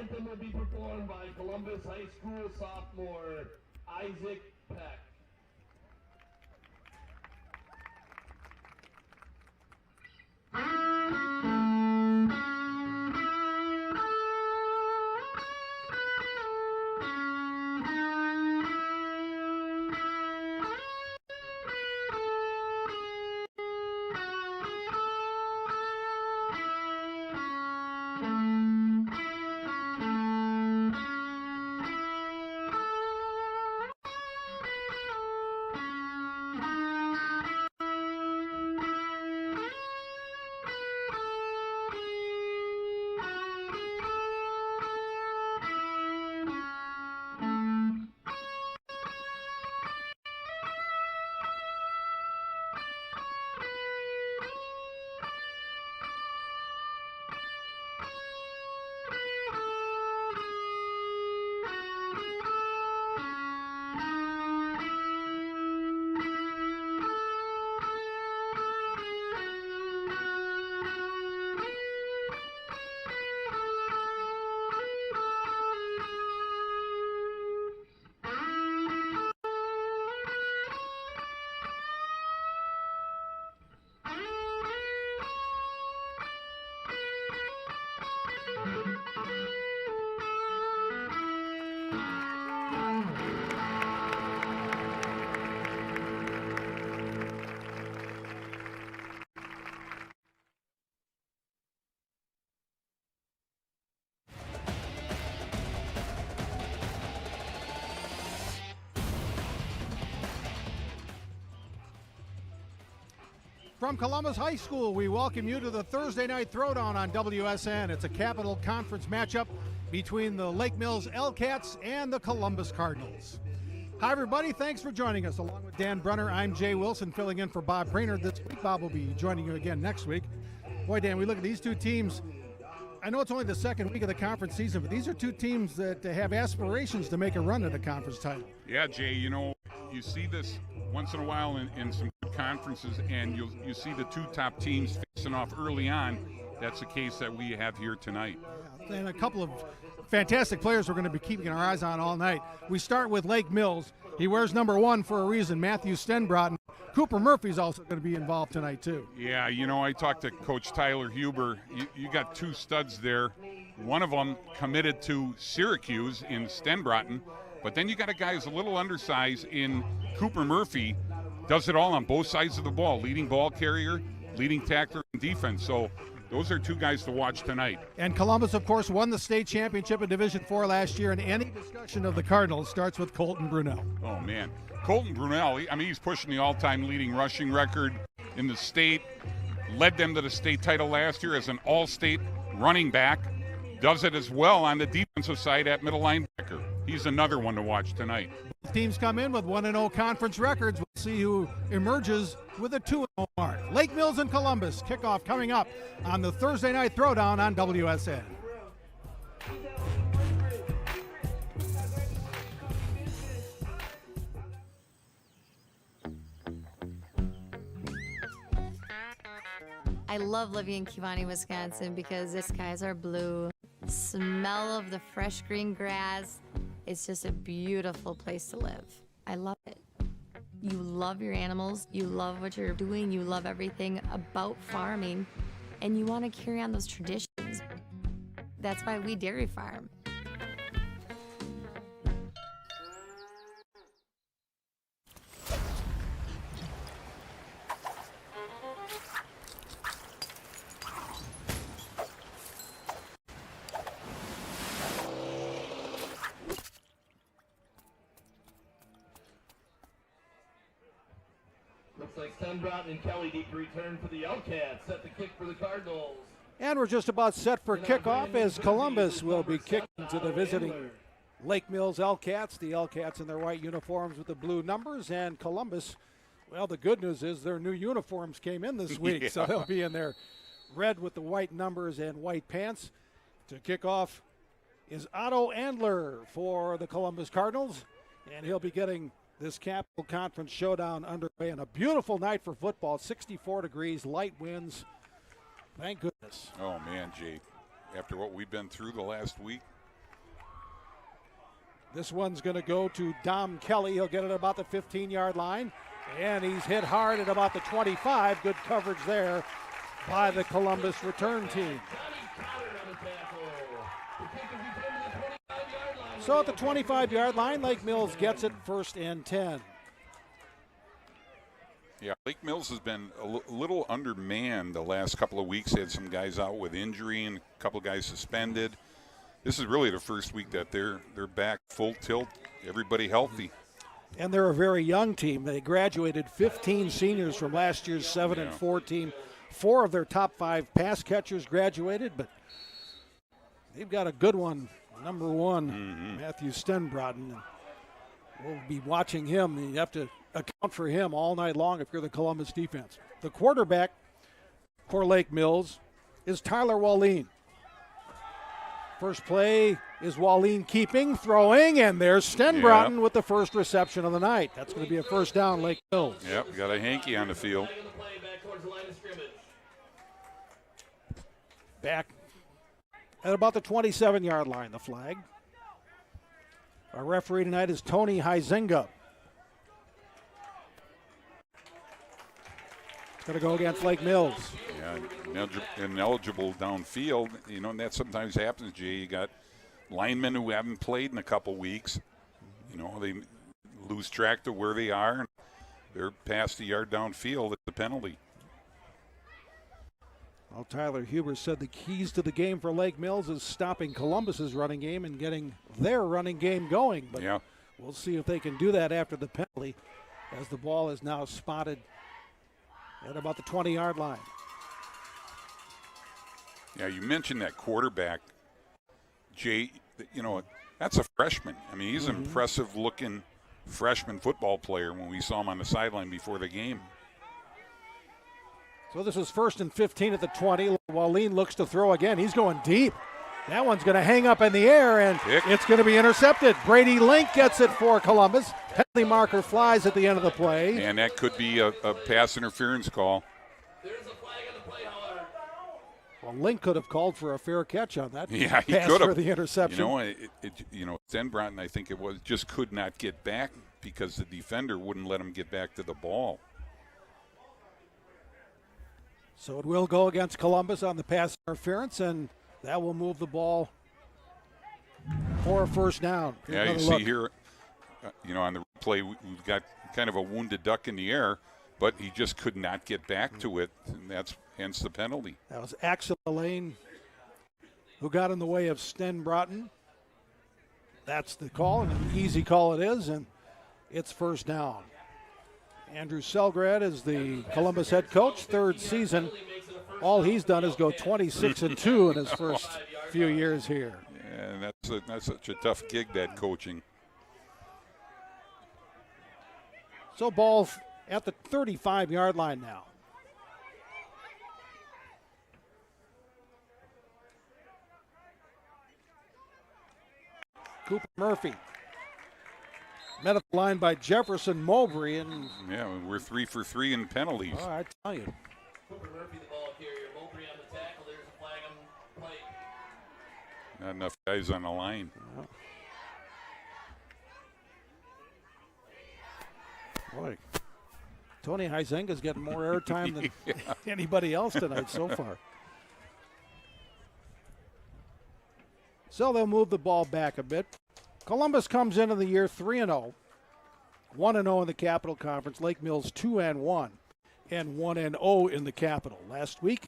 anthem will be performed by Columbus High School sophomore Isaac Peck. From Columbus High School, we welcome you to the Thursday Night Throwdown on WSN. It's a Capital Conference matchup between the Lake Mills L-Cats and the Columbus Cardinals. Hi, everybody. Thanks for joining us. Along with Dan Brunner, I'm Jay Wilson, filling in for Bob Brainerd this week. Bob will be joining you again next week. Boy, Dan, we look at these two teams. I know it's only the second week of the conference season, but these are two teams that have aspirations to make a run at the conference title. Yeah, Jay, you know, you see this once in a while in some good conferences, and you see the two top teams facing off early on. That's the case that we have here tonight. Yeah, and a couple of fantastic players we're going to be keeping our eyes on all night. We start with Lake Mills. He wears number 1 for a reason, Matthew Stenbrotten. Cooper Murphy's also going to be involved tonight, too. Yeah, you know, I talked to Coach Tyler Huber. You got two studs there. One of them committed to Syracuse in Stenbrotten, but then you got a guy who's a little undersized in Cooper Murphy. Does it all on both sides of the ball, leading ball carrier, leading tackler, and defense. So those are two guys to watch tonight. And Columbus, of course, won the state championship in Division IV last year, and any discussion of the Cardinals starts with Colton Brunel. Oh, man. Colton Brunel, I mean, he's pushing the all-time leading rushing record in the state, led them to the state title last year as an all-state running back, does it as well on the defensive side at middle linebacker. He's another one to watch tonight. Both teams come in with 1-0 conference records. We'll see who emerges with a 2-0 mark. Lake Mills and Columbus, kickoff coming up on the Thursday Night Throwdown on WSN. I love living in Kewanee, Wisconsin because the skies are blue. Smell of the fresh green grass. It's just a beautiful place to live. I love it. You love your animals. You love what you're doing. You love everything about farming. And you want to carry on those traditions. That's why we dairy farm. Looks like Stenbrotten and Kelly deep return for the L-Cats. Set the kick for the Cardinals. And we're just about set for kickoff as Columbus will be kicking to the visiting Lake Mills L-Cats. The L-Cats in their white uniforms with the blue numbers, and Columbus, well, the good news is their new uniforms came in this week, so they'll be in their red with the white numbers and white pants. To kick off is Otto Andler for the Columbus Cardinals, and he'll be getting this Capital Conference showdown underway. And a beautiful night for football, 64 degrees, light winds. Thank goodness. Oh, man, Jay, after what we've been through the last week, This one's going to go to Dom Kelly. He'll get it about the 15-yard line. And he's hit hard at about the 25. Good coverage there by the Columbus return team. So at the 25-yard line, Lake Mills gets it 1st and 10. Yeah, Lake Mills has been a little undermanned the last couple of weeks. They had some guys out with injury and a couple of guys suspended. This is really the first week that they're back full tilt, everybody healthy. And they're a very young team. They graduated 15 seniors from last year's 7-4 team. 4 of their top 5 pass catchers graduated, but they've got a good one, number 1, Matthew Stenbrotten. We'll be watching him. You have to account for him all night long if you're the Columbus defense. The quarterback for Lake Mills is Tyler Wallin. First play is Wallin keeping, throwing, and there's Stenbrotten with the first reception of the night. That's going to be a first down, Lake Mills. Yep, got a hanky on the field. Back at about the 27-yard line, the flag. Our referee tonight is Tony Huizenga. Going to go against Lake Mills. Yeah, ineligible downfield. You know, and that sometimes happens, Jay. You got linemen who haven't played in a couple weeks. You know, they lose track of where they are, and they're past the yard downfield. It's a penalty. Well, Tyler Huber said the keys to the game for Lake Mills is stopping Columbus's running game and getting their running game going. But we'll see if they can do that after the penalty, as the ball is now spotted at about the 20-yard line. Yeah, you mentioned that quarterback, Jay. You know, that's a freshman. I mean, he's an impressive-looking freshman football player when we saw him on the sideline before the game. So this is 1st and 15 at the 20. Wallin looks to throw again. He's going deep. That one's going to hang up in the air, and it's going to be intercepted. Brady Link gets it for Columbus. Penalty marker flies at the end of the play. And that could be a pass interference call. There's a flag on the play, however. Well, Link could have called for a fair catch on that. Yeah, he pass could have. For the interception. You know, Stenbrotten, I think it was, just could not get back because the defender wouldn't let him get back to the ball. So it will go against Columbus on the pass interference, and that will move the ball for a first down. Yeah, you see here, you know, on the replay, we've got kind of a wounded duck in the air, but he just could not get back to it, and that's hence the penalty. That was Axel Lane who got in the way of Stenbrotten. That's the call, and an easy call it is, and it's first down. Andrew Selgrad is the Columbus head coach, 3rd season. All he's done is go 26-2 in his first few years here. Yeah, and that's such a tough gig, that coaching. So ball at the 35-yard line now. Cooper Murphy. Met at the line by Jefferson Mowbray. And yeah, we're 3 for 3 in penalties. Oh, I tell you. Cooper Murphy, the ball carrier. Mowbray on the tackle. There's a flag on the play. Not enough guys on the line. Boy, Tony Huizenga's getting more airtime than anybody else tonight so far. So they'll move the ball back a bit. Columbus comes into the year 3-0, 1-0 in the Capital Conference. Lake Mills 2-1, and 1-0 in the Capital. Last week,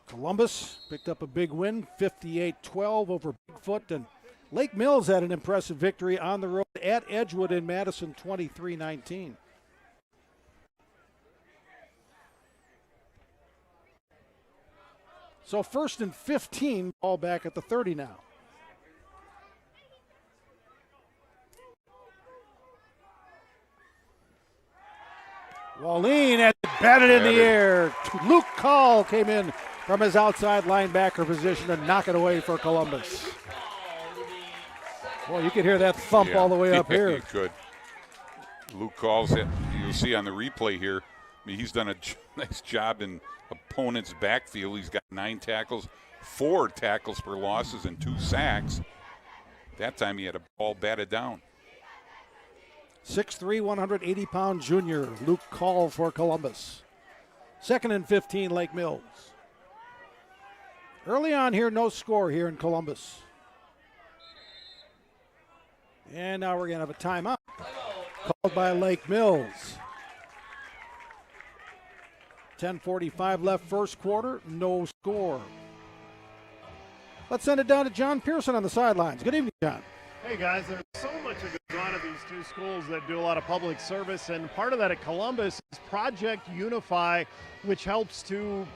Columbus picked up a big win, 58-12 over Bigfoot, and Lake Mills had an impressive victory on the road at Edgewood in Madison, 23-19. So 1st and 15, ball back at the 30 now. Wallin had it batted in the air. Luke Call came in from his outside linebacker position and knock it away for Columbus. Boy, you could hear that thump all the way up here. You could. Luke Call's it. You'll see on the replay here. I mean, he's done a nice job in opponent's backfield. He's got 9 tackles, 4 tackles for losses, and 2 sacks. That time he had a ball batted down. 6'3", 180-pound junior Luke Call for Columbus. 2nd and 15, Lake Mills. Early on here, no score here in Columbus. And now we're going to have a timeout called by Lake Mills. 10:45 left first quarter, no score. Let's send it down to John Pearson on the sidelines. Good evening, John. Hey guys, there's so much that goes on at these two schools that do a lot of public service, and part of that at Columbus is Project Unify, which helps to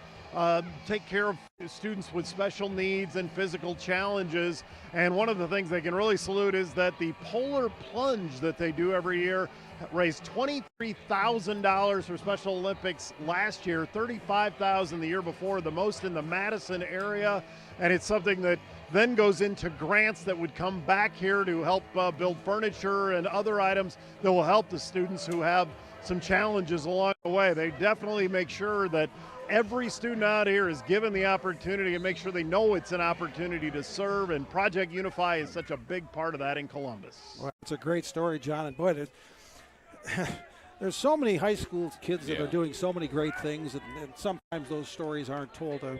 take care of students with special needs and physical challenges. And one of the things they can really salute is that the Polar Plunge that they do every year raised $23,000 for Special Olympics last year, $35,000 the year before, the most in the Madison area. And it's something that then goes into grants that would come back here to help build furniture and other items that will help the students who have some challenges along the way. They definitely make sure that every student out here is given the opportunity and make sure they know it's an opportunity to serve, and Project Unify is such a big part of that in Columbus. Well, it's a great story, John, and boy, there's so many high school kids that are doing so many great things, and sometimes those stories aren't told. We're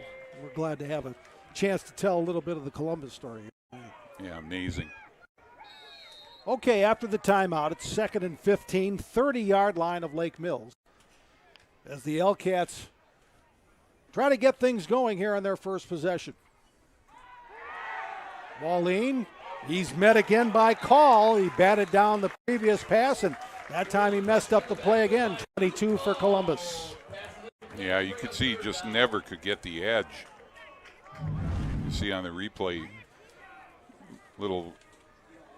glad to have a chance to tell a little bit of the Columbus story. Yeah, amazing. Okay, after the timeout, it's 2nd and 15, 30-yard line of Lake Mills, as the L-Cats try to get things going here on their first possession. Wallin, he's met again by Call. He batted down the previous pass, and that time he messed up the play again. 22 for Columbus. Yeah, you could see he just never could get the edge. You see on the replay, little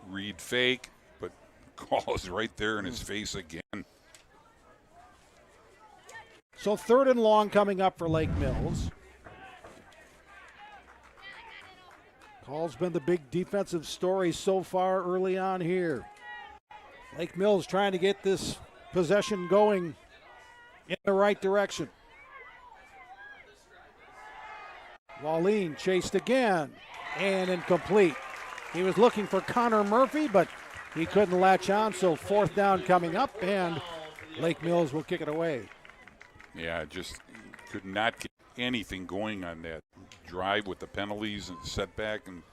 read fake, but Call is right there in his face again. So 3rd and long coming up for Lake Mills. Call's been the big defensive story so far early on here. Lake Mills trying to get this possession going in the right direction. Wallin chased again and incomplete. He was looking for Connor Murphy, but he couldn't latch on, so 4th down coming up, and Lake Mills will kick it away. Yeah, just could not get anything going on that drive with the penalties and setback, and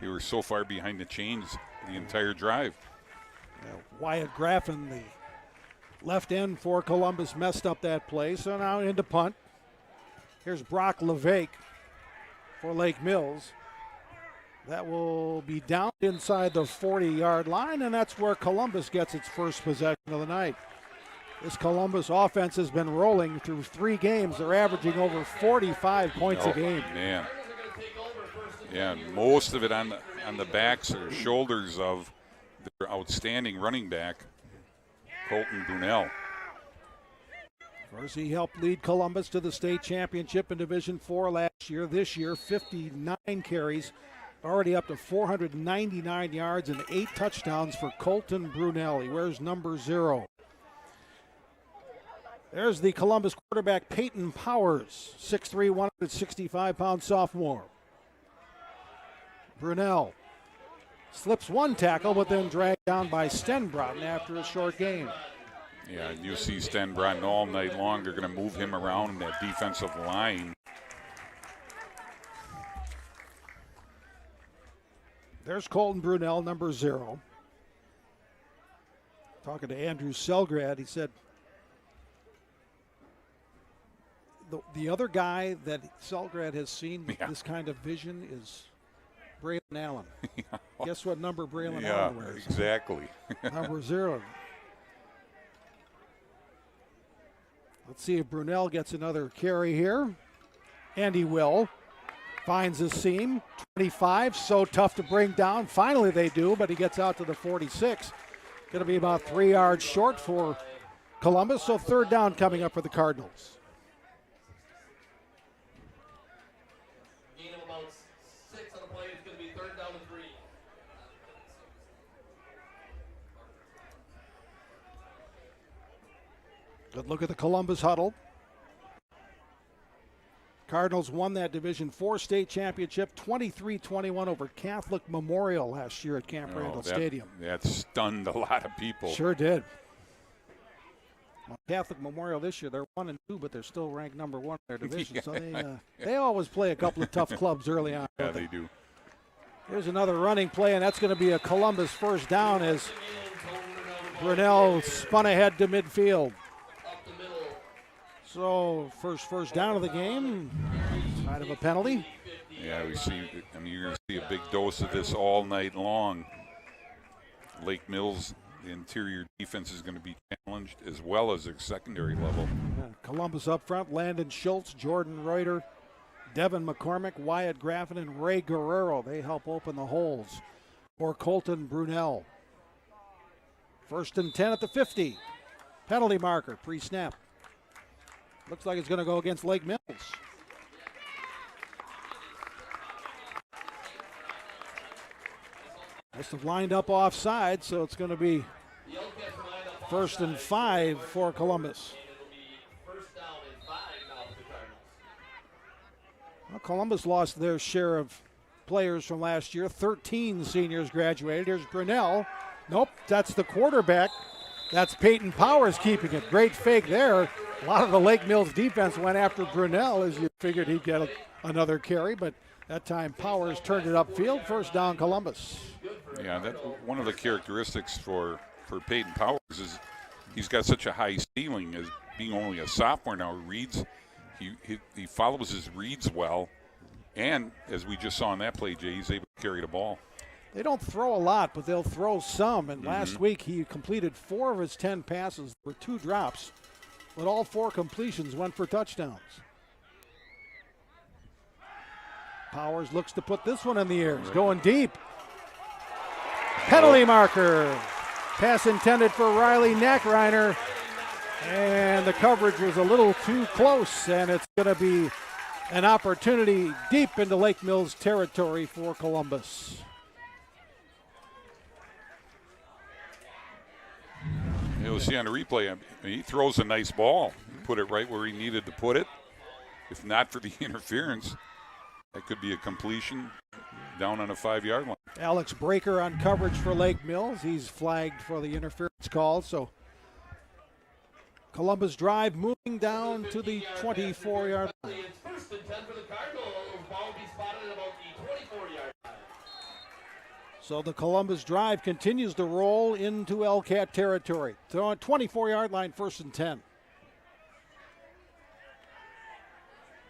they were so far behind the chains the entire drive. Wyatt Graffin, the left end for Columbus, messed up that play, so now into punt. Here's Brock LeVake for Lake Mills. That will be down inside the 40-yard line, and that's where Columbus gets its first possession of the night. This Columbus offense has been rolling through 3 games. They're averaging over 45 points a game. Man. Yeah, most of it on the backs or shoulders of their outstanding running back, Colton Brunel. Of course, he helped lead Columbus to the state championship in Division IV last year. This year, 59 carries, already up to 499 yards and 8 touchdowns for Colton Brunel. He wears number 0. There's the Columbus quarterback, Peyton Powers, 6'3", 165-pound sophomore. Brunel slips one tackle, but then dragged down by Stenbrotten after a short gain. Yeah, and you see Stenbrotten all night long. They're going to move him around in that defensive line. There's Colton Brunel, number 0. Talking to Andrew Selgrad, he said, the other guy that Selgrad has seen with this kind of vision is Braylon Allen. Guess what number Braylon Allen wears? Exactly. Number 0. Let's see if Brunel gets another carry here. And he will. Finds his seam. 25, so tough to bring down. Finally they do, but he gets out to the 46. Going to be about 3 yards short for Columbus, so 3rd down coming up for the Cardinals. Gain of about 6 on the play. It's going to be 3rd down and 3. Good look at the Columbus huddle. Cardinals won that Division IV state championship 23-21 over Catholic Memorial last year at Camp Randall Stadium. That stunned a lot of people. Sure did. Well, Catholic Memorial this year, they're 1-2, but they're still ranked number 1 in their division. So they always play a couple of tough clubs early on. Yeah, they do. Here's another running play, and that's going to be a Columbus first down as Brunner spun ahead to midfield. So first down of the game, kind of a penalty. Yeah, we see. I mean, you're going to see a big dose of this all night long. Lake Mills, the interior defense is going to be challenged as well as their secondary level. Yeah, Columbus up front, Landon Schultz, Jordan Reuter, Devin McCormick, Wyatt Graffin, and Ray Guerrero. They help open the holes for Colton Brunel. 1st and 10 at the 50. Penalty marker, pre-snap. Looks like it's going to go against Lake Mills. Must have lined up offside, so it's going to be 1st and 5 for Columbus. Well, Columbus lost their share of players from last year. 13 seniors graduated. Here's Brunel. Nope, that's the quarterback. That's Peyton Powers keeping it. Great fake there. A lot of the Lake Mills defense went after Brunel as you figured he'd get another carry, but that time Powers turned it upfield. First down, Columbus. Yeah, that one of the characteristics for Peyton Powers is he's got such a high ceiling as being only a sophomore now. He follows his reads well, and as we just saw in that play, Jay, he's able to carry the ball. They don't throw a lot, but they'll throw some. And last week he completed 4 of his 10 passes for 2 drops, but all 4 completions went for touchdowns. Powers looks to put this one in the air. He's going deep. Penalty marker. Pass intended for Riley Nackreiner. And the coverage was a little too close, and it's going to be an opportunity deep into Lake Mills territory for Columbus. You'll see on the replay, I mean, he throws a nice ball. He put it right where he needed to put it. If not for the interference, that could be a completion down on a 5-yard line. Alex Breaker on coverage for Lake Mills. He's flagged for the interference call. So Columbus drive moving down to the 24-yard line. It's 1st and 10 for the Cardinals. Ball will be spotted at about the 24-yard line. So the Columbus drive continues to roll into Elcat territory. Throw on 24-yard line, 1st and 10.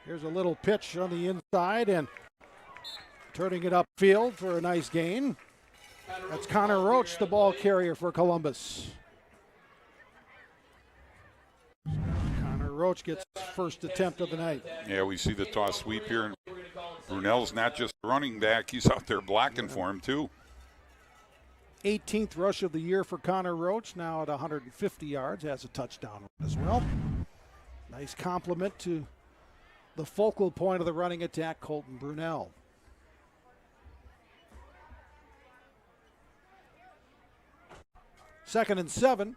Here's a little pitch on the inside and turning it upfield for a nice gain. That's Connor Roach, the ball carrier for Columbus. Connor Roach gets his first attempt of the night. Yeah, we see the toss sweep here. And Brunel's not just running back, he's out there blocking for him too. 18th rush of the year for Connor Roach, now at 150 yards, has a touchdown as well. Nice compliment to the focal point of the running attack, Colton Brunel. Second and 7.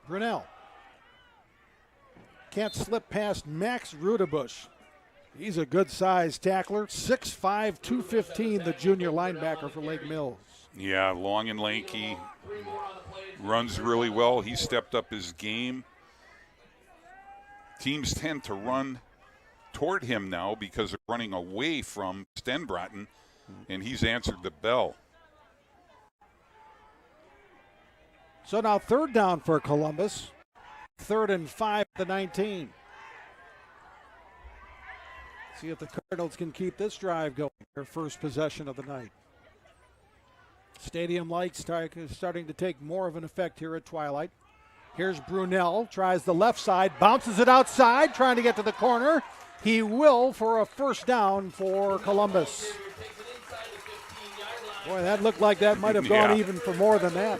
Brunel can't slip past Max Rudebush. He's a good-sized tackler, 6'5", 215, the junior linebacker for Lake Mills. Yeah, long and lanky, runs really well. He stepped up his game. Teams tend to run toward him now because they're running away from Stenbrotten, and he's answered the bell. So now 3rd down for Columbus. 3rd and 5 at the 19. See if the Cardinals can keep this drive going, their first possession of the night. Stadium lights starting to take more of an effect here at twilight. Here's Brunel, tries the left side, bounces it outside, trying to get to the corner. He will for a first down for Columbus. Boy, that looked like that might have gone even for more than that.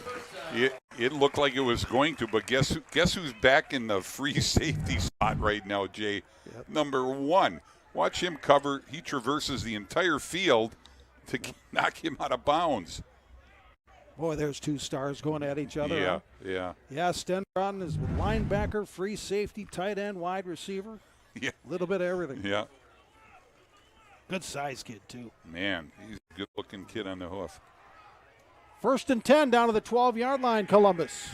It looked like it was going to, but guess who's back in the free safety spot right now, Jay? Yep. Number 1. Watch him cover. He traverses the entire field to knock him out of bounds. Boy, there's two stars going at each other. Yeah, huh? yeah. Yeah, Stenbron is with linebacker, free safety, tight end, wide receiver. Yeah. A little bit of everything. Yeah. Good size kid, too. Man, he's a good-looking kid on the hoof. 1st and 10 down to the 12-yard line, Columbus.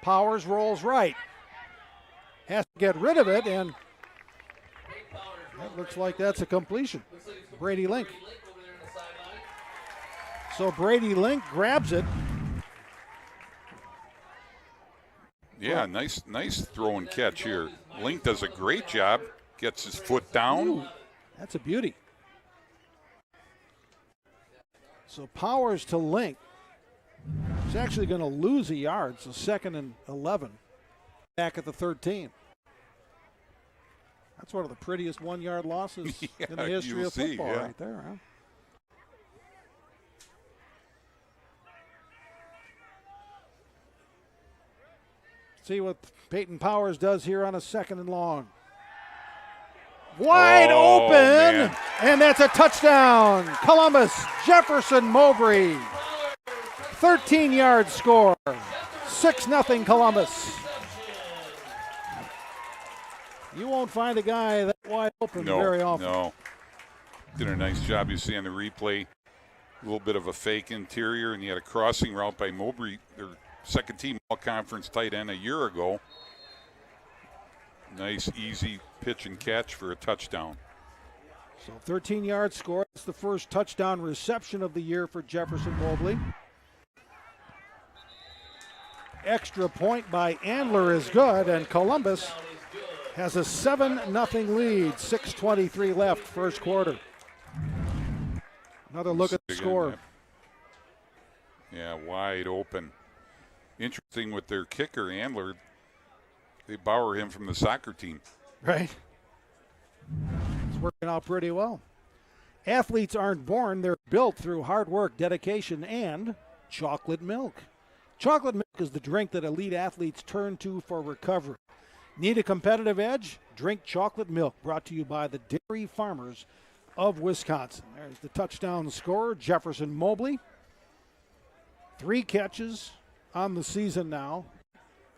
Powers rolls right. Has to get rid of it, and that looks like that's a completion. Brady Link. So Brady Link grabs it. Yeah, nice throw and catch here. Link does a great job. Gets his foot down. Ooh, that's a beauty. So Powers to Link. He's actually going to lose a yard. So 2nd and 11. Back at the 13. That's one of the prettiest 1-yard losses in the history of football right there. Huh? See what Peyton Powers does here on a 2nd and long. Wide open, man. And that's a touchdown. Columbus, Jefferson Mowbray. 13-yard score. 6-0 Columbus. You won't find a guy that wide open very often. No. Did a nice job. You see on the replay, a little bit of a fake interior, and he had a crossing route by Mowbray, their second-team all-conference tight end a year ago. Nice, easy pitch and catch for a touchdown. So 13-yard score. It's the first touchdown reception of the year for Jefferson Mobley. Extra point by Andler is good, and Columbus has a 7-0 lead. 6:23 left, first quarter. Another look at the score. Yeah, wide open. Interesting with their kicker, Andler. They borrow him from the soccer team. Right. It's working out pretty well. Athletes aren't born, they're built through hard work, dedication, and chocolate milk. Chocolate milk is the drink that elite athletes turn to for recovery. Need a competitive edge? Drink chocolate milk, brought to you by the dairy farmers of Wisconsin. There's the touchdown scorer, Jefferson Mobley. 3 catches on the season now,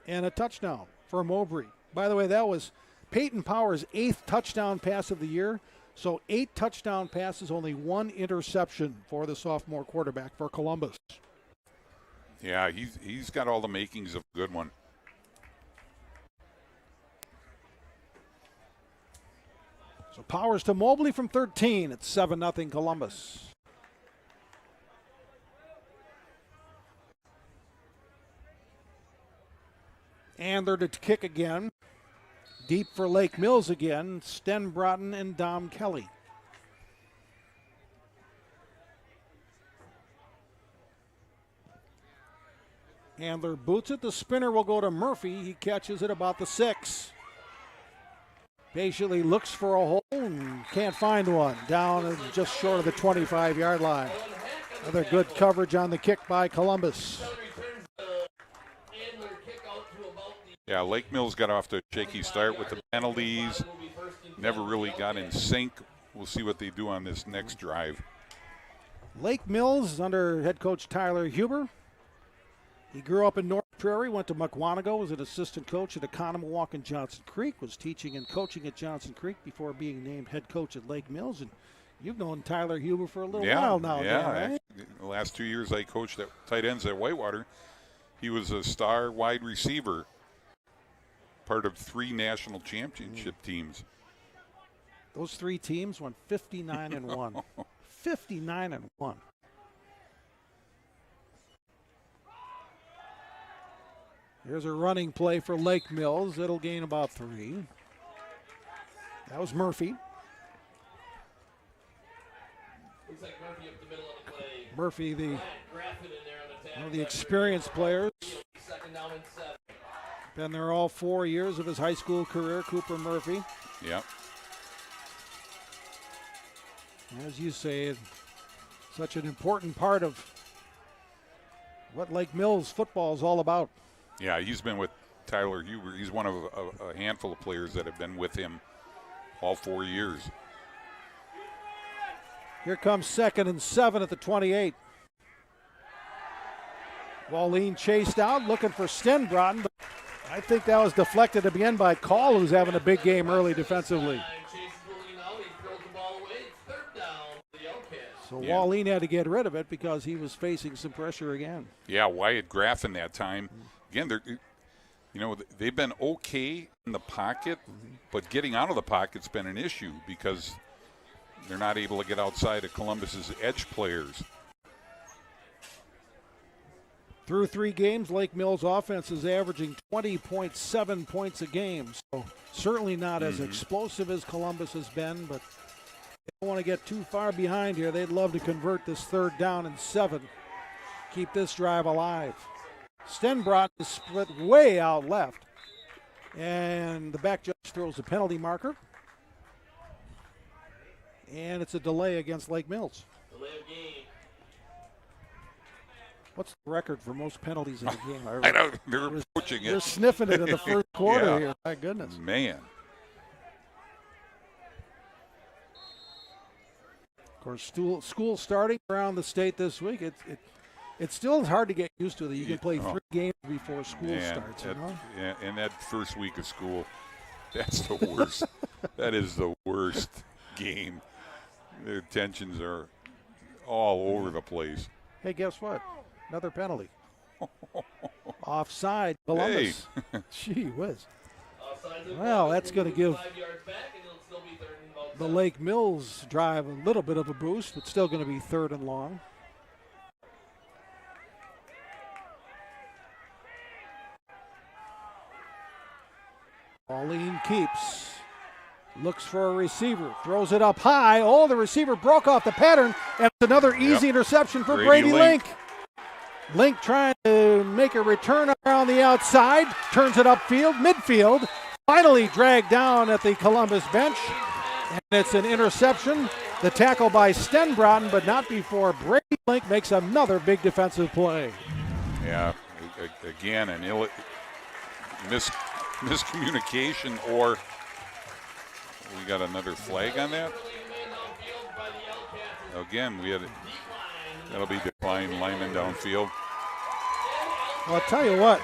and a touchdown for Mowbray. By the way, that was Peyton Powers' 8th touchdown pass of the year. So 8 touchdown passes, only 1 interception for the sophomore quarterback for Columbus. Yeah, he's got all the makings of a good one. So Powers to Mobley from 13. It's 7-0 Columbus. And they're to kick again. Deep for Lake Mills again. Stenbrotten and Dom Kelly. Andler boots it. The spinner will go to Murphy. He catches it about the 6. Patiently looks for a hole and can't find one. Down just short of the 25-yard line. Another good coverage on the kick by Columbus. Yeah, Lake Mills got off to a shaky start with the penalties. Never really got in sync. We'll see what they do on this next drive. Lake Mills under head coach Tyler Huber. He grew up in North Prairie, went to Muckwonago, was an assistant coach at Economowoc and Johnson Creek, was teaching and coaching at Johnson Creek before being named head coach at Lake Mills. And you've known Tyler Huber for a little while now. Yeah, Dan, right? The last 2 years I coached at tight ends at Whitewater. He was a star wide receiver, part of 3 national championship teams. Those 3 teams won 59-1. 59-1. Here's a running play for Lake Mills. It'll gain about 3. That was Murphy. Looks like Murphy up the middle of the play. Murphy, one One of the experienced players. 2nd down and 7. Been there all 4 years of his high school career, Cooper Murphy. Yep. As you say, such an important part of what Lake Mills football is all about. Yeah, he's been with Tyler Huber. He's one of a handful of players that have been with him all 4 years. Here comes 2nd and 7 at the 28. Wallin chased out, looking for Stenbrotten, but I think that was deflected again by Call, who's having a big game early defensively. So Wallin had to get rid of it because he was facing some pressure again. Yeah, Wyatt Graff in that time. Again, they've been okay in the pocket, but getting out of the pocket's been an issue because they're not able to get outside of Columbus's edge players. Through 3 games, Lake Mills offense is averaging 20.7 points a game. So certainly not as explosive as Columbus has been, but they don't want to get too far behind here. They'd love to convert this 3rd down and 7. Keep this drive alive. Stenbrotten is split way out left. And the back judge throws a penalty marker. And it's a delay against Lake Mills. Delay of game. What's the record for most penalties in a game? I don't. They're coaching it. They're sniffing it in the first quarter Yeah. here. My goodness. Man. Of course, school starting around the state this week. It still is hard to get used to that you can play 3 games before school starts. Yeah, and that first week of school, that's the worst. That is the worst game. Their tensions are all over the place. Hey, guess what? Another penalty. Offside, Columbus. Hey. Gee whiz. Well, that's going to give the Lake Mills drive a little bit of a boost, but still going to be 3rd and long. Pauline keeps. Looks for a receiver. Throws it up high. Oh, the receiver broke off the pattern. And it's another easy interception for Brady Link. Link trying to make a return around the outside. Turns it upfield, midfield. Finally dragged down at the Columbus bench. And it's an interception. The tackle by Stenbrotten, but not before Brady Link makes another big defensive play. Yeah, again, an miscommunication, or we got another flag on that. Again, that'll be decline lineman downfield. Well, I'll tell you what,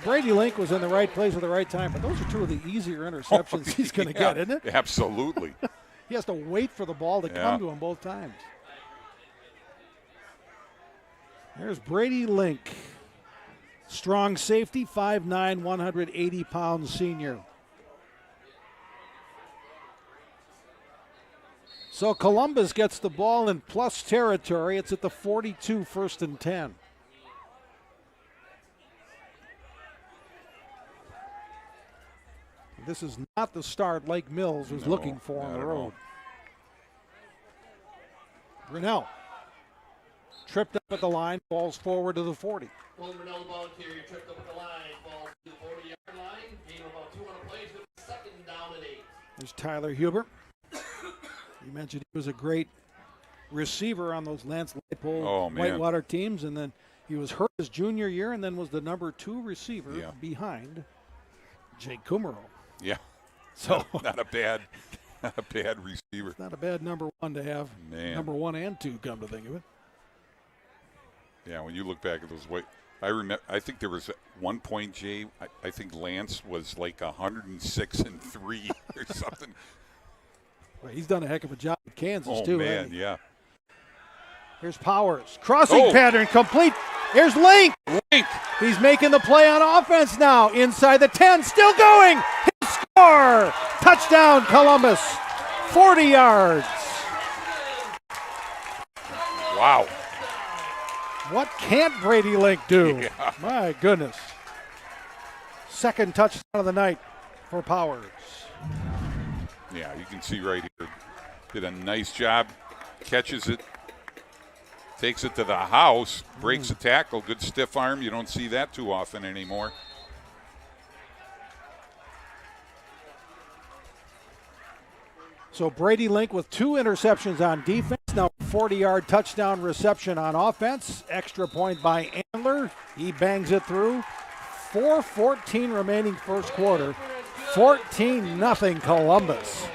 Brady Link was in the right place at the right time, but those are 2 of the easier interceptions he's going to get, isn't it? Absolutely. He has to wait for the ball to come to him both times. There's Brady Link. Strong safety, 5'9", 180-pound senior. So Columbus gets the ball in plus territory. It's at the 42, 1st and 10. This is not the start Lake Mills was looking for on the road. Brunner tripped up at the line, falls forward to the 40. Well, Brunner, the ball carrier, tripped up at the line, falls to the 40-yard line. Gain about 200 plays with 2nd down and 8. There's Tyler Huber. You mentioned he was a great receiver on those Lance Leipold Whitewater teams, and then he was hurt his junior year and then was the number 2 receiver behind Jake Kummerow. Yeah. So not a bad receiver. Not a bad number 1 to have. Man. Number 1 and 2, come to think of it. Yeah, when you look back at those I think there was at one point, Jay, I think Lance was like 106-3 or something. Well, he's done a heck of a job at Kansas too. Oh man, yeah. Here's Powers. Crossing pattern complete. Here's Link. He's making the play on offense now. Inside the 10. Still going. He'll score. Touchdown Columbus. 40 yards. Wow. What can't Brady Link do? Yeah. My goodness. 2nd touchdown of the night for Powers. Yeah, you can see right here. Did a nice job. Catches it. Takes it to the house. Breaks a tackle. Good stiff arm. You don't see that too often anymore. So Brady Link with 2 interceptions on defense. Now 40-yard touchdown reception on offense. Extra point by Andler. He bangs it through. 4:14 remaining first quarter. 14-0 Columbus.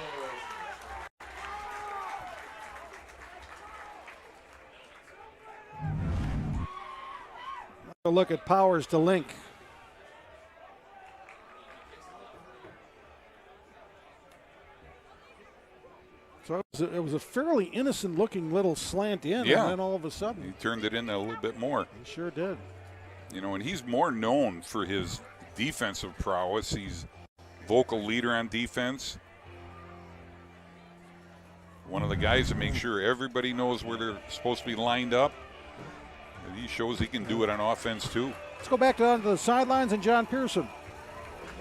a look at Powers to Link. So it was a fairly innocent-looking little slant in, Yeah. and then all of a sudden, He turned it in a little bit more. he sure did. You know, and he's more known for his defensive prowess. He's vocal leader on defense. One of the guys that makes sure everybody knows where they're supposed to be lined up. And he shows he can do it on offense too. Let's go back to the sidelines and John Pearson.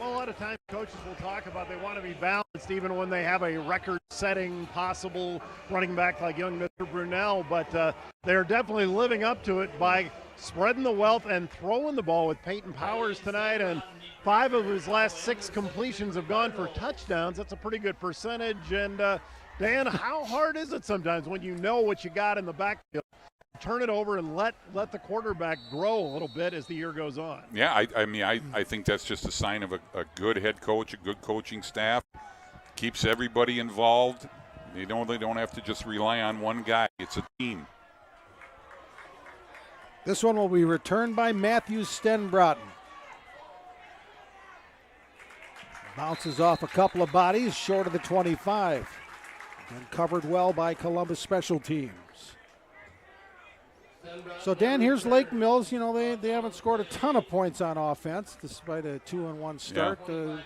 Well, a lot of times coaches will talk about they want to be balanced even when they have a record-setting possible running back like young Mr. Brunner, but they're definitely living up to it by spreading the wealth and throwing the ball with Peyton Powers tonight, and 5 of his last 6 completions have gone for touchdowns. That's a pretty good percentage. And Dan, how hard is it sometimes when you know what you got in the backfield? Turn it over and let the quarterback grow a little bit as the year goes on. Yeah, I think that's just a sign of a good head coach, a good coaching staff. Keeps everybody involved. They don't have to just rely on one guy. It's a team. This one will be returned by Matthew Stenbrotten. Bounces off a couple of bodies short of the 25. And covered well by Columbus special teams. So, Dan, here's Lake Mills. You know, they haven't scored a ton of points on offense despite a 2-1 start. Yeah.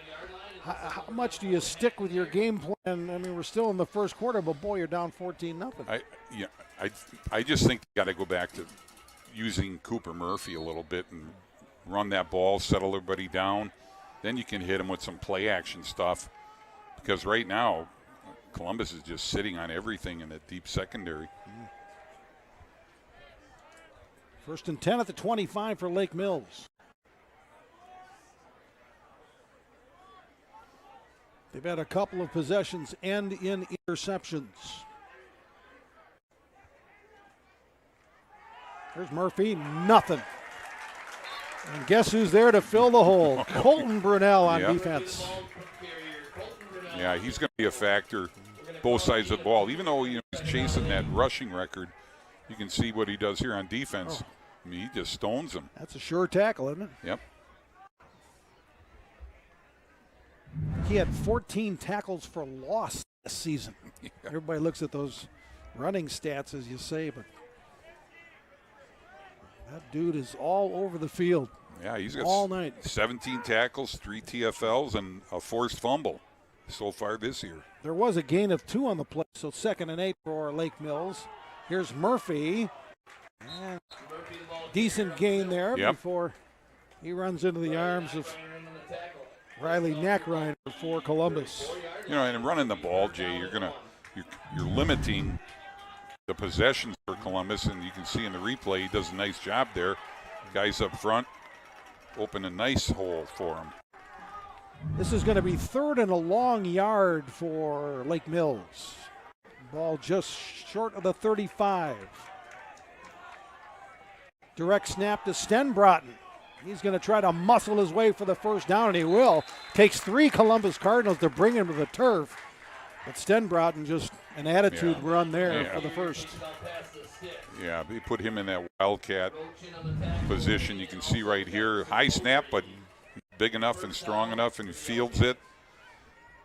How much do you stick with your game plan? I mean, we're still in the first quarter, but, boy, you're down 14-0. I just think you got to go back to using Cooper Murphy a little bit and run that ball, settle everybody down. Then you can hit them with some play action stuff. Because right now, Columbus is just sitting on everything in that deep secondary. First and 10 at the 25 for Lake Mills. They've had a couple of possessions end in interceptions. There's Murphy, nothing. And guess who's there to fill the hole? Colton Brunel on defense. Yeah, he's going to be a factor both sides of the ball. Even though he's chasing that rushing record, you can see what he does here on defense. I mean, he just stones them. That's a sure tackle, isn't it? Yep. He had 14 tackles for loss this season. Yeah. Everybody looks at those running stats, as you say, but that dude is all over the field. Yeah, he's got all night. 17 tackles, 3 TFLs, and a forced fumble so far this year. There was a gain of 2 on the play, so 2nd and 8 for Lake Mills. Here's Murphy. And decent gain there before he runs into the arms of Riley Nackreiner for Columbus. You know, and running the ball, Jay, you're limiting the possessions for Columbus, and you can see in the replay he does a nice job there. Guys up front open a nice hole for him. This is going to be 3rd and a long yard for Lake Mills. Ball just short of the 35. Direct snap to Stenbrotten. He's going to try to muscle his way for the first down, and he will. Takes 3 Columbus Cardinals to bring him to the turf. But Stenbrotten just an attitude run there for the first. Yeah, they put him in that wildcat position. You can see right here, high snap, but big enough and strong enough, and he fields it.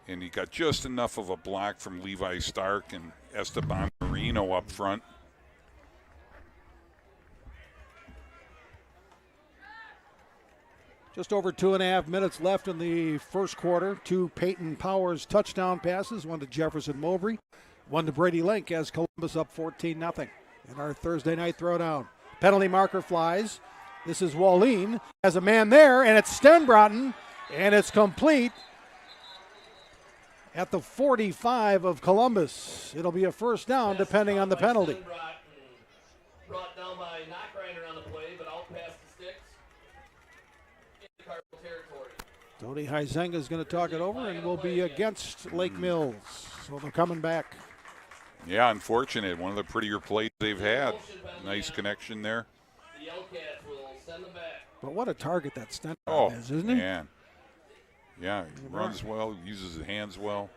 And he got just enough of a block from Levi Stark and Esteban Marino up front. Just over 2.5 minutes left in the first quarter. 2 Peyton Powers touchdown passes, 1 to Jefferson Mowbray, 1 to Brady Link as Columbus up 14-0 in our Thursday night throwdown. Penalty marker flies. This is Wallin. Has a man there, and it's Stenbrotten, and it's complete at the 45 of Columbus. It'll be a first down depending on the penalty. Brought down by Nackreiner on the play, but out past the sticks. In Cardinal territory. Tony Huizenga is going to talk it over, and will be against Lake Mills. So they're coming back. Yeah, unfortunate. One of the prettier plays they've had. Nice connection there. The Hellcats will send them back. But what a target that Stenbrotten is, isn't he? Man. Yeah, he runs well, uses his hands well.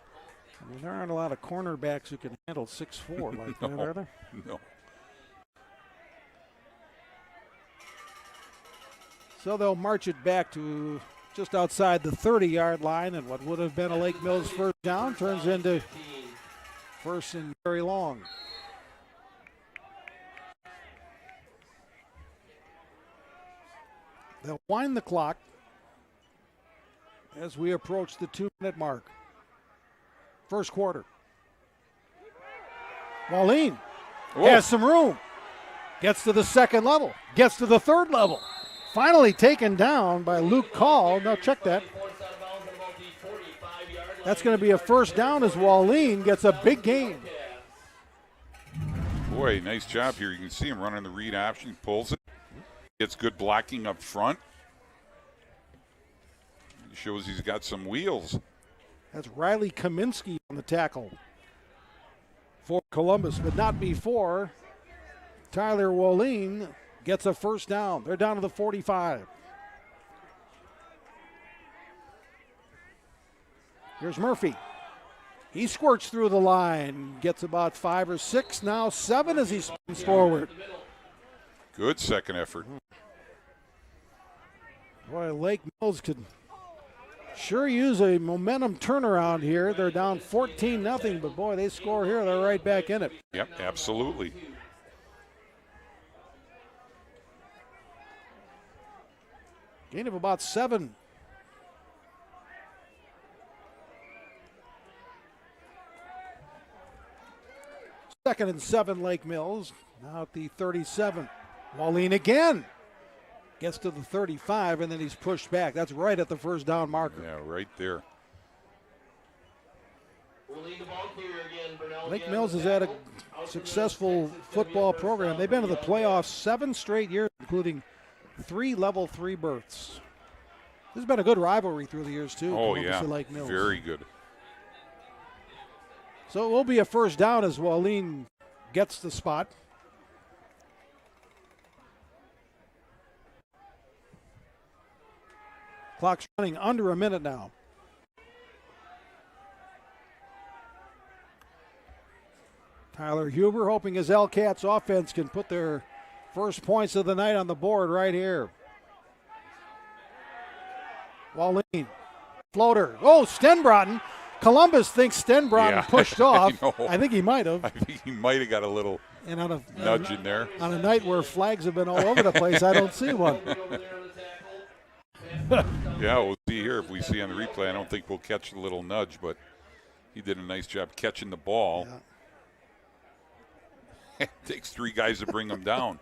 I mean, there aren't a lot of cornerbacks who can handle 6'4" like that, are there? No. So they'll march it back to just outside the 30-yard line, and what would have been a Lake Mills first down turns into first and very long. They'll wind the clock as we approach the 2-minute mark. First quarter. Wallin has some room. Gets to the second level. Gets to the third level. Finally taken down by Luke Call. Now check that. That's going to be a first down as Wallin gets a big gain. Boy, nice job here. You can see him running the read option, pulls it, gets good blocking up front. He shows he's got some wheels. That's Riley Kaminsky on the tackle for Columbus, but not before Tyler Wallin gets a first down. They're down to the 45. Here's Murphy. He squirts through the line, gets about 5 or 6, now 7 as he spins forward. Good second effort. Boy, Lake Mills could sure use a momentum turnaround here. They're down 14-0, but boy, they score here, they're right back in it. Yep, absolutely. Gain of about 7. Second and 7, Lake Mills. Now at the 37. Wallin again. Gets to the 35, and then he's pushed back. That's right at the first down marker. Yeah, right there. Lake Mills has had a successful football program. They've been to the playoffs 7 straight years, including 3 level 3 berths. This has been a good rivalry through the years, too. Oh, Columbus yeah, and Lake Mills. very good. So it will be a first down as Wallin gets the spot. Clock's running under a minute now. Tyler Huber hoping his L-Cats offense can put their first points of the night on the board right here. Wallin, floater. Oh, Stenbrotten. Columbus thinks Stenbrotten pushed off. I think he might have. I think he might have got a little nudge in there. On a night where flags have been all over the place, I don't see one. Yeah, we'll see here if we see on the replay. I don't think we'll catch the little nudge, but he did a nice job catching the ball. Yeah. It takes 3 guys to bring him down.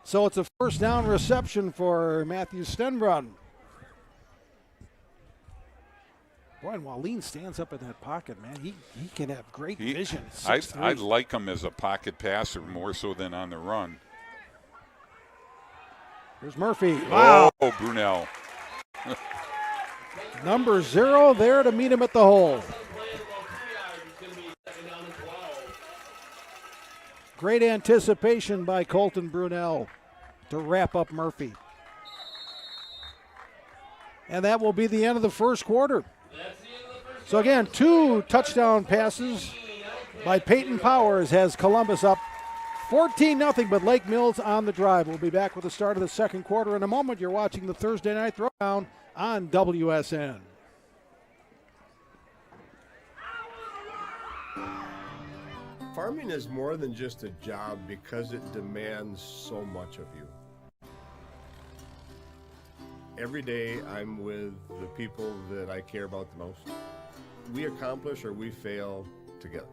So it's a first down reception for Matthew Stenbrotten. Boy, and Wallin stands up in that pocket, man. He can have great vision. I like him as a pocket passer more so than on the run. Here's Murphy. Wow. Oh, Brunner. Number 0 there to meet him at the hole. Great anticipation by Colton Brunel to wrap up Murphy. And that will be the end of the first quarter. So again, 2 touchdown passes by Peyton Powers has Columbus up 14-0, but Lake Mills on the drive. We'll be back with the start of the second quarter in a moment. You're watching the Thursday Night Throwdown on WSN. Farming is more than just a job because it demands so much of you. Every day I'm with the people that I care about the most. We accomplish or we fail together.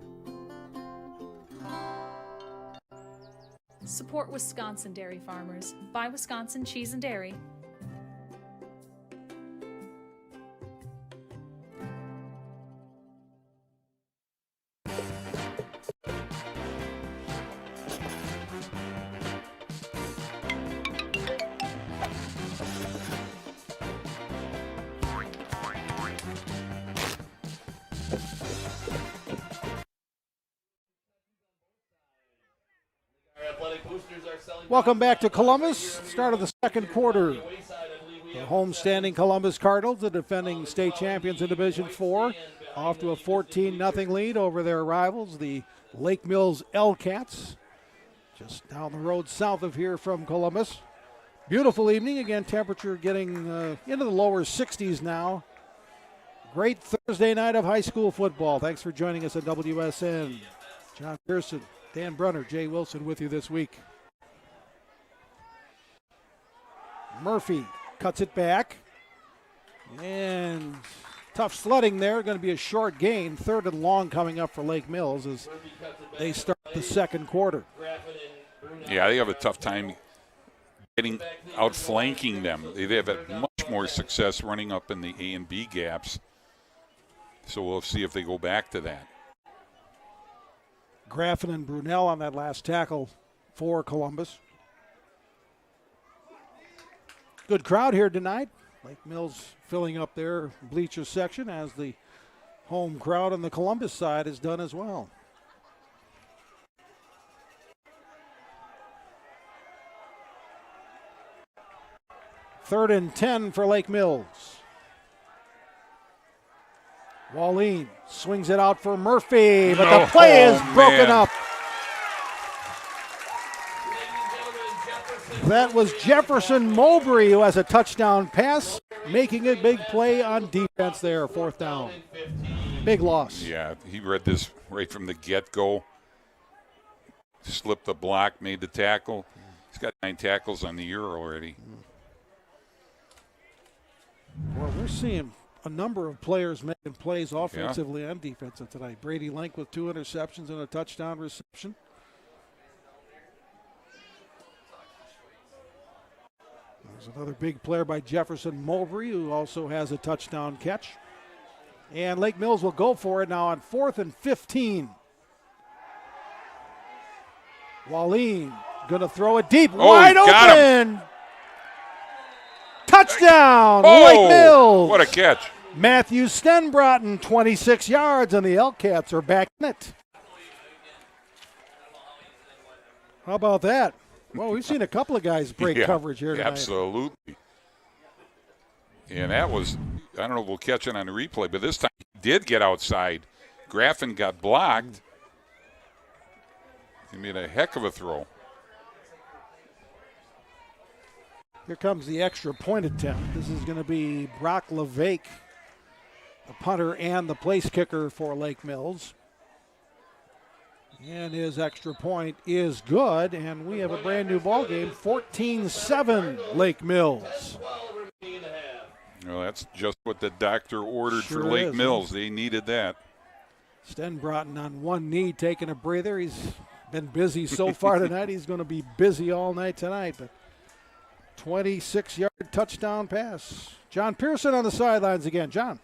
Support Wisconsin dairy farmers. Buy Wisconsin cheese and dairy. Welcome back to Columbus. Start of the second quarter. The homestanding Columbus Cardinals, the defending state champions in Division 4, off to a 14-0 lead over their rivals, the Lake Mills L-Cats. just down the road south of here from Columbus. Beautiful evening. Again, temperature getting into the lower 60s now. Great Thursday night of high school football. Thanks for joining us at WSN. John Pearson, Dan Brunner, Jay Wilson with you this week. Murphy cuts it back. And tough sledding there. Going to be a short gain. 3rd and long coming up for Lake Mills as they start the second quarter. Yeah, they have a tough time getting outflanking them. They have had much more success running up in the A and B gaps. So we'll see if they go back to that. Graffin and Brunel on that last tackle for Columbus. Good crowd here tonight. Lake Mills filling up their bleacher section as the home crowd on the Columbus side is done as well. Third and 10 for Lake Mills. Wallin swings it out for Murphy, but the play is broken up. That was Jefferson Mowbray who has a touchdown pass, making a big play on defense there, 4th down. Big loss. Yeah, he read this right from the get-go. Slipped the block, made the tackle. He's got 9 tackles on the year already. Well, we're seeing a number of players making plays offensively and defensive tonight. Brady Link with 2 interceptions and a touchdown reception. There's another big player by Jefferson Mowbray who also has a touchdown catch. And Lake Mills will go for it now on 4th and 15. Wallin going to throw it deep, wide open. Touchdown, Lake Mills. What a catch. Matthew Stenbrotten, 26 yards, and the Elkcats are back in it. How about that? Well, we've seen a couple of guys break coverage here tonight. Absolutely. And that was, I don't know if we'll catch it on the replay, but this time he did get outside. Graffin got blocked. He made a heck of a throw. Here comes the extra point attempt. This is going to be Brock LeVake, the punter and the place kicker for Lake Mills. And his extra point is good, and we have a brand new ball game, 14-7 Lake Mills. Well, that's just what the doctor ordered for Lake Mills. They needed that. Stenbrotten on one knee taking a breather. He's been busy so far tonight. He's going to be busy all night tonight, but 26-yard touchdown pass. John Pearson on the sidelines again. John.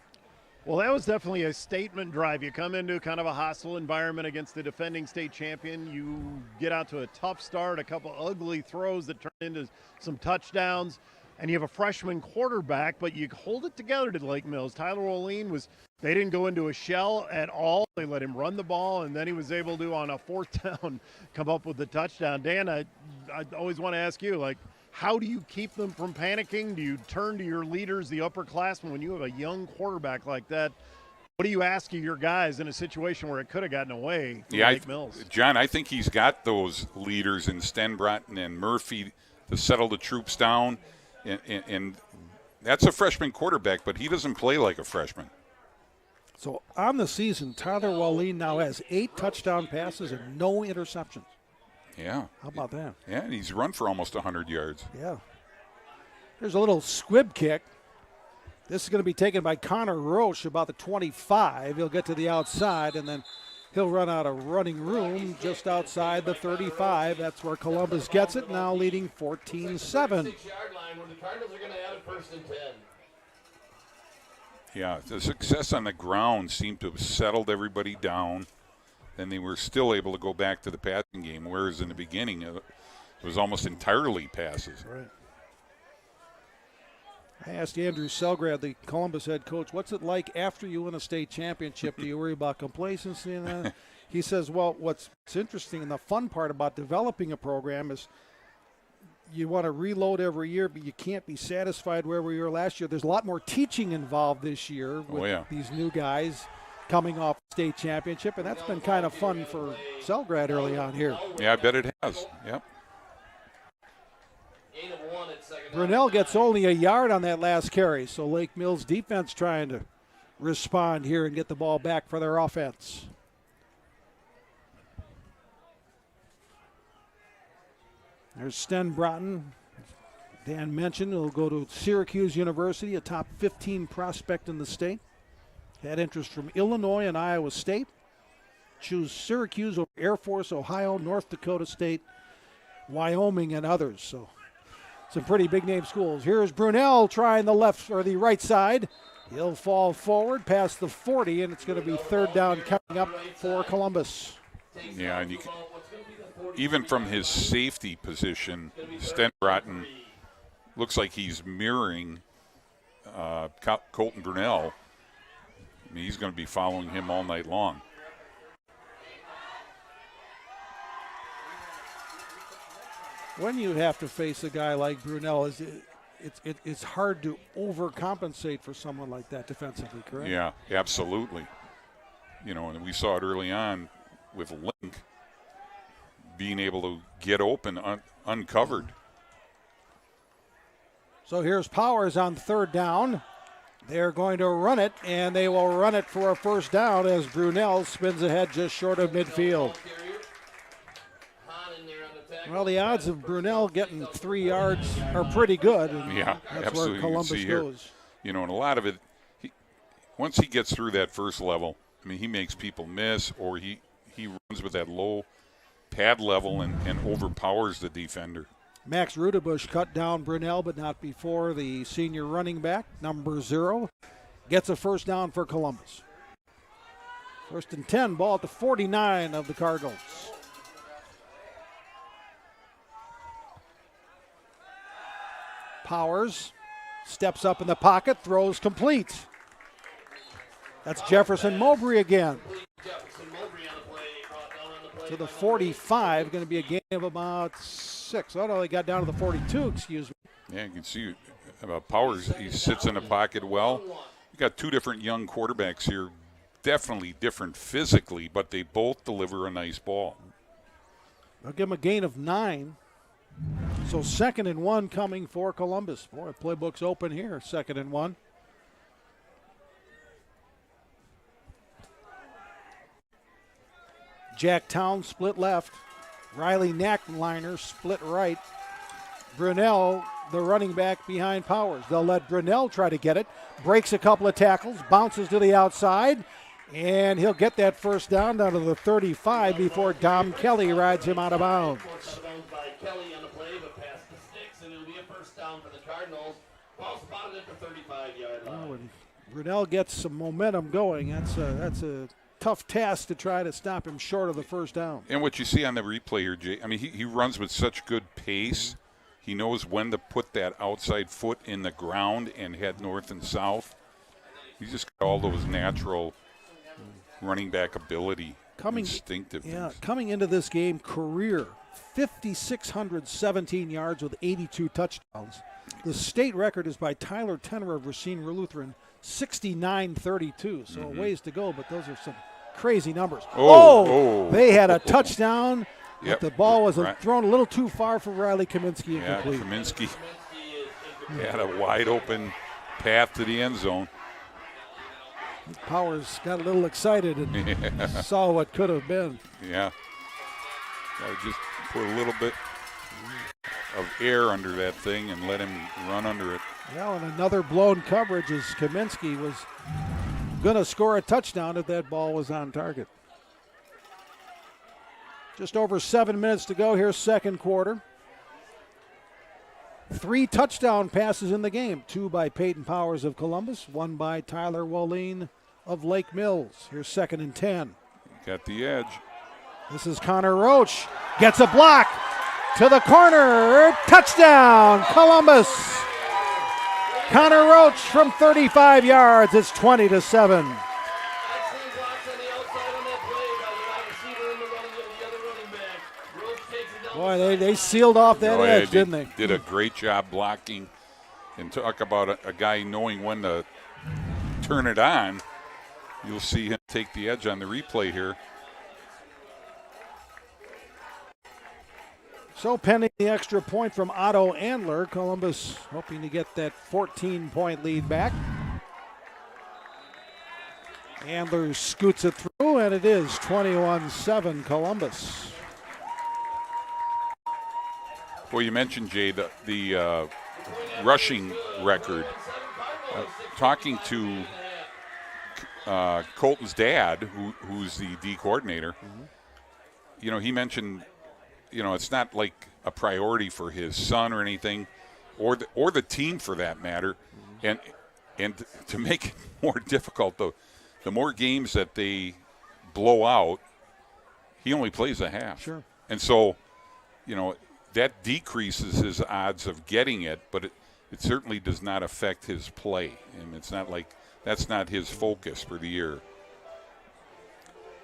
Well, that was definitely a statement drive. You come into kind of a hostile environment against the defending state champion. You get out to a tough start, a couple ugly throws that turn into some touchdowns, and you have a freshman quarterback, but you hold it together to Lake Mills. Tyler Wallin they didn't go into a shell at all. They let him run the ball, and then he was able to, on a 4th down, come up with the touchdown. Dan, I always want to ask you, how do you keep them from panicking? Do you turn to your leaders, the upperclassmen, when you have a young quarterback like that? What do you ask of your guys in a situation where it could have gotten away from Lake Mills? John, I think he's got those leaders in Stenbrotten and Murphy to settle the troops down. And that's a freshman quarterback, but he doesn't play like a freshman. So on the season, Tyler Wallin now has 8 touchdown passes and no interceptions. Yeah. How about that? Yeah, and he's run for almost 100 yards. Yeah. There's a little squib kick. This is going to be taken by Connor Roche about the 25. He'll get to the outside, and then he'll run out of running room just outside the 35. That's where Columbus gets it, now leading 14-7. Yeah, the success on the ground seemed to have settled everybody down. Then they were still able to go back to the passing game, whereas in the beginning it was almost entirely passes. Right. I asked Andrew Selgrad, the Columbus head coach, what's it like after you win a state championship? Do you worry about complacency? And he says, well, what's interesting and the fun part about developing a program is you want to reload every year, but you can't be satisfied where we were last year. There's a lot more teaching involved this year with these new guys coming off state championship, and that's been kind of fun for Selgrad early on here. Yeah, I bet it has. Yep. Gain of 1 at second. Brunel gets only a yard on that last carry, so Lake Mills defense trying to respond here and get the ball back for their offense. There's Sten Broughton. Dan mentioned he'll go to Syracuse University, a top 15 prospect in the state. Had interest from Illinois and Iowa State. Choose Syracuse over Air Force, Ohio, North Dakota State, Wyoming, and others. So some pretty big name schools. Here's Brunel trying the left or the right side. He'll fall forward past the 40, and it's going to be third down coming up for Columbus. Yeah, and even from his safety position, Sten Broughton looks like he's mirroring Colton Brunel. I mean, he's going to be following him all night long. When you have to face a guy like Brunel, it's hard to overcompensate for someone like that defensively, correct? Yeah, absolutely. You know, and we saw it early on with Link being able to get open uncovered. So here's Powers on third down. They're going to run it, and they will run it for a first down as Brunel spins ahead just short of midfield. Well, the odds of Brunel getting 3 yards are pretty good. And yeah, that's absolutely. where Columbus goes. You know, and a lot of it, once he gets through that first level, I mean, he makes people miss, or he runs with that low pad level and overpowers the defender. Max Rudebush cut down Brunel, but not before the senior running back, number 0, gets a first down for Columbus. 1st and 10, ball at the 49 of the Cardinals. Powers steps up in the pocket, throws complete. That's Jefferson Mowbray again. To the 45, going to be a gain of about 6. Oh, no, they got down to the 42, excuse me. Yeah, you can see about Powers. He sits in the pocket well. You got 2 different young quarterbacks here, definitely different physically, but they both deliver a nice ball. They'll give him a gain of 9. So 2nd and 1 coming for Columbus. Boy, playbook's open here, 2nd and 1. Jack Town split left. Riley Knackliner split right. Brunel, the running back behind Powers. They'll let Brunel try to get it. Breaks a couple of tackles, bounces to the outside, and he'll get that first down to the 35 before Dom Kelly rides him out of bounds. Kelly on the play, but past the sticks, and it'll be a first down for the Cardinals. Ball spotted at the 35-yard line. When Brunel gets some momentum going, that's a tough task to try to stop him short of the first down. And what you see on the replay here, Jay, I mean, he runs with such good pace. He knows when to put that outside foot in the ground and head north and south. He's just got all those natural running back ability, instinctive things. Coming into this game, career 5,617 yards with 82 touchdowns. The state record is by Tyler Tenner of Racine Lutheran, 69-32. So a ways to go, but those are some crazy numbers. They had a touchdown, but the ball was thrown a little too far for Riley Kaminsky. Yeah, Kaminsky had a wide open path to the end zone. Powers got a little excited and saw what could have been. Yeah. Just put a little bit of air under that thing and let him run under it. Yeah, and another blown coverage as Kaminsky was going to score a touchdown if that ball was on target. Just over 7 minutes to go. Here's second quarter. 3 touchdown passes in the game. 2 by Peyton Powers of Columbus, 1 by Tyler Walleen of Lake Mills. Here's 2nd and 10. Got the edge. This is Connor Roach. Gets a block to the corner. Touchdown, Columbus. Connor Roach from 35 yards. It's 20-7. Boy, they sealed off that edge, didn't they? Did a great job blocking. And talk about a guy knowing when to turn it on. You'll see him take the edge on the replay here. So pending the extra point from Otto Andler, Columbus hoping to get that 14-point lead back. Andler scoots it through, and it is 21-7 Columbus. Well, you mentioned, Jay, the rushing record. Talking to Colton's dad, who's the D coordinator, he mentioned, it's not like a priority for his son or anything, or the team for that matter. And to make it more difficult, the more games that they blow out, he only plays a half. Sure. And so, that decreases his odds of getting it, but it certainly does not affect his play. And it's not like that's not his focus for the year.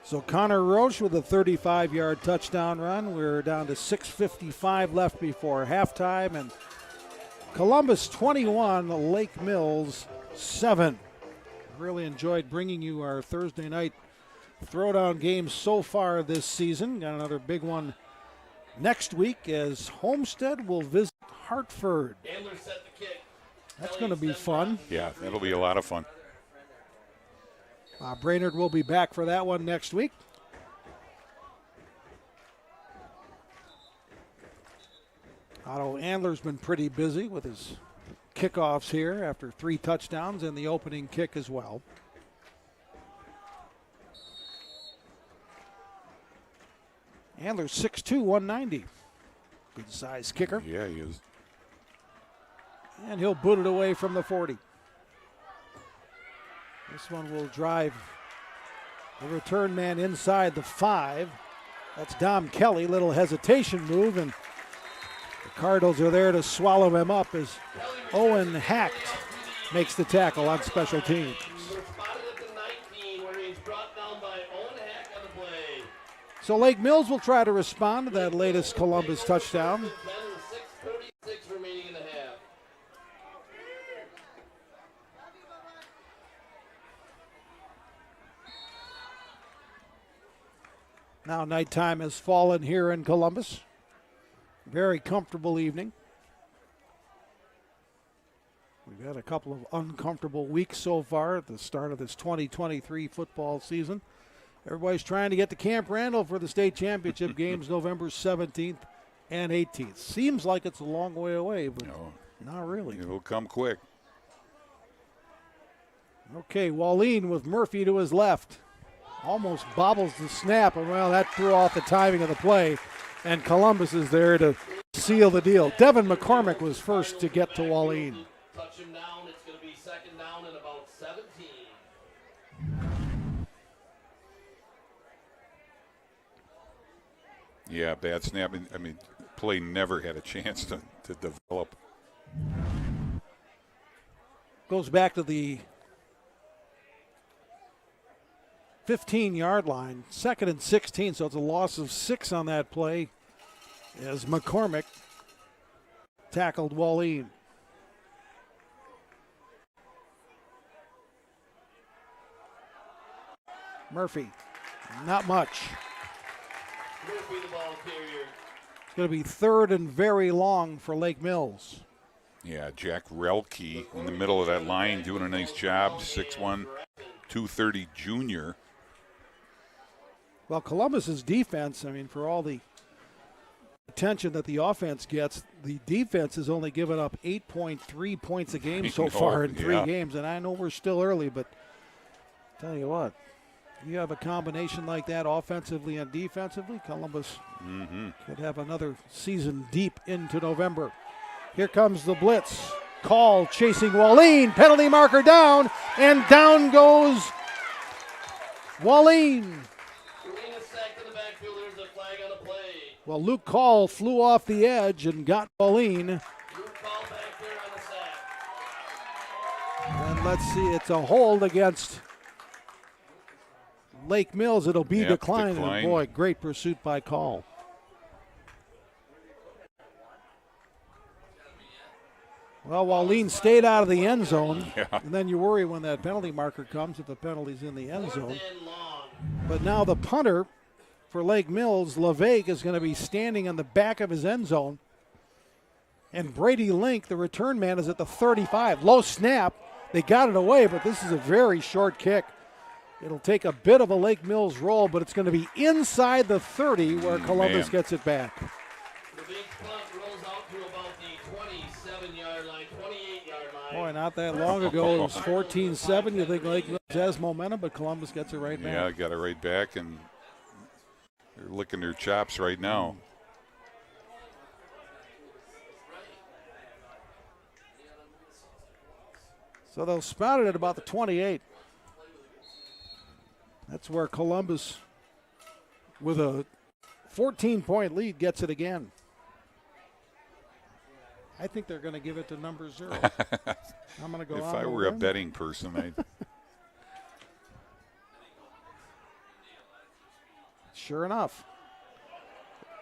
So Connor Roche with a 35-yard touchdown run. We're down to 6:55 left before halftime. And Columbus 21, Lake Mills 7. Really enjoyed bringing you our Thursday night throwdown games so far this season. Got another big one next week as Homestead will visit Hartford. Andler set the kick. That's going to be fun. Yeah, that'll be a lot of fun. Brainerd will be back for that one next week. Otto Andler's been pretty busy with his kickoffs here after 3 touchdowns and the opening kick as well. Andler's 6'2", 190. Good size kicker. Yeah, he is. And he'll boot it away from the 40. This one will drive the return man inside the 5. That's Dom Kelly. Little hesitation move, and the Cardinals are there to swallow him up as Owen Hacht makes the tackle on special teams. So Lake Mills will try to respond to that latest Columbus touchdown. 6:46 remaining in the half. Now nighttime has fallen here in Columbus. Very comfortable evening. We've had a couple of uncomfortable weeks so far at the start of this 2023 football season. Everybody's trying to get to Camp Randall for the state championship games November 17th and 18th. Seems like it's a long way away, but not really. It'll come quick. Okay, Wallin with Murphy to his left. Almost bobbles the snap. Well, that threw off the timing of the play, and Columbus is there to seal the deal. Devin McCormick was first to get to Wallin. Touch him down. It's going to be second down and about 17. Yeah, bad snap. I mean, play never had a chance to develop. Goes back to the 15-yard line. 2nd and 16, so it's a loss of 6 on that play as McCormick tackled Wallin. Murphy, not much. Murphy, the ball carrier. It's going to be 3rd and very long for Lake Mills. Yeah, Jack Relke in the middle of that line doing a nice job. 6'1", 230 junior. Well, Columbus's defense, I mean, for all the attention that the offense gets, the defense has only given up 8.3 points a game so far in 3 games. And I know we're still early, but tell you what, you have a combination like that offensively and defensively, Columbus could have another season deep into November. Here comes the blitz. Call chasing Wallin. Penalty marker down, and down goes Wallin. Well, Luke Call flew off the edge and got Wallin. Luke Call back there on the sack. And let's see, it's a hold against Lake Mills. It'll be declined. And boy, great pursuit by Call. Well, Wallin stayed out of the end zone, and then you worry when that penalty marker comes if the penalty's in the end zone. But now the punter for Lake Mills. LeVake is going to be standing on the back of his end zone. And Brady Link, the return man, is at the 35. Low snap. They got it away, but this is a very short kick. It'll take a bit of a Lake Mills roll, but it's going to be inside the 30 where Columbus gets it back. The big punt rolls out to about the 27-yard line, 28-yard line. Boy, not that long ago, it was 14-7. You think Lake Mills has momentum, but Columbus gets it right back. Yeah, got it right back, and they're licking their chops right now. So they'll spout it at about the 28. That's where Columbus, with a 14-point lead, gets it again. I think they're going to give it to number 0. I'm going to go. If I were a betting person, I'd. Sure enough.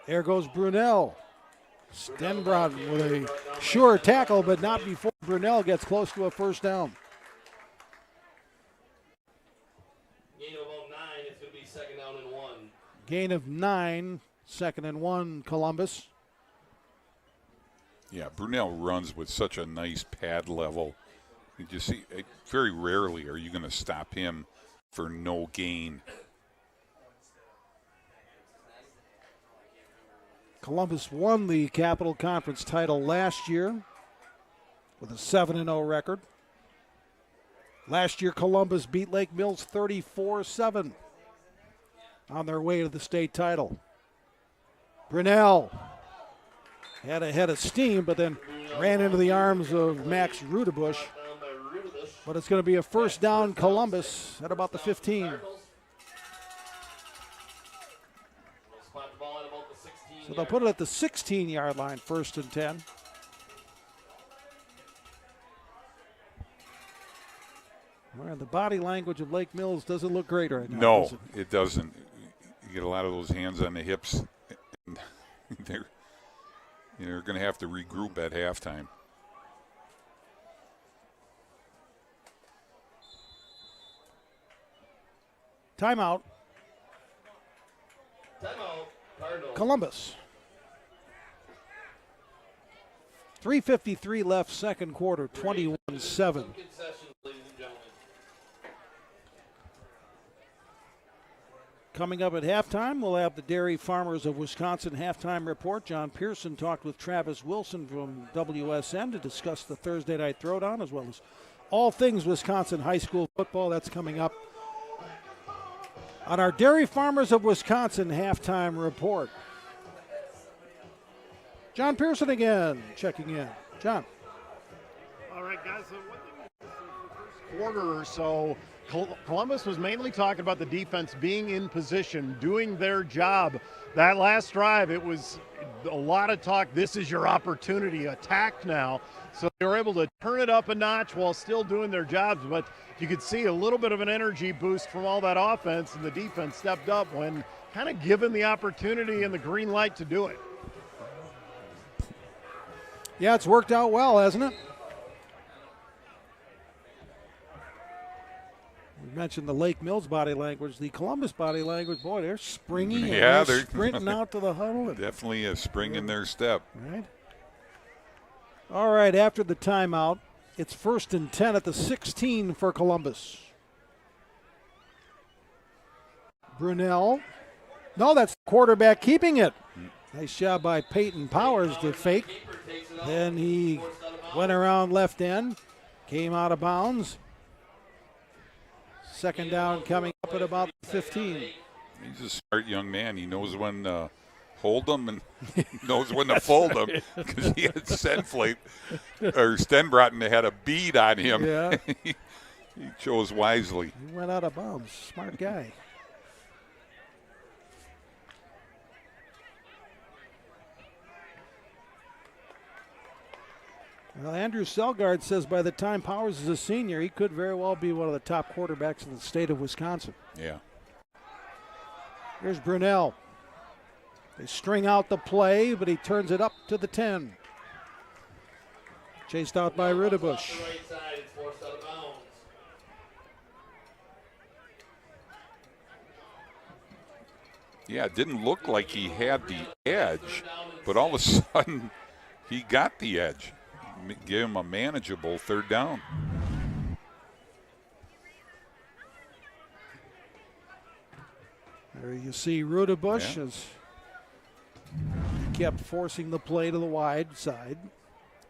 There goes Brunel. Stenbrot with a sure tackle, but not before Brunel gets close to a first down. Gain of about 9. It's going to be second down and 1. Gain of 9, second and 1, Columbus. Yeah, Brunel runs with such a nice pad level. You just see, very rarely are you going to stop him for no gain. Columbus won the Capital Conference title last year with a 7-0 record. Last year, Columbus beat Lake Mills 34-7 on their way to the state title. Brunel had a head of steam, but then ran into the arms of Max Rudebush. But it's going to be a first down, Columbus, at about the 15. So they'll put it at the 16-yard line, first and 10. Well, the body language of Lake Mills doesn't look great right now. No, it doesn't. You get a lot of those hands on the hips. And they're going to have to regroup at halftime. Timeout. Timeout. Columbus. 3:53 left, second quarter, 21-7. Coming up at halftime, we'll have the Dairy Farmers of Wisconsin halftime report. John Pearson talked with Travis Wilson from WSN to discuss the Thursday Night Throwdown, as well as all things Wisconsin high school football. That's coming up on our Dairy Farmers of Wisconsin halftime report. John Pearson again, checking in. John. All right, guys, so one thing the first quarter or so, Columbus was mainly talking about the defense being in position, doing their job. That last drive, it was a lot of talk. This is your opportunity, attack now. So they were able to turn it up a notch while still doing their jobs. But you could see a little bit of an energy boost from all that offense, and the defense stepped up when kind of given the opportunity and the green light to do it. Yeah, it's worked out well, hasn't it? We mentioned the Lake Mills body language, the Columbus body language. Boy, they're springy. Yeah, they're sprinting out to the huddle. Definitely a spring in their step. Right. All right, after the timeout, it's first and 10 at the 16 for Columbus. Brunel. No, that's the quarterback keeping it. Nice job by Peyton Powers to fake. Then he went around left end, came out of bounds. Second down coming up at about 15. He's a smart young man. He knows when to hold them and knows when to fold them, because he had Stenbrotten had a bead on him. Yeah. He chose wisely. He went out of bounds. Smart guy. Well, Andrew Selgard says by the time Powers is a senior, he could very well be one of the top quarterbacks in the state of Wisconsin. Yeah. Here's Brunel. They string out the play, but he turns it up to the 10. Chased out by Rudebush. Yeah, it didn't look like he had the edge, but all of a sudden he got the edge. Give him a manageable third down. There you see Rudebush has kept forcing the play to the wide side.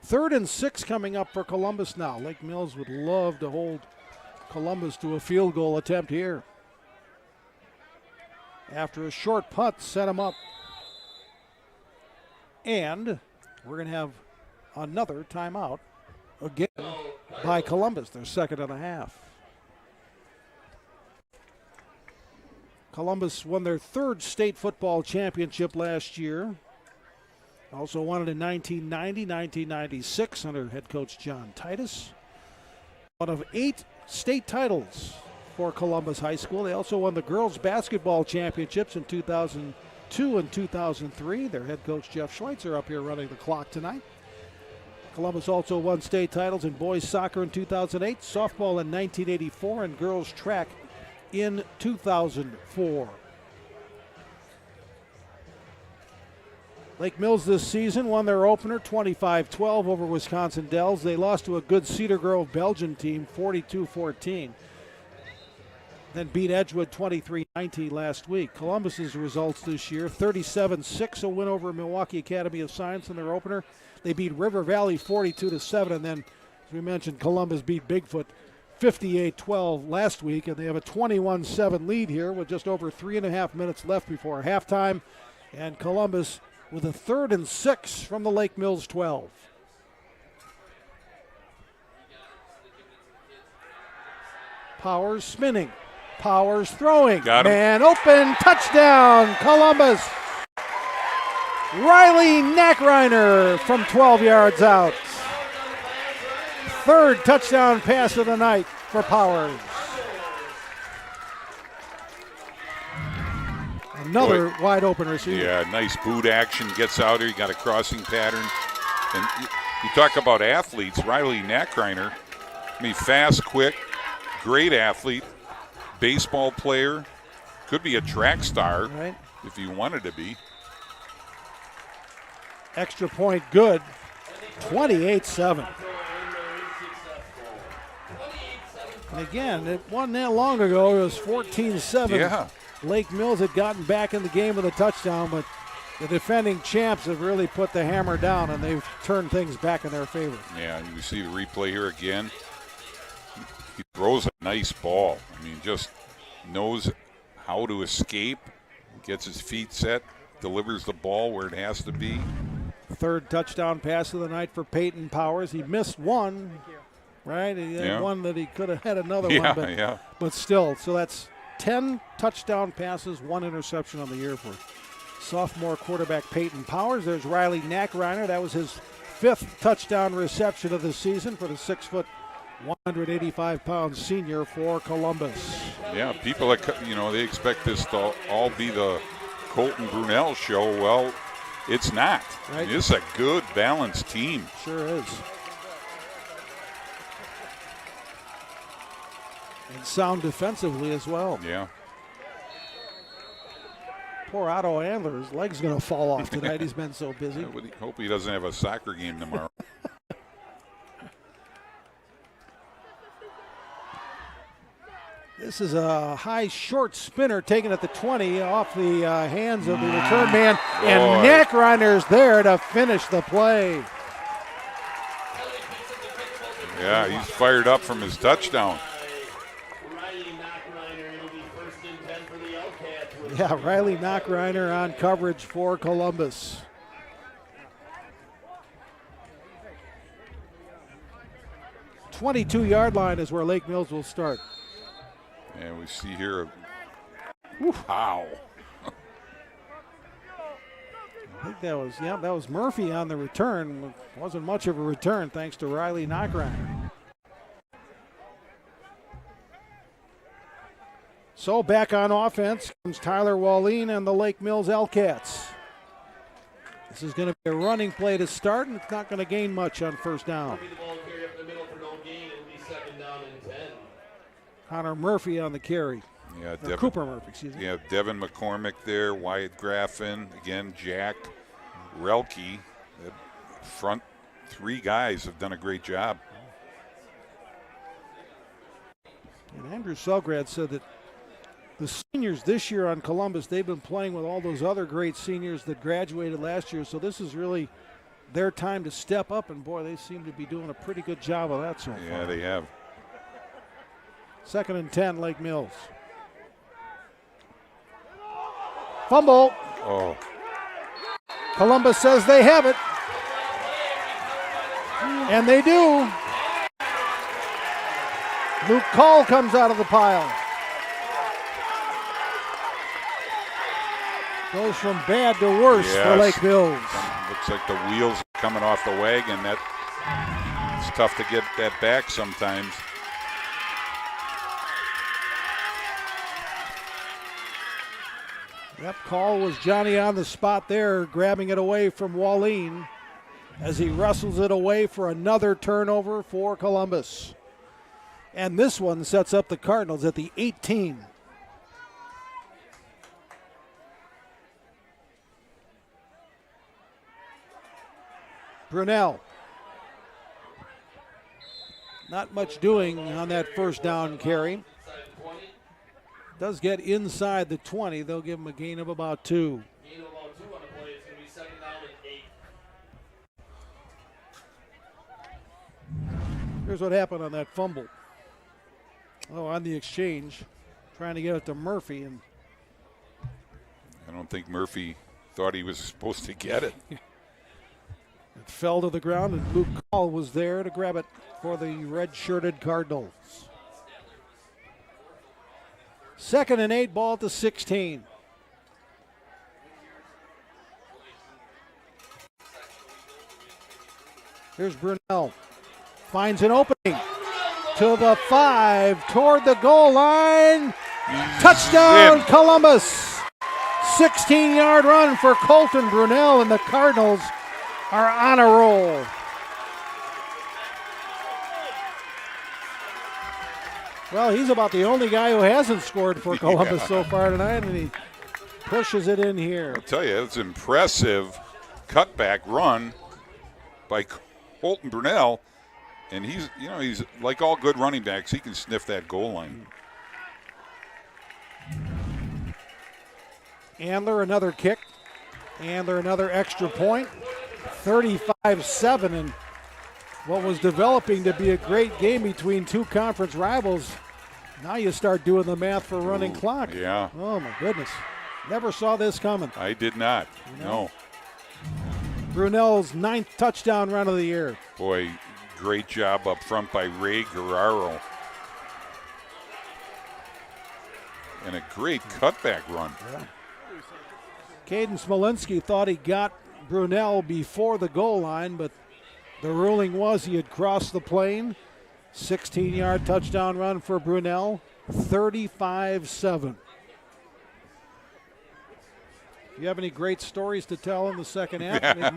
3rd and 6 coming up for Columbus now. Lake Mills would love to hold Columbus to a field goal attempt here. After a short punt, set him up. And we're going to have another timeout again by Columbus, their 2nd and a half. Columbus won their 3rd state football championship last year. Also won it in 1990, 1996 under head coach John Titus. One of 8 state titles for Columbus High School. They also won the girls basketball championships in 2002 and 2003. Their head coach Jeff Schweitzer up here running the clock tonight. Columbus also won state titles in boys soccer in 2008, softball in 1984, and girls track in 2004. Lake Mills this season won their opener 25-12 over Wisconsin Dells. They lost to a good Cedar Grove Belgian team 42-14. Then beat Edgewood 23-19 last week. Columbus's results this year: 37-6, a win over Milwaukee Academy of Science in their opener. They beat River Valley 42-7, and then, as we mentioned, Columbus beat Bigfoot 58-12 last week, and they have a 21-7 lead here with just over 3.5 minutes left before halftime. And Columbus with a 3rd and 6 from the Lake Mills 12. Powers spinning. Powers throwing. Got him. Man open. Touchdown, Columbus. Riley Nackreiner from 12 yards out. 3rd touchdown pass of the night for Powers. Another wide open receiver. Yeah, nice boot action. Gets out here. You got a crossing pattern. And you talk about athletes. Riley Nackreiner, I mean, fast, quick, great athlete, baseball player, could be a track star if he wanted to be. Extra point good. 28-7. And again, it wasn't that long ago. It was 14-7. Yeah. Lake Mills had gotten back in the game with a touchdown, but the defending champs have really put the hammer down, and they've turned things back in their favor. Yeah, you see the replay here again. He throws a nice ball. I mean, just knows how to escape, gets his feet set, delivers the ball where it has to be. 3rd touchdown pass of the night for Peyton Powers. He missed one, right? He had one that he could have had another one, but still. So that's 10 touchdown passes, 1 interception on the year for sophomore quarterback Peyton Powers. There's Riley Nackreiner. That was his 5th touchdown reception of the season for the 6', 185-pound senior for Columbus. Yeah, people that, they expect this to all be the Colton Brunel show. Well, it's not. Right. It's a good, balanced team. Sure is. And sound defensively as well. Yeah. Poor Otto Andler, his leg's going to fall off tonight. He's been so busy. I would hope he doesn't have a soccer game tomorrow. This is a high short spinner taken at the 20 off the hands of the return man. And Nackreiner's there to finish the play. Yeah, he's fired up from his touchdown. Yeah, Riley Nackreiner on coverage for Columbus. The 22-yard line is where Lake Mills will start. And we see here, wow. I think that was Murphy on the return. Wasn't much of a return thanks to Riley Nackreiner. So back on offense comes Tyler Wallin and the Lake Mills Elcats. This is going to be a running play to start, and it's not going to gain much on first down. Connor Murphy on the carry. Yeah, Cooper Murphy, excuse me. Yeah, Devin McCormick there, Wyatt Graffin, again, Jack, Relke. The front three guys have done a great job. And Andrew Selgrad said that the seniors this year on Columbus, they've been playing with all those other great seniors that graduated last year, so this is really their time to step up, and boy, they seem to be doing a pretty good job of that so far. Yeah, they have. 2nd and 10, Lake Mills. Fumble. Oh, Columbus says they have it. And they do. Luke Call comes out of the pile. Goes from bad to worse for Lake Mills. Looks like the wheels are coming off the wagon. It's tough to get that back sometimes. Yep, Call was Johnny on the spot there, grabbing it away from Wallin as he wrestles it away for another turnover for Columbus. And this one sets up the Cardinals at the 18. Brunel. Not much doing on that first down carry. Does get inside the 20. They'll give him a gain of about 2. Gain of about 2 on the play. It's going to be 2nd down and 8. Here's what happened on that fumble. Oh, on the exchange, trying to get it to Murphy, and I don't think Murphy thought he was supposed to get it. it fell to the ground, and Luke Call was there to grab it for the red-shirted Cardinals. 2nd and 8, ball at the 16. Here's Brunel. Finds an opening to the 5, toward the goal line. Touchdown, Columbus. 16-yard run for Colton Brunel, and the Cardinals are on a roll. Well, he's about the only guy who hasn't scored for Columbus so far tonight, and he pushes it in here. I'll tell you, it's an impressive cutback run by Colton Brunel, and he's like all good running backs, he can sniff that goal line. Andler, another kick. Andler, another extra point. 35-7, and what was developing to be a great game between two conference rivals. Now you start doing the math for running clock. Yeah. Oh, my goodness. Never saw this coming. I did not. No. Brunel's 9th touchdown run of the year. Boy, great job up front by Ray Guerrero. And a great cutback run. Yeah. Caden Smolinski thought he got Brunel before the goal line, but the ruling was he had crossed the plane. 16-yard touchdown run for Brunel, 35-7. If you have any great stories to tell in the second half, it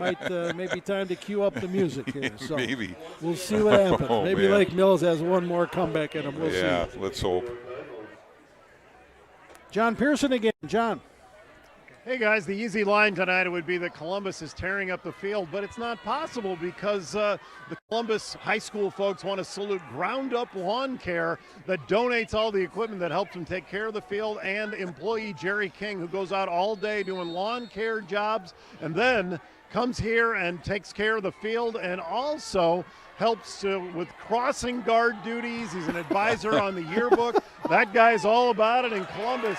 might be time to cue up the music here. So Maybe. We'll see what happens. Oh, Maybe man. Lake Mills has one more comeback in him. We'll Yeah, see. let's hope. John Pearson again. John. Hey guys, the easy line tonight would be that Columbus is tearing up the field, but it's not possible because the Columbus high school folks want to salute Ground Up Lawn Care that donates all the equipment that helps them take care of the field, and employee Jerry King, who goes out all day doing lawn care jobs and then comes here and takes care of the field and also helps with crossing guard duties. He's an advisor on the yearbook. That guy's all about it in Columbus.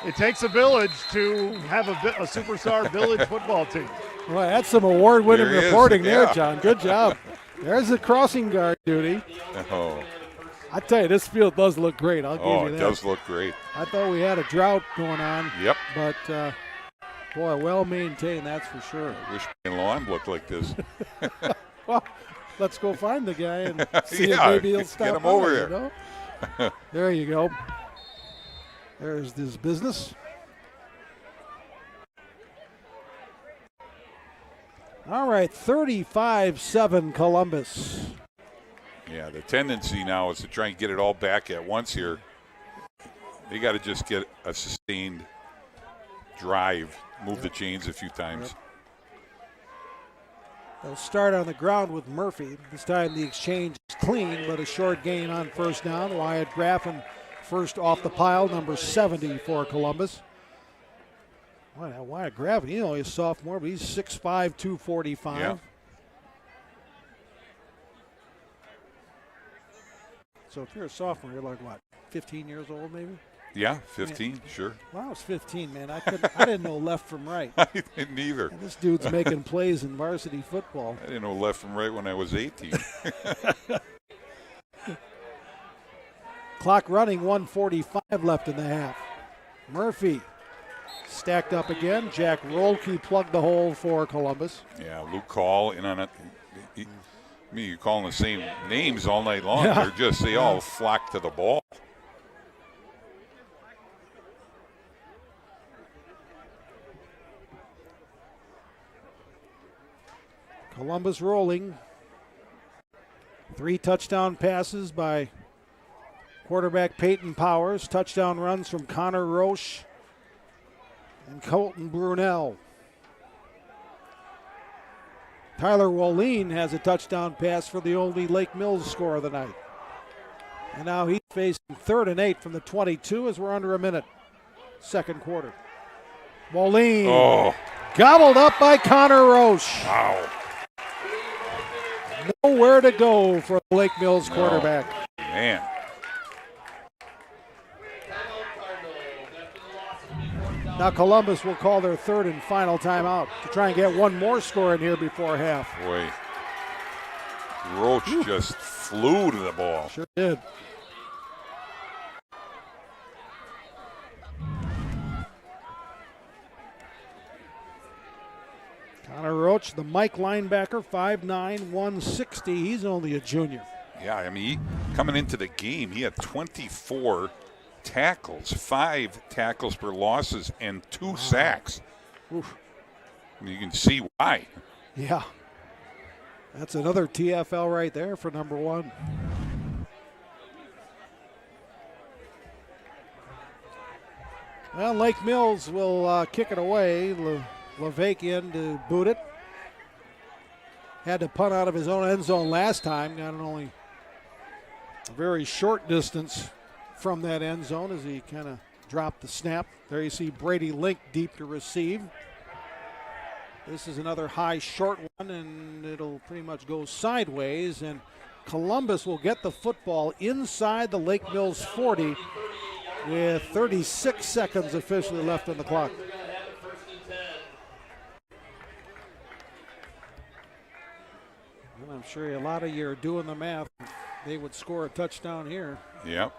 It takes a village to have a superstar village football team. Well, that's some award-winning There he is, reporting there, yeah. John. Good job. There's the crossing guard duty. Oh, I tell you, this field does look great. I'll give you it that. does look great. I thought we had a drought going on. Yep. But, boy, well-maintained, that's for sure. I wish my lawn looked like this. Well, let's go find the guy and see Yeah, if maybe he'll get stop him by, over you there. know? There you go. There's this business. All right, 35-7 Columbus. Yeah, the tendency now is to try and get it all back at once here. They got to just get a sustained drive, move the chains a few times. They'll start on the ground with Murphy. This time the exchange is clean, but a short gain on first down. Wyatt Graffin first off the pile, number 70 for Columbus. Wyatt Graffin, he's only a sophomore, but he's 6'5", 245. Yeah. So if you're a sophomore, you're like, what, 15 years old maybe? Yeah, 15, sure. When I was 15, man, I didn't know left from right. I didn't either. And this dude's making plays in varsity football. I didn't know left from right when I was 18. Clock running, 1:45 left in the half. Murphy stacked up again. Jack Rolke plugged the hole for Columbus. Yeah, Luke Call in on it. You're calling the same names all night long. Yeah. They all flock to the ball. Columbus rolling. 3 touchdown passes by quarterback Peyton Powers. Touchdown runs from Connor Roche and Colton Brunel. Tyler Wallin has a touchdown pass for the only Lake Mills score of the night. And now he's facing 3rd and 8 from the 22 as we're under a minute. Second quarter. Wallin gobbled up by Connor Roche. Wow. Nowhere to go for the Lake Mills quarterback. Man. Now Columbus will call their 3rd and final timeout to try and get one more score in here before half. Boy. Roach just flew to the ball. Sure did. Connor Roach, the Mike linebacker, 5'9", 160. He's only a junior. Yeah, I mean, coming into the game, he had 24 tackles, 5 tackles for losses, and 2 sacks. Oof. I mean, you can see why. Yeah. That's another TFL right there for number 1. Well, Lake Mills will kick it away. Lavakian to boot it. Had to punt out of his own end zone last time. Got an only a very short distance from that end zone as he kind of dropped the snap. There you see Brady Link deep to receive. This is another high short one, and it'll pretty much go sideways, and Columbus will get the football inside the Lake Mills 40 with 36 seconds officially left on the clock. And I'm sure a lot of you are doing the math. They would score a touchdown here. Yep.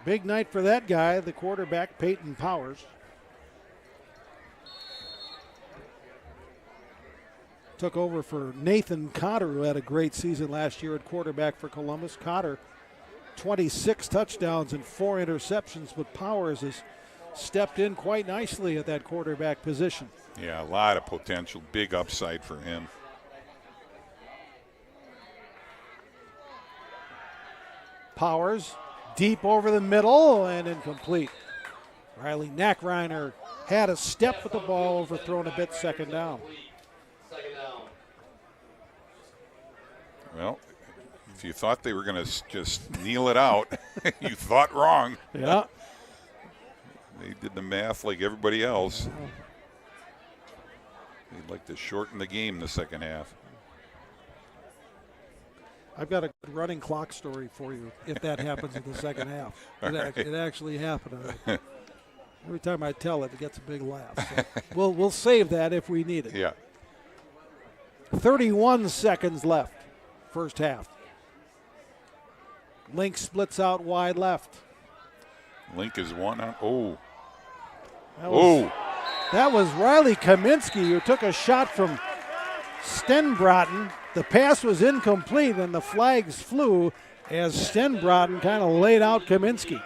Big night for that guy, the quarterback, Peyton Powers. Took over for Nathan Cotter, who had a great season last year at quarterback for Columbus. Cotter, 26 touchdowns and 4 interceptions, but Powers has stepped in quite nicely at that quarterback position. Yeah, a lot of potential, big upside for him. Powers deep over the middle and incomplete. Riley Nackreiner had a step with the ball, overthrown a bit, second down. Well, if you thought they were going to just kneel it out, you thought wrong. Yeah. They did the math like everybody else. They'd like to shorten the game in the second half. I've got a good running clock story for you if that happens in the second half. It actually happened. Every time I tell it, it gets a big laugh. So we'll save that if we need it. Yeah. 31 seconds left, first half. Link splits out wide left. Link is one on. That was Riley Kaminsky who took a shot from Stenbrotten. The pass was incomplete and the flags flew as Stenbrotten kind of laid out Kaminsky.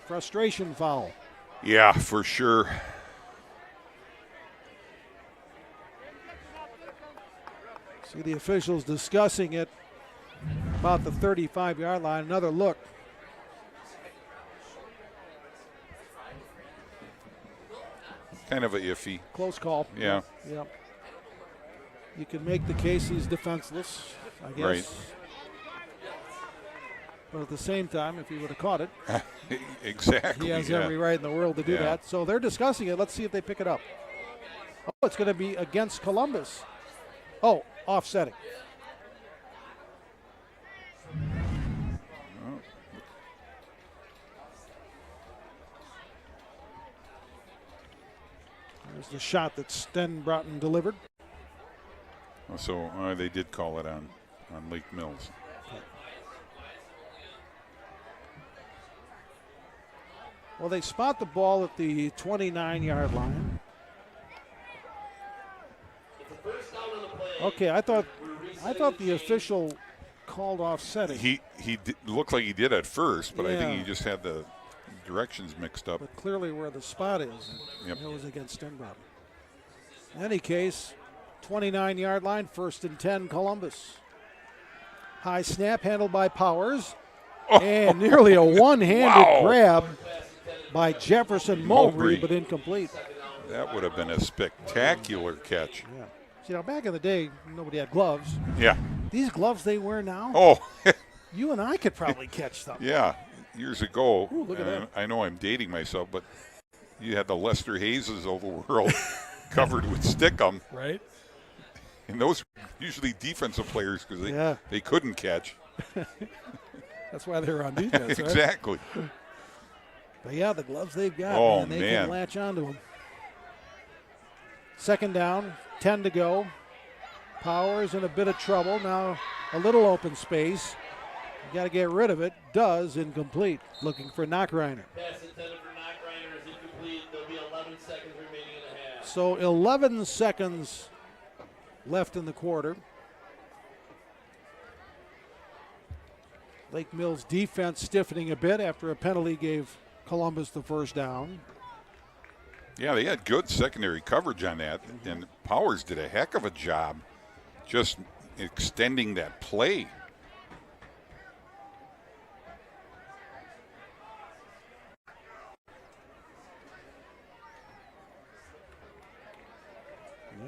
Frustration foul. Yeah, for sure. See the officials discussing it. about the 35-yard line. Another look. Kind of a iffy. Close call. Yeah. Yep. You can make the case he's defenseless, I guess. Right. But at the same time, if he would have caught it, Exactly. he has yeah. every right in the world to do Yeah. that. So they're discussing it. Let's see if they pick it up. Oh, it's going to be against Columbus. Oh, offsetting. There's the shot that Stenbroughton delivered. So they did call it on Lake Mills. Well, they spot the ball at the 29-yard line. Okay, I thought the official called offsetting. He looked like he did at first, but I Yeah. think he just had the directions mixed up. But clearly where the spot is, Yep. it was against Stenbroughton. In any case, 29-yard line, 1st and 10, Columbus. High snap handled by Powers. And nearly a one-handed grab by Jefferson Mowbray, but incomplete. That would have been a spectacular catch. Yeah. See, now back in the day, nobody had gloves. Yeah. These gloves they wear now, Oh, you and I could probably catch them. yeah. Years ago, Ooh, look at that. I know I'm dating myself, but you had the Lester Hayeses of the world covered with stickum. Right. And those were usually defensive players because Yeah. they couldn't catch. That's why they're on defense, right? Exactly. But yeah, the gloves they've got, Oh, man, they man. can latch onto them. 2nd down, 10 to go. Powers in a bit of trouble. Now a little open space. You got to get rid of it. Does, incomplete. Looking for Knockreiner. Pass intended for Knockreiner is incomplete. There'll be 11 seconds remaining in the half. So 11 seconds left in the quarter. Lake Mills defense stiffening a bit after a penalty gave Columbus the 1st down. Yeah, they had good secondary coverage on that, and Powers did a heck of a job just extending that play.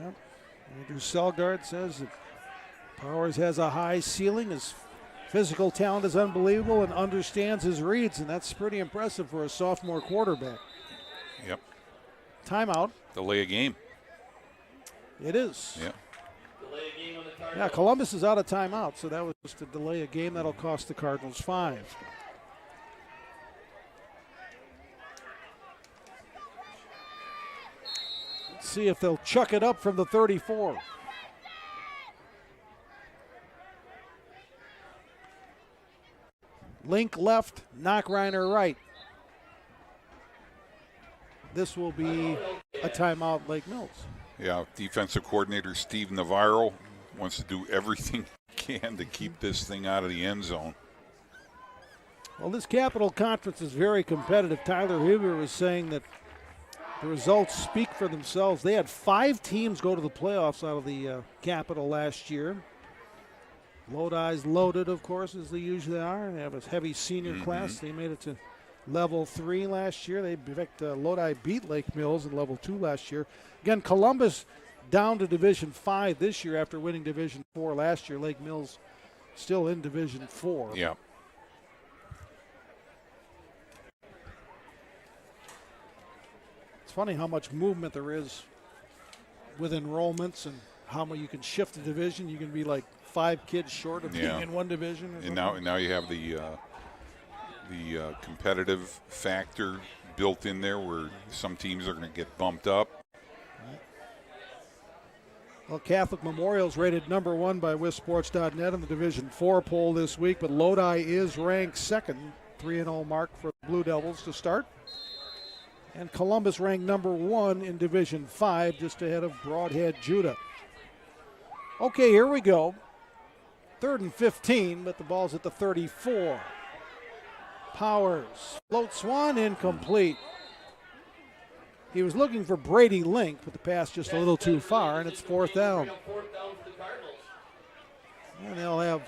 Yep. Andrew Selgard says that Powers has a high ceiling. His physical talent is unbelievable and understands his reads, and that's pretty impressive for a sophomore quarterback. Yep. Timeout. Delay a game. It is. Yeah. Delay a game on the Cardinals. Yeah, Columbus is out of timeout, so that was just to delay a game that'll cost the Cardinals 5. Let's see if they'll chuck it up from the 34. Link left, Knockreiner right. This will be a timeout, Lake Mills. Yeah, defensive coordinator Steve Navarro wants to do everything he can to keep this thing out of the end zone. Well, this Capital Conference is very competitive. Tyler Huber was saying that the results speak for themselves. They had 5 teams go to the playoffs out of the Capital last year. Lodi's loaded, of course, as they usually are. They have a heavy senior class. They made it to level 3 last year. They, in fact, Lodi beat Lake Mills in level 2 last year. Again, Columbus down to Division 5 this year after winning Division 4 last year. Lake Mills still in Division 4. Yeah. It's funny how much movement there is with enrollments and how much you can shift the division. You can be like 5 kids short of being in one division. Or And something. now you have the competitive factor built in there where some teams are going to get bumped up. Well, Catholic Memorial's rated number 1 by WisSports.net in the Division 4 poll this week, but Lodi is ranked 2nd, 3-0 mark for the Blue Devils to start. And Columbus ranked number 1 in Division 5, just ahead of Broadhead Judah. Okay, here we go. 3rd and 15, but the ball's at the 34. Powers floats one, incomplete. He was looking for Brady Link, but the pass just a little too far, and it's 4th down. Fourth down for the Cardinals. And they'll have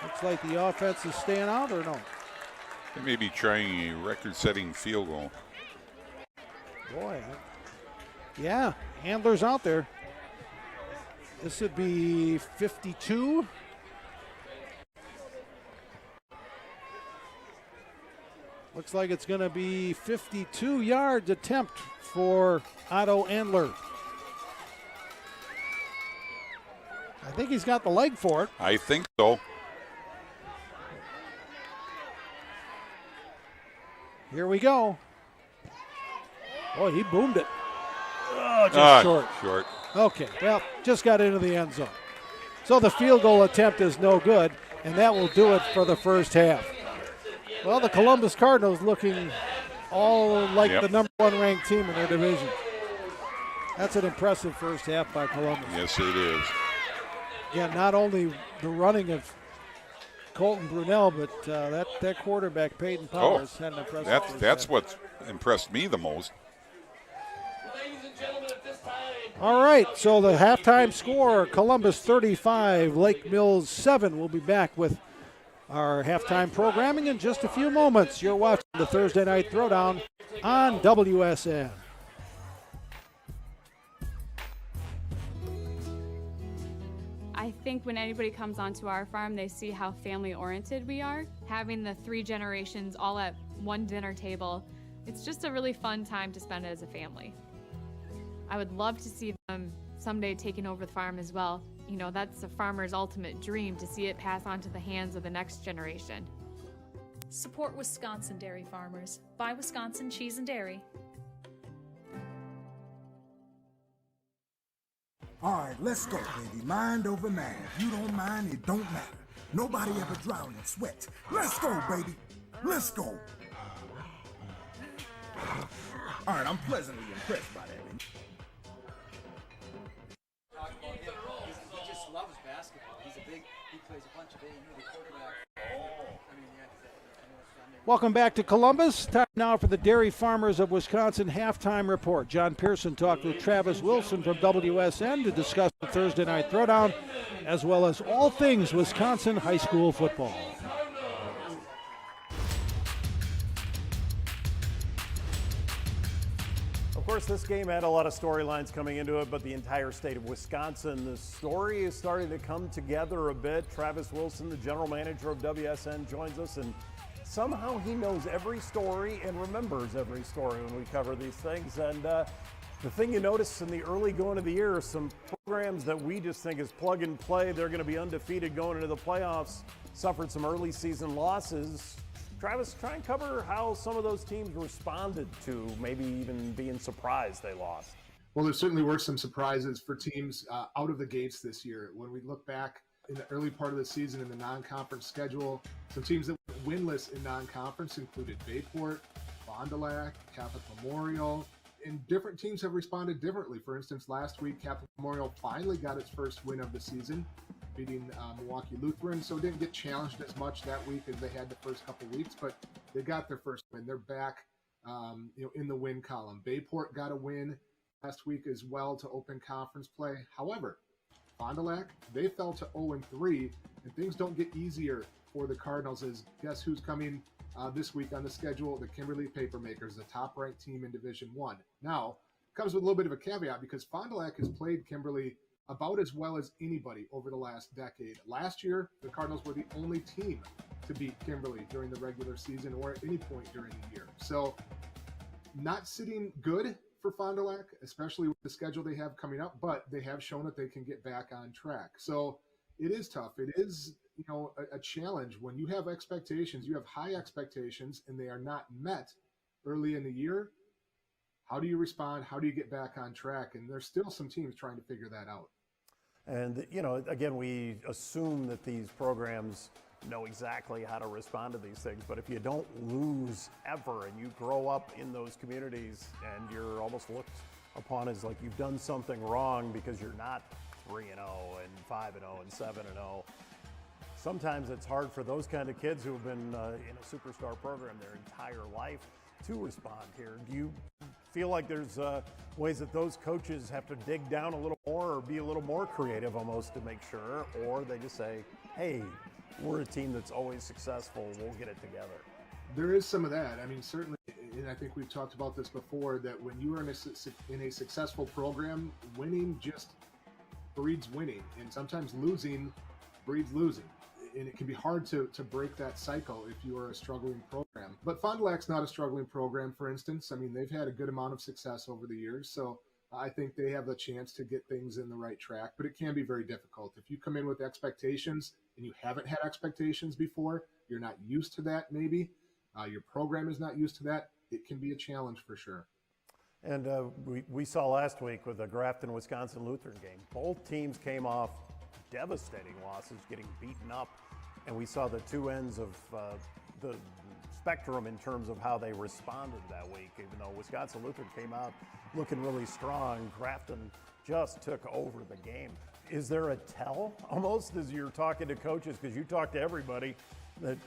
Looks like the offense is staying out, or no? They may be trying a record-setting field goal. Boy, yeah, handlers out there. This would be 52. Looks like it's going to be 52 yards attempt for Otto Andler. I think he's got the leg for it. I think so. Here we go. Boy, he boomed it. Oh, just short. Short. Okay, well, just got into the end zone. So the field goal attempt is no good, and that will do it for the first half. Well, the Columbus Cardinals looking all like the number 1 ranked team in their division. That's an impressive first half by Columbus. Yes, it is. Yeah, not only the running of Colton Brunel, but that quarterback, Peyton Powers, had an impressive first half. That's what impressed me the most. All right, so the halftime score, Columbus 35, Lake Mills 7. We'll be back with our halftime programming in just a few moments. You're watching the Thursday Night Throwdown on WSN. I think when anybody comes onto our farm, they see how family-oriented we are. Having the 3 generations all at one dinner table, it's just a really fun time to spend as a family. I would love to see them someday taking over the farm as well. You know, that's a farmer's ultimate dream, to see it pass on to the hands of the next generation. Support Wisconsin dairy farmers. Buy Wisconsin cheese and dairy. All right, let's go, baby. Mind over matter. You don't mind, it don't matter. Nobody ever drowned in sweat. Let's go, baby. Let's go. All right, I'm pleasantly impressed by that. He just loves basketball. He plays a bunch of it. The quarterback. Welcome back to Columbus. Time now for the Dairy Farmers of Wisconsin halftime report. John Pearson talked with Travis Wilson from WSN to discuss the Thursday Night Throwdown, as well as all things Wisconsin high school football. Of course, this game had a lot of storylines coming into it, but the entire state of Wisconsin, the story is starting to come together a bit. Travis Wilson, the general manager of WSN, joins us, and somehow he knows every story and remembers every story when we cover these things. And the thing you notice in the early going of the year, some programs that we just think is plug and play, they're going to be undefeated going into the playoffs, suffered some early season losses. Travis, try and cover how some of those teams responded to maybe even being surprised they lost. Well, there certainly were some surprises for teams out of the gates this year. When we look back in the early part of the season in the non-conference schedule, some teams that were winless in non-conference included Bayport, Fond du Lac, Catholic Memorial, and different teams have responded differently. For instance, last week, Catholic Memorial finally got its first win of the season, beating Milwaukee Lutheran, so didn't get challenged as much that week as they had the first couple weeks, but they got their first win. They're back in the win column. Bayport got a win last week as well to open conference play. However, Fond du Lac, they fell to 0-3, and things don't get easier for the Cardinals, as guess who's coming this week on the schedule? The Kimberly Papermakers, the top-ranked team in Division I. Now, comes with a little bit of a caveat because Fond du Lac has played Kimberly about as well as anybody over the last decade. Last year, the Cardinals were the only team to beat Kimberly during the regular season or at any point during the year. So not sitting good for Fond du Lac, especially with the schedule they have coming up, but they have shown that they can get back on track. So it is tough. It is, a challenge when you have expectations, you have high expectations, and they are not met early in the year. How do you respond? How do you get back on track? And there's still some teams trying to figure that out. And, again, we assume that these programs know exactly how to respond to these things. But if you don't lose ever and you grow up in those communities and you're almost looked upon as like you've done something wrong because you're not 3-0 and 5-0 and 7-0, sometimes it's hard for those kind of kids who have been in a superstar program their entire life to respond here. Do you feel like there's ways that those coaches have to dig down a little more or be a little more creative almost to make sure, or they just say, hey, we're a team that's always successful, we'll get it together. There is some of that. I mean, certainly, and I think we've talked about this before, that when you are in a successful program, winning just breeds winning, and sometimes losing breeds losing. And it can be hard to break that cycle if you are a struggling program. But Fond du Lac's not a struggling program, for instance. I mean, they've had a good amount of success over the years, so I think they have a chance to get things in the right track, but it can be very difficult. If you come in with expectations and you haven't had expectations before, you're not used to that maybe, your program is not used to that, it can be a challenge for sure. And we saw last week with the Grafton, Wisconsin Lutheran game, both teams came off devastating losses, getting beaten up, and we saw the two ends of the spectrum in terms of how they responded that week. Even though Wisconsin Lutheran came out looking really strong, Grafton just took over the game. Is there a tell almost as you're talking to coaches, because you talk to everybody, that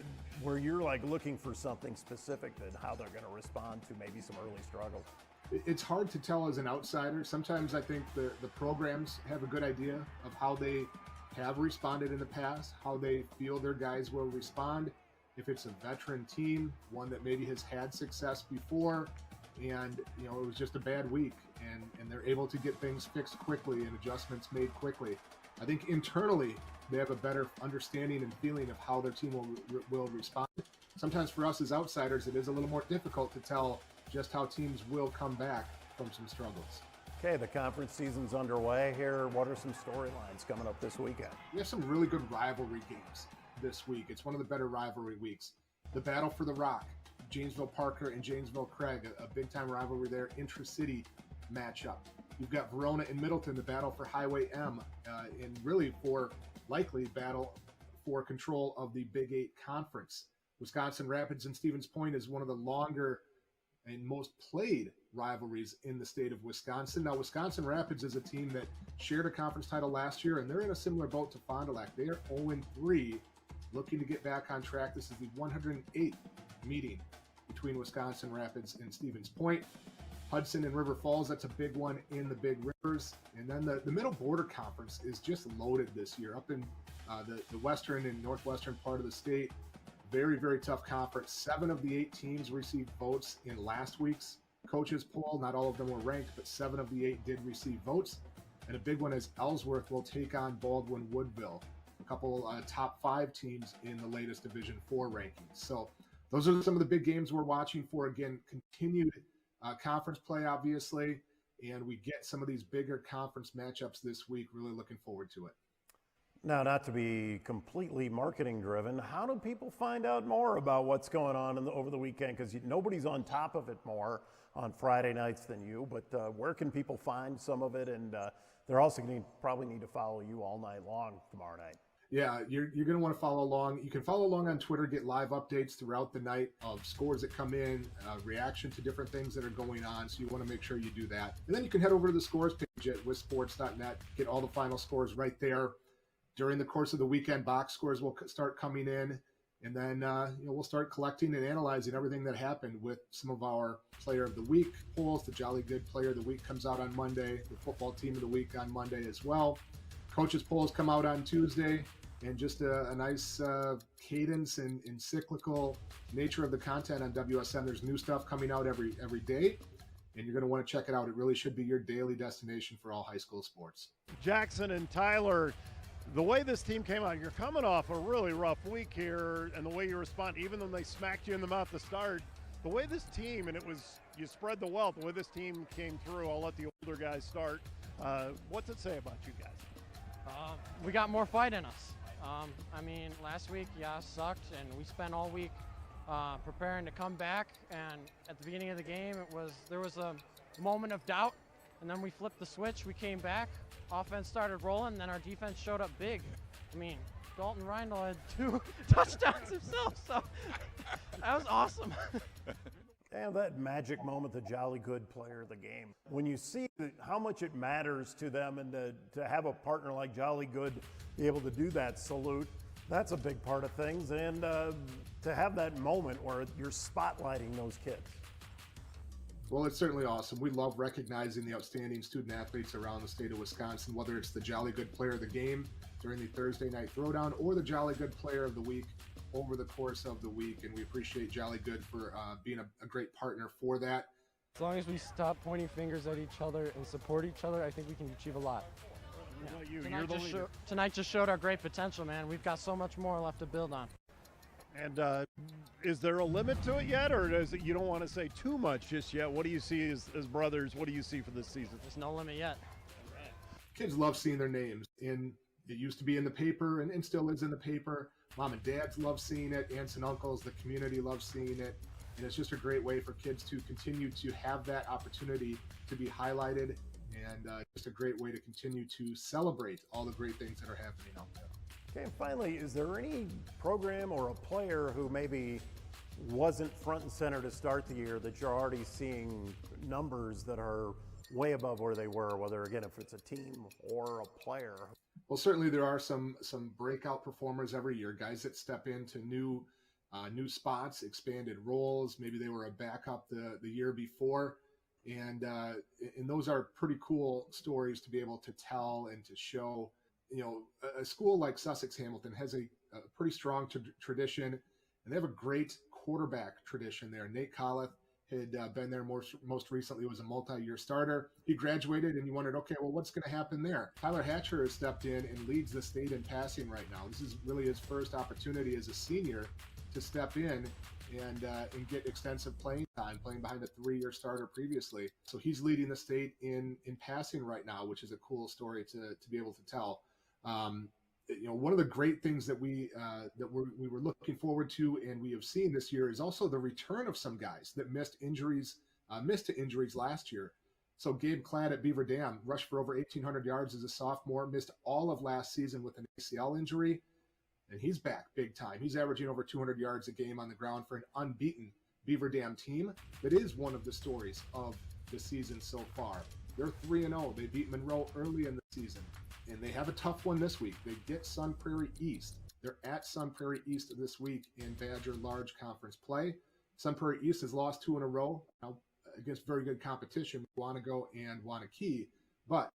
where you're like looking for something specific that how they're going to respond to maybe some early struggles? It's hard to tell as an outsider. Sometimes I think the programs have a good idea of how they have responded in the past, how they feel their guys will respond. If it's a veteran team, one that maybe has had success before, and it was just a bad week, and they're able to get things fixed quickly and adjustments made quickly. I think internally they have a better understanding and feeling of how their team will respond. Sometimes for us as outsiders, it is a little more difficult to tell just how teams will come back from some struggles. Okay, the conference season's underway here. What are some storylines coming up this weekend? We have some really good rivalry games this week. It's one of the better rivalry weeks. The Battle for the Rock, Janesville Parker and Janesville Craig, a big-time rivalry there, intra-city matchup. You've got Verona and Middleton, the battle for Highway M, and really for likely battle for control of the Big 8 Conference. Wisconsin Rapids and Stevens Point is one of the longer and most played rivalries in the state of Wisconsin. Now, Wisconsin Rapids is a team that shared a conference title last year, and they're in a similar boat to Fond du Lac. They are 0-3, looking to get back on track. This is the 108th meeting between Wisconsin Rapids and Stevens Point. Hudson and River Falls, that's a big one in the Big Rivers. And then the Middle Border Conference is just loaded this year. Up in the western and northwestern part of the state, very, very tough conference. 7 of the 8 teams received votes in last week's coaches poll. Not all of them were ranked, but 7 of the 8 did receive votes. And a big one is Ellsworth will take on Baldwin Woodville, a couple top 5 teams in the latest Division 4 rankings. So those are some of the big games we're watching for. Again, continued conference play, obviously, and we get some of these bigger conference matchups this week. Really looking forward to it. Now, not to be completely marketing driven, how do people find out more about what's going on over the weekend? Because nobody's on top of it more on Friday nights than you, but where can people find some of it? And they're also going to probably need to follow you all night long tomorrow night. Yeah, you're going to want to follow along. You can follow along on Twitter, get live updates throughout the night of scores that come in, reaction to different things that are going on. So you want to make sure you do that. And then you can head over to the scores page at WisSports.net, get all the final scores right there. During the course of the weekend, box scores will start coming in, and then we'll start collecting and analyzing everything that happened with some of our Player of the Week polls. The Jolly Good Player of the Week comes out on Monday, the Football Team of the Week on Monday as well. Coaches polls come out on Tuesday, and just a nice cadence and cyclical nature of the content on WSN. There's new stuff coming out every day, and you're going to want to check it out. It really should be your daily destination for all high school sports. Jackson and Tyler, the way this team came out, you're coming off a really rough week here, and the way you respond, even though they smacked you in the mouth to start, the way this team, and it was, you spread the wealth, the way this team came through. I'll let the older guys start. What's it say about you guys? We got more fight in us. I mean, last week, sucked, and we spent all week preparing to come back, and at the beginning of the game, there was a moment of doubt, and then we flipped the switch, we came back, offense started rolling, and then our defense showed up big. I mean, Dalton Reindl had 2 touchdowns himself, so that was awesome. And that magic moment, the Jolly Good Player of the game. When you see how much it matters to them, and to have a partner like Jolly Good be able to do that salute, that's a big part of things. And to have that moment where you're spotlighting those kids. Well, it's certainly awesome. We love recognizing the outstanding student athletes around the state of Wisconsin, whether it's the Jolly Good Player of the game during the Thursday Night Throwdown or the Jolly Good Player of the Week over the course of the week. And we appreciate Jolly Good for being a great partner for that. As long as we stop pointing fingers at each other and support each other, I think we can achieve a lot. Tonight just showed our great potential, man. We've got so much more left to build on. And is there a limit to it yet, or you don't want to say too much just yet? What do you see as brothers? What do you see for this season? There's no limit yet. Kids love seeing their names. It used to be in the paper and still is in the paper. Mom and dads love seeing it. Aunts and uncles, the community loves seeing it. And it's just a great way for kids to continue to have that opportunity to be highlighted, and just a great way to continue to celebrate all the great things that are happening out there. Okay, and finally, is there any program or a player who maybe wasn't front and center to start the year that you're already seeing numbers that are way above where they were, whether, again, if it's a team or a player? Well, certainly there are some breakout performers every year, guys that step into new spots, expanded roles. Maybe they were a backup the year before. And those are pretty cool stories to be able to tell and to show. You know, a school like Sussex Hamilton has a pretty strong tradition, and they have a great quarterback tradition there. Nate Colleth had been there most recently, was a multi-year starter. He graduated, and you wondered, okay, well, what's going to happen there? Tyler Hatcher has stepped in and leads the state in passing right now. This is really his first opportunity as a senior to step in and get extensive playing time, playing behind a 3-year starter previously. So he's leading the state in passing right now, which is a cool story to be able to tell. You know, one of the great things that we were looking forward to and we have seen this year is also the return of some guys that missed to injuries last year. So Gabe Klatt at Beaver Dam rushed for over 1,800 yards as a sophomore, missed all of last season with an ACL injury. And he's back big time. He's averaging over 200 yards a game on the ground for an unbeaten Beaver Dam team. That is one of the stories of the season so far. They're 3-0. They beat Monroe early in the season. And they have a tough one this week. They get Sun Prairie East. They're at Sun Prairie East this week in Badger Large Conference play. Sun Prairie East has lost 2 in a row against very good competition, Wanago and Wanakee. But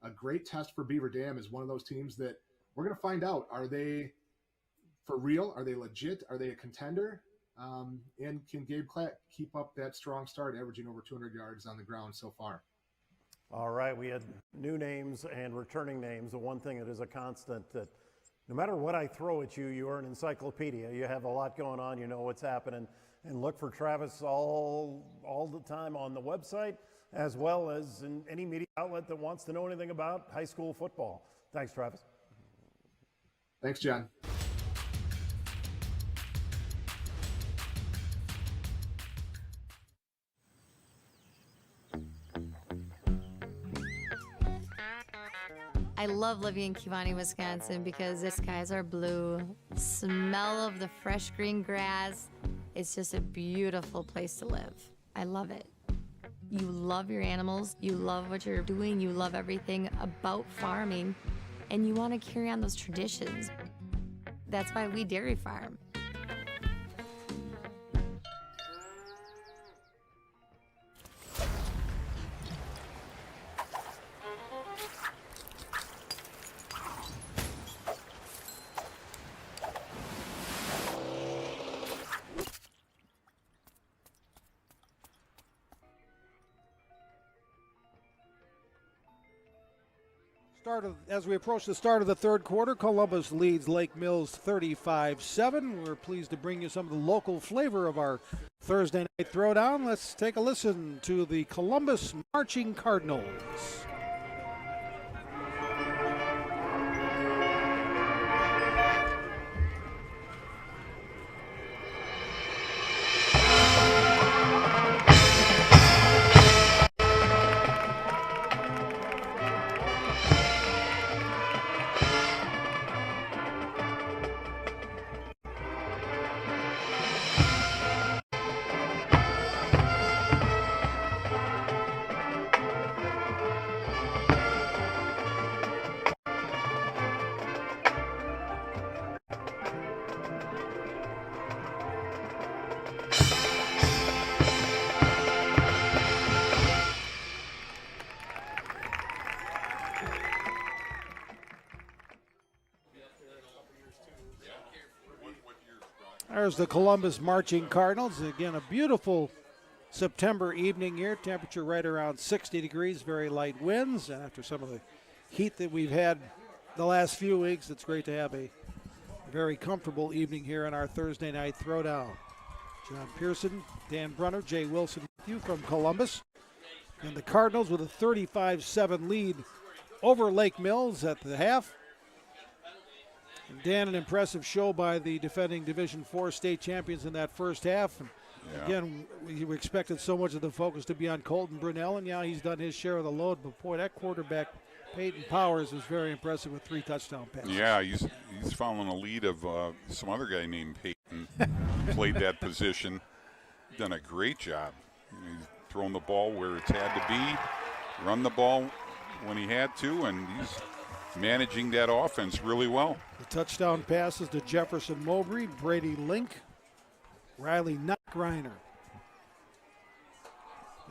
a great test for Beaver Dam is one of those teams that we're going to find out. Are they for real? Are they legit? Are they a contender? And can Gabe Klatt keep up that strong start, averaging over 200 yards on the ground so far? All right, we had new names and returning names. The one thing that is a constant that no matter what I throw at you, you are an encyclopedia. You have a lot going on. You know what's happening. And look for Travis all the time on the website, as well as in any media outlet that wants to know anything about high school football. Thanks, Travis. Thanks, John. I love living in Kewanee, Wisconsin because the skies are blue, smell of the fresh green grass. It's just a beautiful place to live. I love it. You love your animals, you love what you're doing, you love everything about farming, and you want to carry on those traditions. That's why we dairy farm. As we approach the start of the third quarter, Columbus leads Lake Mills 35-7. We're pleased to bring you some of the local flavor of our Thursday Night Throwdown. Let's take a listen to the Columbus Marching Cardinals. There's the Columbus Marching Cardinals. Again, a beautiful September evening here. Temperature right around 60 degrees, very light winds. And after some of the heat that we've had the last few weeks, it's great to have a very comfortable evening here in our Thursday Night Throwdown. John Pearson, Dan Brunner, Jay Wilson with you from Columbus. And the Cardinals with a 35-7 lead over Lake Mills at the half. And Dan, an impressive show by the defending Division IV state champions in that first half. And again, we expected so much of the focus to be on Colton Brunell, and he's done his share of the load. But boy, that quarterback, Peyton Powers, was very impressive with 3 touchdown passes. Yeah, he's following a lead of some other guy named Peyton. Played that position, done a great job. He's thrown the ball where it's had to be, run the ball when he had to, and he's managing that offense really well. The touchdown passes to Jefferson Mowbray, Brady Link, Riley Knockreiner.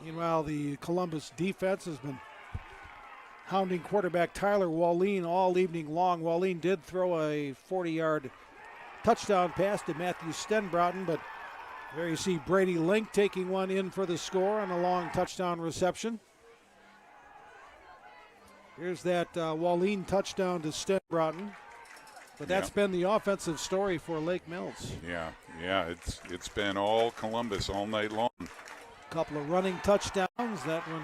Meanwhile, the Columbus defense has been hounding quarterback Tyler Wallin all evening long. Wallin did throw a 40-yard touchdown pass to Matthew Stenbroughton, but there you see Brady Link taking one in for the score on a long touchdown reception. Here's that Wallin touchdown to Stenbroughton. But that's been the offensive story for Lake Mills. Yeah, it's been all Columbus all night long. A couple of running touchdowns. That one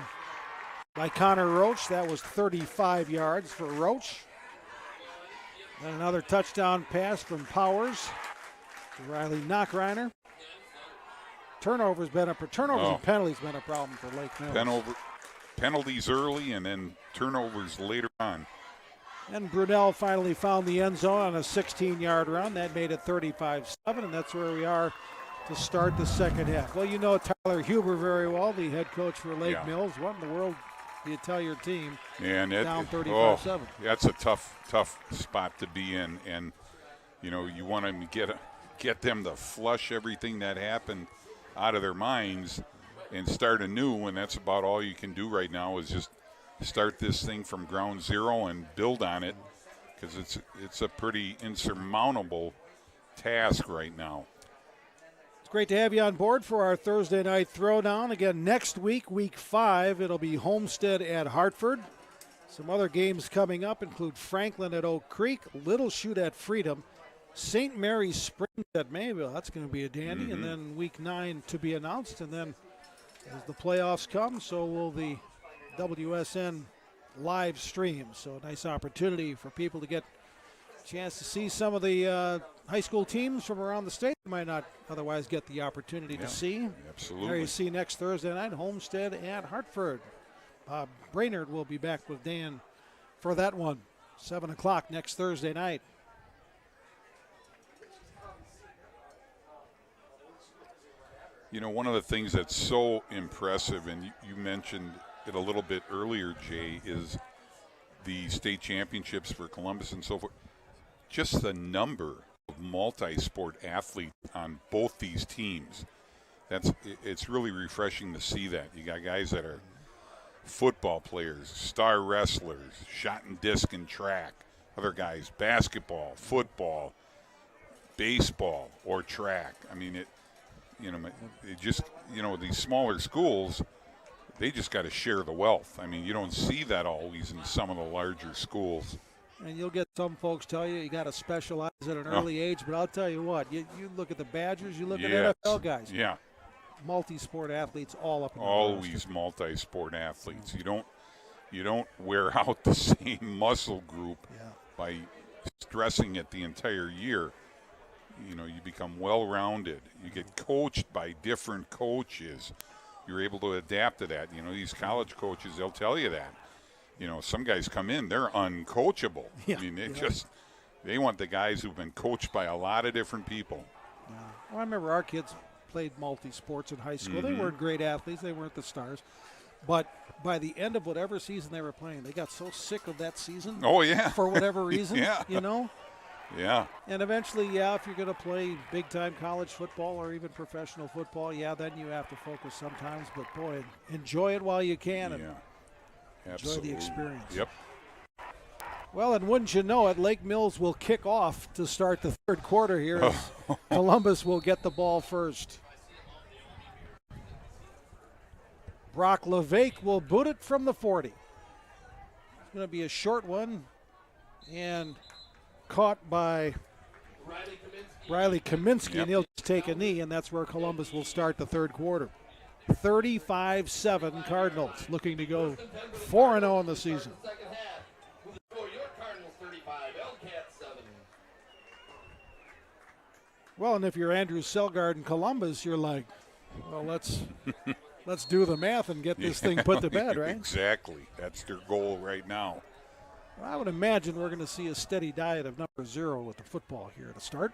by Connor Roach. That was 35 yards for Roach. Then another touchdown pass from Powers to Riley Knockreiner. Turnovers and penalties been a problem for Lake Mills. Penalties early and then turnovers later on. And Brunell finally found the end zone on a 16-yard run. That made it 35-7, and that's where we are to start the second half. Well, you know Tyler Huber very well, the head coach for Lake Mills. What in the world do you tell your team down 35-7? That's a tough spot to be in, and you want them to get them to flush everything that happened out of their minds and start anew, and that's about all you can do right now is just start this thing from ground zero and build on it, because it's a pretty insurmountable task right now. It's great to have you on board for our Thursday Night Throwdown. Again, next week, week 5, it'll be Homestead at Hartford. Some other games coming up include Franklin at Oak Creek, Little Chute at Freedom, St. Mary's Springs at Mayville. That's going to be a dandy. Mm-hmm. And then week 9 to be announced. And then as the playoffs come, so will the WSN live stream. So a nice opportunity for people to get a chance to see some of the high school teams from around the state they might not otherwise get the opportunity to see. Absolutely. There you see next Thursday night, Homestead at Hartford. Brainerd will be back with Dan for that one. 7 o'clock next Thursday night. One of the things that's so impressive, and you mentioned it a little bit earlier, Jay, is the state championships for Columbus and so forth. Just the number of multi-sport athletes on both these teams. It's really refreshing to see that. You got guys that are football players, star wrestlers, shot and disc and track, other guys, basketball, football, baseball, or track. I mean, these smaller schools, they just got to share the wealth. I mean, you don't see that always in some of the larger schools. And you'll get some folks tell you got to specialize at an early age, but I'll tell you what, you look at the Badgers, you look at NFL guys. Yeah. Multi-sport athletes all up in the always multi-sport athletes. You don't wear out the same muscle group by stressing it the entire year. You become well-rounded. You get coached by different coaches. You're able to adapt to that. These college coaches, they'll tell you that. Some guys come in, they're uncoachable. Yeah. I mean, they want the guys who've been coached by a lot of different people. Yeah. Well, I remember our kids played multi-sports in high school. Mm-hmm. They weren't great athletes. They weren't the stars. But by the end of whatever season they were playing, they got so sick of that season. Oh, yeah. For whatever reason, Yeah. Yeah. And eventually, if you're going to play big-time college football or even professional football, then you have to focus sometimes. But, boy, enjoy it while you can and enjoy the experience. Yep. Well, and wouldn't you know it, Lake Mills will kick off to start the third quarter here as Columbus will get the ball first. Brock LeVake will boot it from the 40. It's going to be a short one and caught by Riley Kaminsky, and he'll just take a knee, and that's where Columbus will start the third quarter. 35-7 Cardinals, looking to go 4-0 in the season. Well, and if you're Andrew Selgard in Columbus, you're like, well, let's do the math and get this thing put to bed, right? Exactly. That's their goal right now. I would imagine we're going to see a steady diet of number 0 with the football here to start.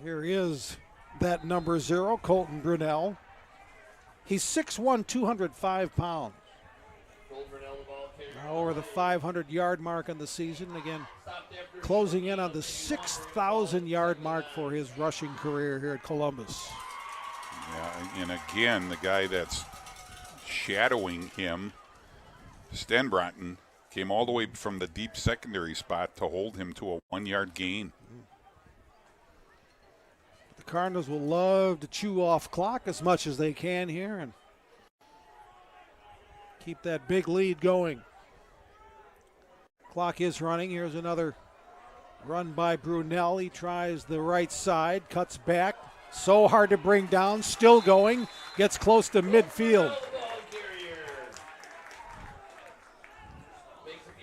Here is that number 0, Colton Brunell. He's 6'1", 205 pounds. Now over the 500-yard mark on the season. Again, closing in on the 6,000-yard mark for his rushing career here at Columbus. Yeah, and again, the guy that's shadowing him, Stenbrotten, came all the way from the deep secondary spot to hold him to a 1-yard gain. The Cardinals will love to chew off clock as much as they can here and keep that big lead going. Clock is running. Here's another run by Brunell. He tries the right side, cuts back. So hard to bring down, still going, gets close to midfield.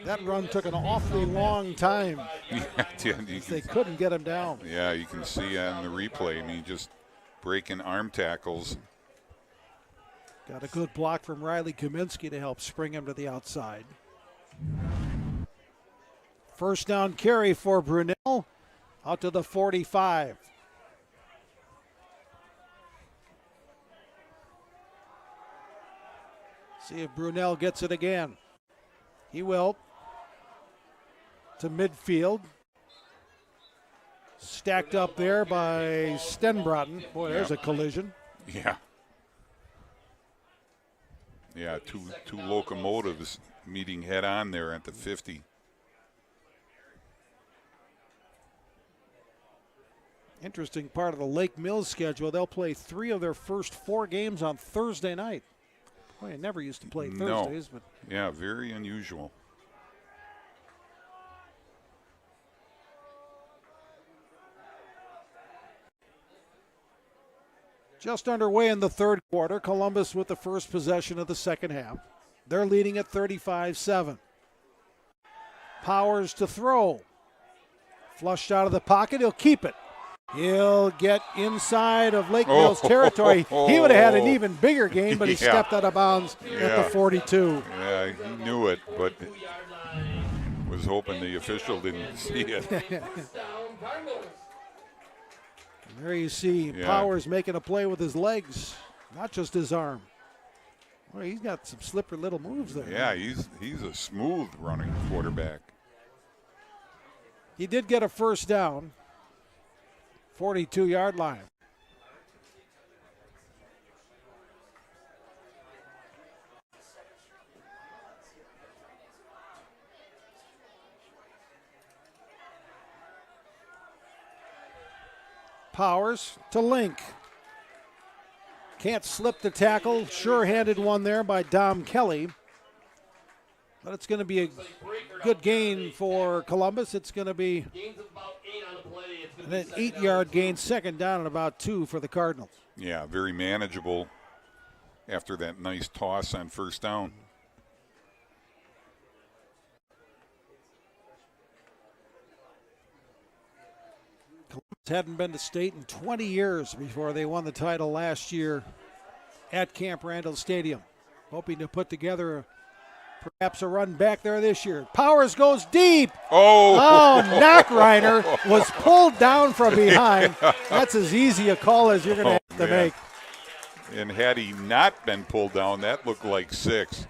That run took an awfully long time. They couldn't get him down. Yeah, you can see on the replay, I mean, just breaking arm tackles. Got a good block from Riley Kaminsky to help spring him to the outside. First down carry for Brunell, out to the 45. See if Brunell gets it again. He will. To midfield. Stacked up there by Stenbrotten. Boy, there's a collision. Yeah. Yeah, two locomotives meeting head on there at the 50. Interesting part of the Lake Mills schedule. They'll play 3 of their first 4 games on Thursday night. Boy, I never used to play Thursdays, but yeah, very unusual. just underway in the third quarter. Columbus with the first possession of the second half. They're leading at 35-7. Powers to throw. Flushed out of the pocket. He'll keep it. He'll get inside of Lake Mills territory. He would have had an even bigger game, but he stepped out of bounds at the 42. Yeah, he knew it, but was hoping the official didn't see it. There you see Powers making a play with his legs, not just his arm. Well, he's got some slippery little moves there. Yeah, he's a smooth running quarterback. He did get a first down, 42-yard line. Powers to Link. Can't slip the tackle. Sure-handed one there by Dom Kelly. But it's going to be a good gain for Columbus. It's going to be an 8-yard gain, second down and about 2 for the Cardinals. Yeah, very manageable after that nice toss on first down. Hadn't been to state in 20 years before they won the title last year at Camp Randall Stadium. Hoping to put together perhaps a run back there this year. Powers goes deep. Oh, Knockreiner was pulled down from behind. That's as easy a call as you're going to have to make. And had he not been pulled down, that looked like 6.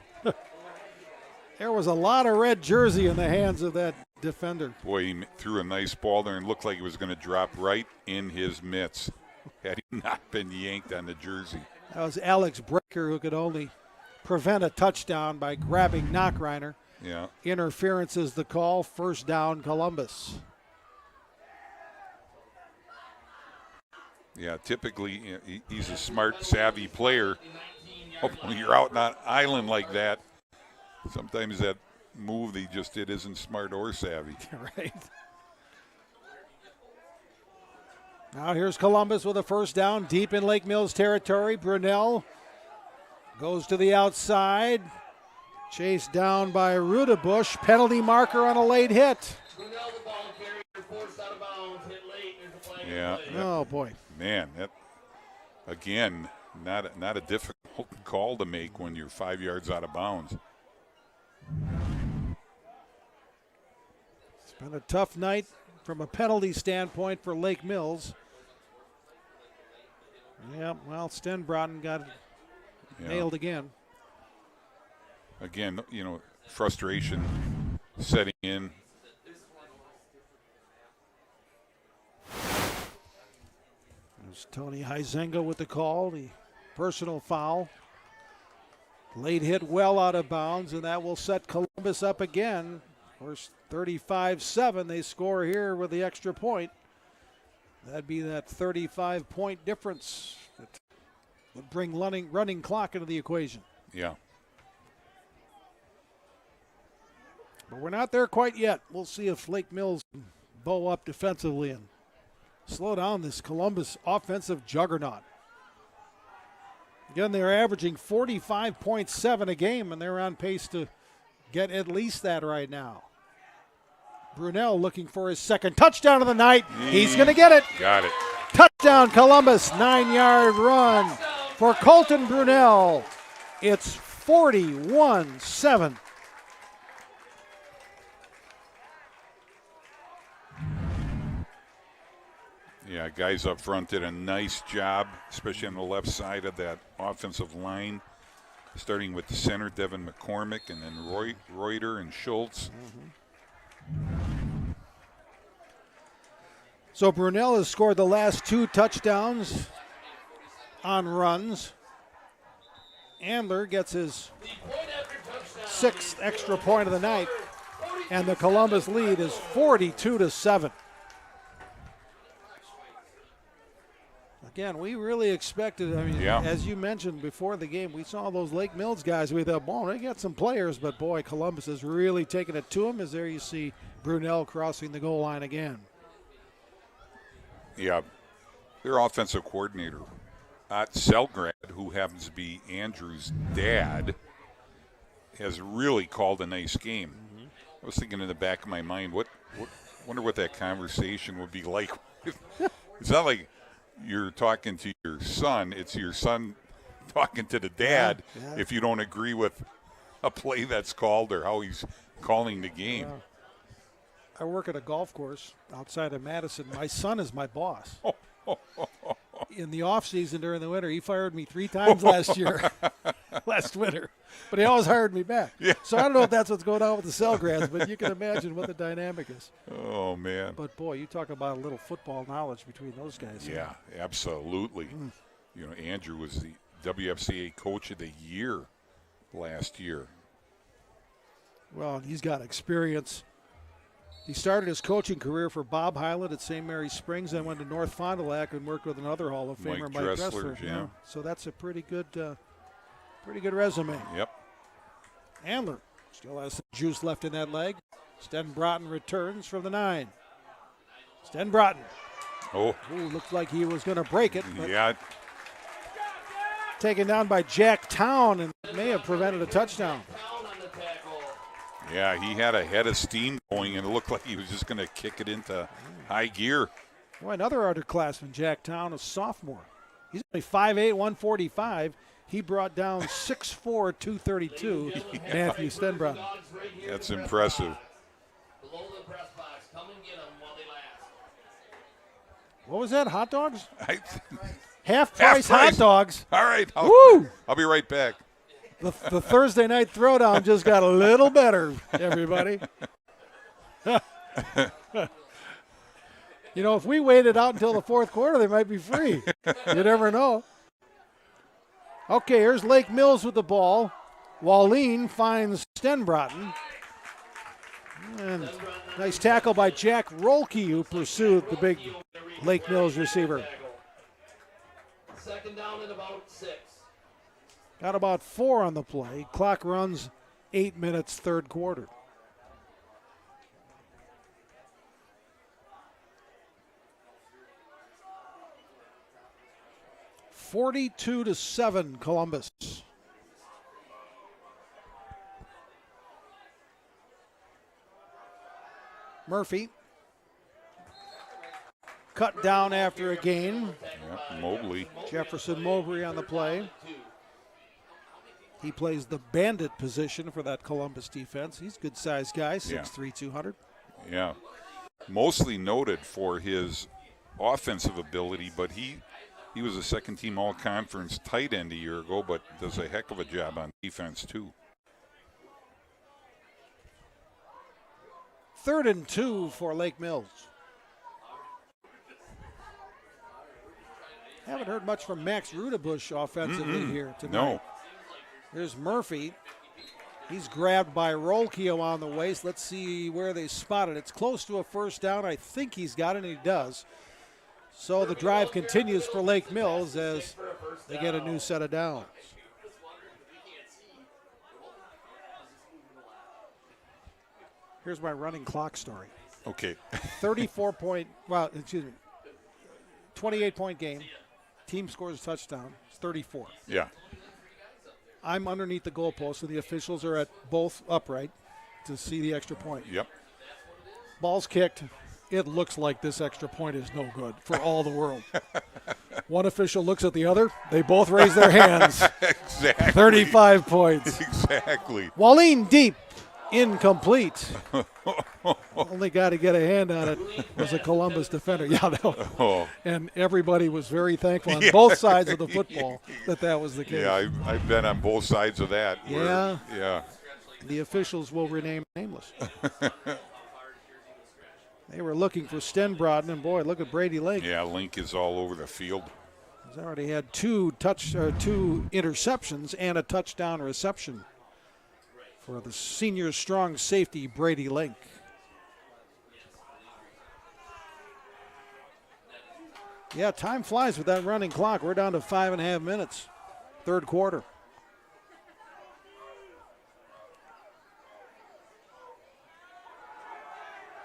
There was a lot of red jersey in the hands of that defender. Boy, he threw a nice ball there and looked like it was going to drop right in his mitts had he not been yanked on the jersey. That was Alex Brecker, who could only prevent a touchdown by grabbing Knockreiner. Yeah. Interference is the call. First down, Columbus. Yeah, typically he's a smart, savvy player. When you're out on an island like that, sometimes that move he just did isn't smart or savvy. Right. Now here's Columbus with a first down deep in Lake Mills territory. Brunner goes to the outside. Chased down by Rudebush. Penalty marker on a late hit. Brunel, the ball carrier, forced out of bounds, hit late. There's a flag. Yeah. Oh, boy. Man, that, again, not a difficult call to make when you're 5 yards out of bounds. It's been a tough night from a penalty standpoint for Lake Mills. Yeah, well, Stenbrotten got nailed again. Again, you know, frustration setting in. There's Tony Huizenga with the call, the personal foul. Late hit well out of bounds, and that will set Columbus up again. Of course, 35-7, they score here with the extra point. That'd be that 35-point difference that would bring running clock into the equation. Yeah. But we're not there quite yet. We'll see if Lake Mills can bow up defensively and slow down this Columbus offensive juggernaut. Again, they're averaging 45.7 a game, and they're on pace to get at least that right now. Brunner looking for his second touchdown of the night. He's going to get it. Got it. Touchdown, Columbus. 9-yard run for Colton Brunner. It's 41-7. Yeah, guys up front did a nice job, especially on the left side of that offensive line, starting with the center, Devin McCormick, and then Reuter and Schultz. So Brunel has scored the last 2 touchdowns on runs. Andler gets his 6th extra point of the night, and the Columbus lead is 42-7. Again, we really expected, I mean, as you mentioned before the game, we saw those Lake Mills guys. We thought, boy, they got some players, but boy, Columbus has really taken it to them, as there you see Brunel crossing the goal line again. Yeah, their offensive coordinator, Selgrad, who happens to be Andrew's dad, has really called a nice game. I was thinking in the back of my mind, wonder what that conversation would be like. It's not like you're talking to your son, it's your son talking to the dad if you don't agree with a play that's called or how he's calling the game. I work at a golf course outside of Madison. My son is my boss. In the off season during the winter, he fired me 3 times last winter, but he always hired me back. Yeah. So I don't know if that's what's going on with the Selgrads, but you can imagine what the dynamic is. Oh, man. But, boy, you talk about a little football knowledge between those guys. Yeah, absolutely. You know, Andrew was the WFCA Coach of the Year last year. Well, he's got experience. He started his coaching career for Bob Hyland at St. Mary's Springs, then went to North Fond du Lac and worked with another Hall of Famer, Mike Dressler. Yeah. So that's a pretty good resume. Yep. Andler still has some juice left in that leg. Stenbrotten returns from the 9. Stenbrotten. Oh. Ooh, looked like he was going to break it. Yeah. Taken down by Jack Town and may have prevented a touchdown. Yeah, he had a head of steam going, and it looked like he was just going to kick it into high gear. Well, another underclassman, Jack Town, a sophomore. He's only 5'8", 145. He brought down 6'4", 232, Matthew Stenbrotten. That's impressive. What was that, hot dogs? Half-price hot dogs. All right. I'll be right back. The Thursday Night Throwdown just got a little better, everybody. You know, if we waited out until the fourth quarter, they might be free. You never know. Okay, here's Lake Mills with the ball. Wallin finds Stenbrotten. And nice tackle by Jack Rolke, who pursued the big Lake Mills receiver. Second down and about 6. Got about 4 on the play. Clock runs 8 minutes, third quarter. (42-7) Columbus. Murphy cut down after a gain. Yep, Mobley. Jefferson Mobley on the play. He plays the bandit position for that Columbus defense. He's a good-sized guy, 6'3", 200. Yeah, mostly noted for his offensive ability, but he was a second-team all-conference tight end a year ago, but does a heck of a job on defense too. 3rd and 2 for Lake Mills. Haven't heard much from Max Rudebush offensively here tonight. No. There's Murphy. He's grabbed by Rolke on the waist. Let's see where they spot it. It's close to a first down. I think he's got it, and he does. So the drive continues for Lake Mills as they get a new set of downs. Here's my running clock story. Okay. 28-point game. Team scores a touchdown. It's 34. Yeah. I'm underneath the goalpost, and the officials are at both upright to see the extra point. Yep. Ball's kicked. It looks like this extra point is no good for all the world. One official looks at the other. They both raise their hands. Exactly. 35 points. Exactly. Wallin deep. Incomplete. Only guy to get a hand on it was a Columbus defender. Yeah, and everybody was very thankful on both sides of the football that was the case. Yeah, I've been on both sides of that. Yeah. Yeah. The officials will remain nameless. They were looking for Stenbrotten, and boy, look at Brady Link. Yeah, Link is all over the field. He's already had two interceptions and a touchdown reception for the senior strong safety, Brady Link. Yeah, time flies with that running clock. We're down to 5.5 minutes, third quarter.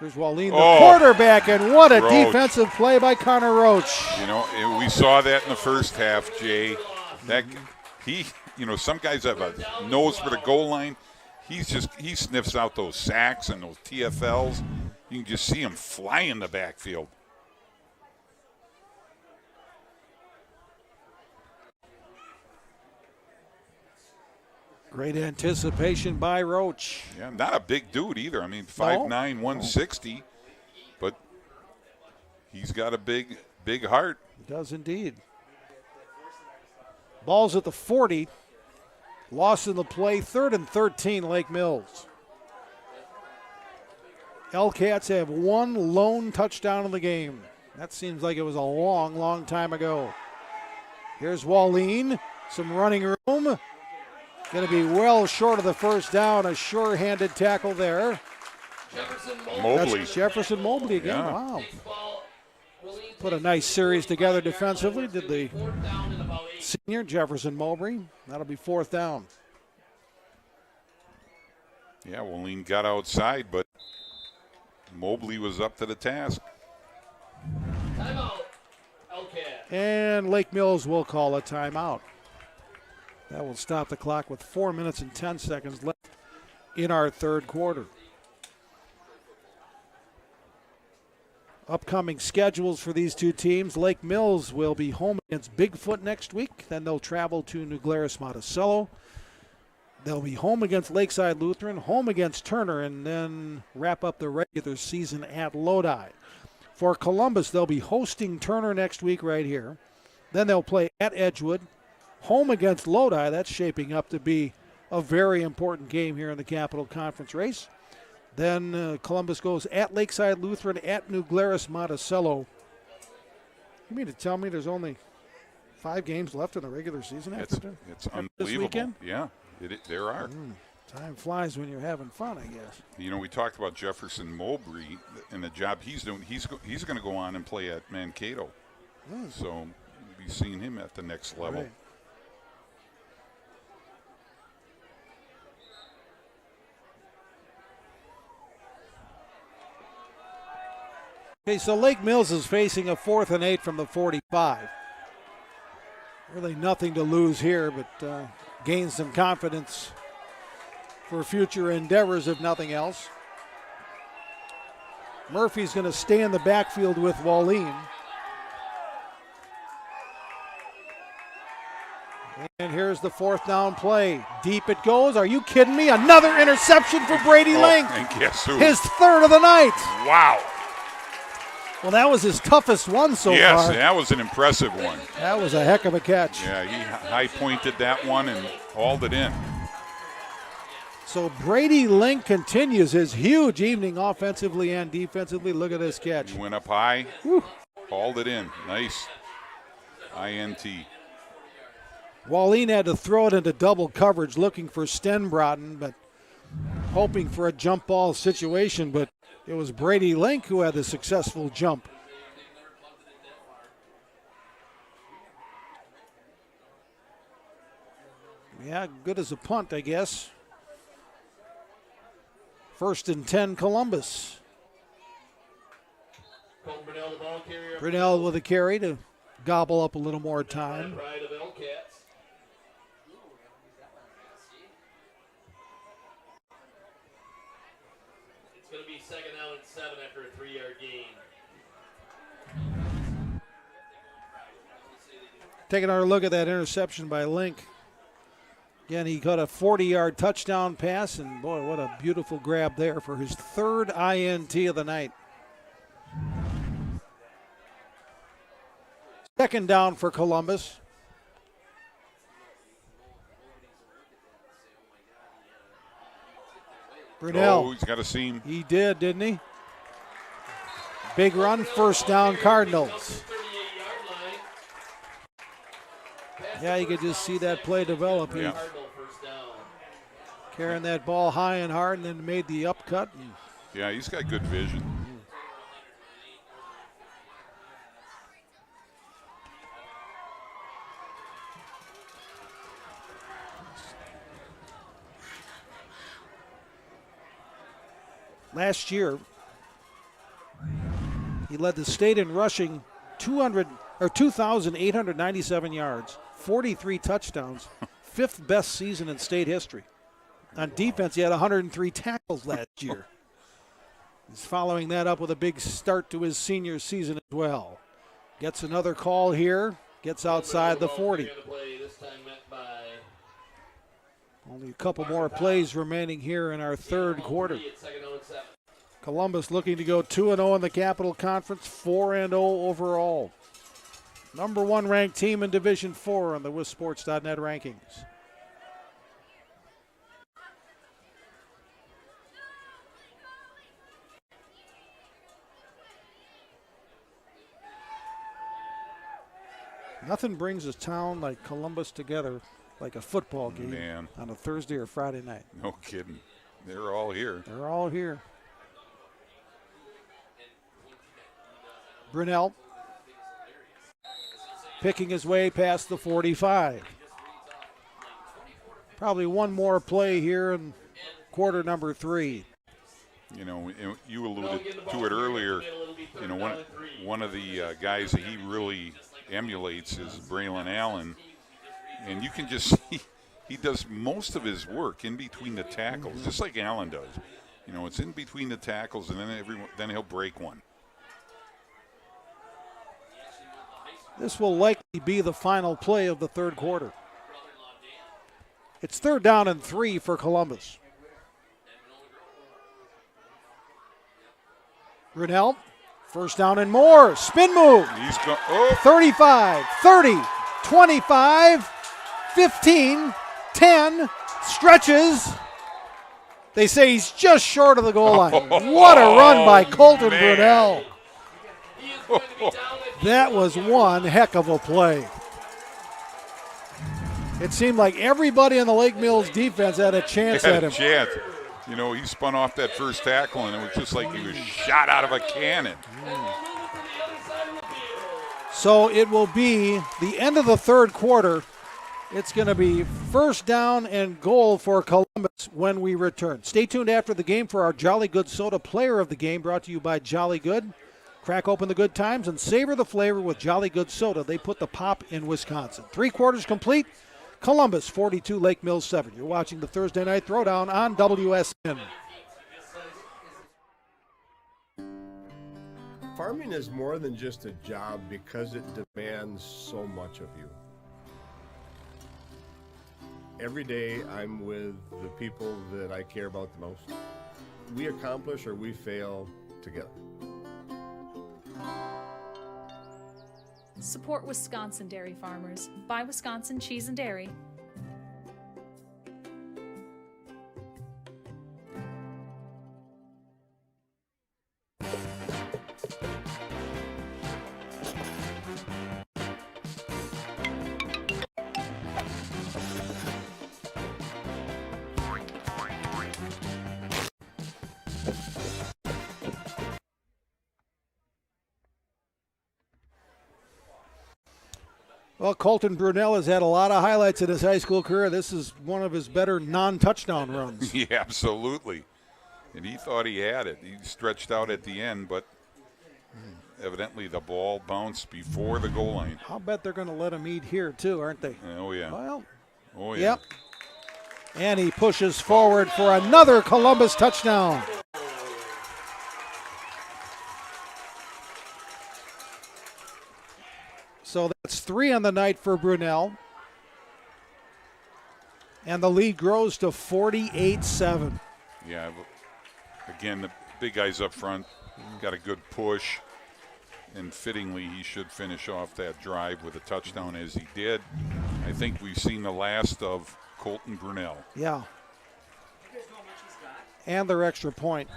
There's Wallin, the quarterback, and what a defensive play by Connor Roach. You know, we saw that in the first half, Jay. Some guys have a nose for the goal line. He sniffs out those sacks and those TFLs. You can just see him fly in the backfield. Great anticipation by Roach. Yeah, not a big dude either. I mean, 5'9", 160, but he's got a big heart. He does indeed. Ball's at the 40. Loss in the play, 3rd and 13, Lake Mills. Hellcats have one lone touchdown in the game. That seems like it was a long, long time ago. Here's Wallin, some running room. Going to be well short of the first down. A sure-handed tackle there. Mobley. That's Jefferson Mobley again. Yeah. Wow. Put a nice series together defensively. Did the senior Jefferson Mobley. That'll be 4th down. Yeah, Wallin got outside, but Mobley was up to the task. Timeout. And Lake Mills will call a timeout. That will stop the clock with 4 minutes and 10 seconds left in our third quarter. Upcoming schedules for these two teams. Lake Mills will be home against Bigfoot next week. Then they'll travel to New Glarus Monticello. They'll be home against Lakeside Lutheran, home against Turner, and then wrap up the regular season at Lodi. For Columbus, they'll be hosting Turner next week right here. Then they'll play at Edgewood, home against Lodi. That's shaping up to be a very important game here in the Capital Conference race. Then Columbus goes at Lakeside Lutheran, at New Glarus Monticello. You mean to tell me there's only 5 games left in the regular season after It's unbelievable. this weekend? Yeah, There are. Time flies when you're having fun, I guess. You know, we talked about Jefferson Mowbray and the job he's doing. He's going to go on and play at Mankato. So we'll be seeing him at the next level. Right. Okay, so Lake Mills is facing a 4th and 8 from the 45. Really nothing to lose here, but gain some confidence for future endeavors, if nothing else. Murphy's going to stay in the backfield with Wallin. And here's the 4th down play. Deep it goes. Are you kidding me? Another interception for Brady Link. And guess who? His 3rd of the night. Wow. Well, that was his toughest one so far. Yes, that was an impressive one. That was a heck of a catch. Yeah, he high-pointed that one and hauled it in. So Brady Link continues his huge evening offensively and defensively. Look at this catch. He went up high, hauled it in. Nice. INT. Wallin had to throw it into double coverage looking for Stenbrotten, but hoping for a jump ball situation, but it was Brady Link who had the successful jump. Yeah, good as a punt, I guess. 1st and 10, Columbus. Brunel with a carry to gobble up a little more time. It's going to be 2nd down and 7 after a 3-yard gain. Taking our look at that interception by Link. Again, he got a 40-yard touchdown pass, and boy, what a beautiful grab there for his 3rd INT of the night. 2nd down for Columbus. Brunel. Oh, he's got a seam. He did, didn't he? Big run, 1st down, Cardinals. Yeah, you could just see that play develop. He carrying that ball high and hard and then made the upcut. Yeah, he's got good vision. Last year, he led the state in rushing 2,897 yards, 43 touchdowns, 5th best season in state history. On defense, he had 103 tackles last year. He's following that up with a big start to his senior season as well. Gets another call here, gets outside the 40. Only a couple more plays remaining here in our 3rd quarter. Columbus looking to go 2-0 in the Capital Conference, 4-0 overall. Number 1 ranked team in Division 4 on the WisSports.net rankings. Nothing brings a town like Columbus together like a football game on a Thursday or Friday night. No kidding. They're all here. They're all here. Brunel picking his way past the 45. Probably one more play here in quarter number 3. You know, you alluded to it earlier. You know, one of the guys that he really emulates is Braylon Allen. And you can just see he does most of his work in between the tackles, just like Allen does. You know, it's in between the tackles, and then he'll break one. This will likely be the final play of the 3rd quarter. It's 3rd down and 3 for Columbus. Brunel, 1st down and more. Spin move. 35, 30, 25, 15, 10, stretches. They say he's just short of the goal line. What a run by Colton Brunel. That was one heck of a play. It seemed like everybody in the Lake Mills defense had a chance at him. Chance. You know, he spun off that first tackle, and it was just like he was shot out of a cannon. So it will be the end of the third quarter. It's going to be first down and goal for Columbus when we return. Stay tuned after the game for our Jolly Good Soda Player of the Game, brought to you by Jolly Good. Crack open the good times and savor the flavor with Jolly Good Soda. They put the pop in Wisconsin. 3 quarters complete. Columbus 42, Lake Mills 7. You're watching the Thursday Night Throwdown on WSN. Farming is more than just a job because it demands so much of you. Every day I'm with the people that I care about the most. We accomplish or we fail together. Support Wisconsin dairy farmers. Buy Wisconsin cheese and dairy. Well, Colton Brunel has had a lot of highlights in his high school career. This is one of his better non-touchdown runs. Yeah, absolutely. And he thought he had it. He stretched out at the end, but evidently the ball bounced before the goal line. I'll bet they're going to let him eat here, too, aren't they? Oh, yeah. Well, oh, yeah. Yep. And he pushes forward for another Columbus touchdown. So that's 3 on the night for Brunel. And the lead grows to 48-7. Yeah, again, the big guys up front got a good push. And fittingly, he should finish off that drive with a touchdown as he did. I think we've seen the last of Colton Brunel. Yeah. And their extra point.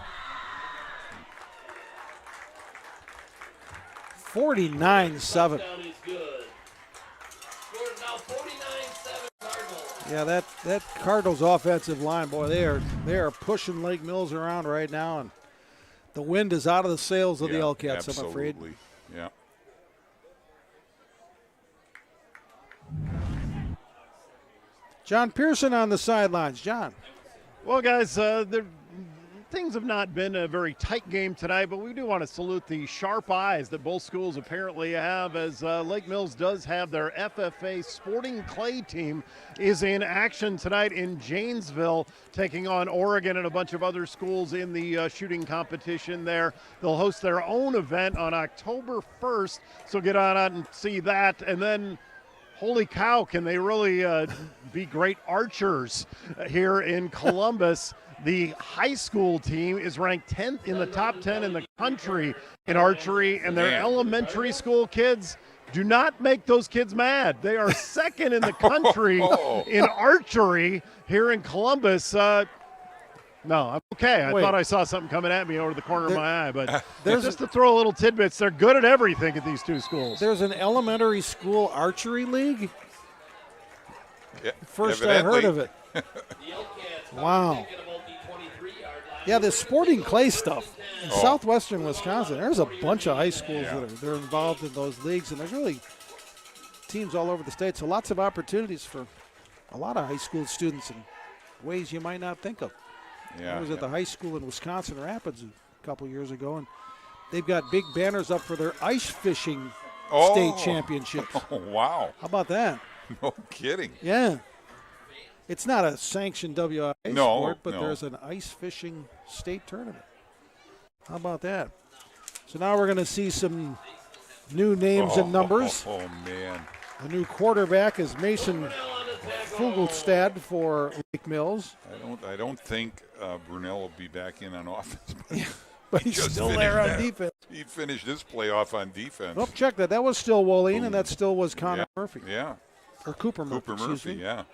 49-7. Yeah, that Cardinals offensive line, boy, they are pushing Lake Mills around right now, and the wind is out of the sails of the Hellcats, I'm afraid. Yeah. John Pearson on the sidelines. John. Well, guys, things have not been a very tight game tonight, but we do want to salute the sharp eyes that both schools apparently have, as Lake Mills does have their FFA Sporting Clay team is in action tonight in Janesville, taking on Oregon and a bunch of other schools in the shooting competition there. They'll host their own event on October 1st, so get on out and see that. And then, holy cow, can they really be great archers here in Columbus. The high school team is ranked 10th in the top 10 in the country in archery, and their elementary school kids, do not make those kids mad. They are second in the country in archery here in Columbus. No, I'm okay. I thought I saw something coming at me over the corner of my eye, but just to throw a little tidbits, they're good at everything at these two schools. There's an elementary school archery league? Yeah, First I heard of it. Wow. Yeah, this sporting clay stuff in southwestern Wisconsin, there's a bunch of high schools that they're involved in those leagues, and there's really teams all over the state, so lots of opportunities for a lot of high school students in ways you might not think of. Yeah, I was at the high school in Wisconsin Rapids a couple years ago, and they've got big banners up for their ice fishing state championships. Oh, wow. How about that? No kidding. Yeah. It's not a sanctioned WIA sport, but there's an ice fishing state tournament. How about that? So now we're going to see some new names and numbers. Oh, man. The new quarterback is Mason Fugelstad for Lake Mills. I don't think Brunel will be back in on offense. But he's still there on defense. He finished his playoff on defense. Oh, check that. That was still Woleen, and that still was Connor Murphy. Yeah. Or Cooper Murphy. Cooper Murphy, yeah.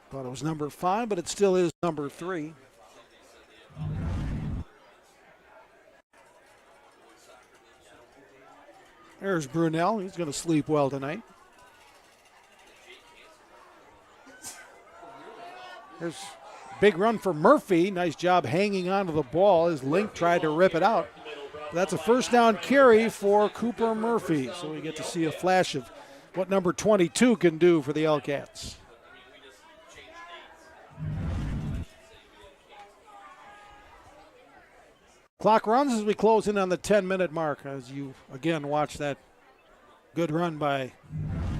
Thought it was number 5, but it still is number 3. There's Brunel. He's going to sleep well tonight. There's a big run for Murphy. Nice job hanging onto the ball as Link tried to rip it out. That's a first down carry for Cooper Murphy. So we get to see a flash of what number 22 can do for the L-Cats. Clock runs as we close in on the 10-minute mark as you again watch that good run by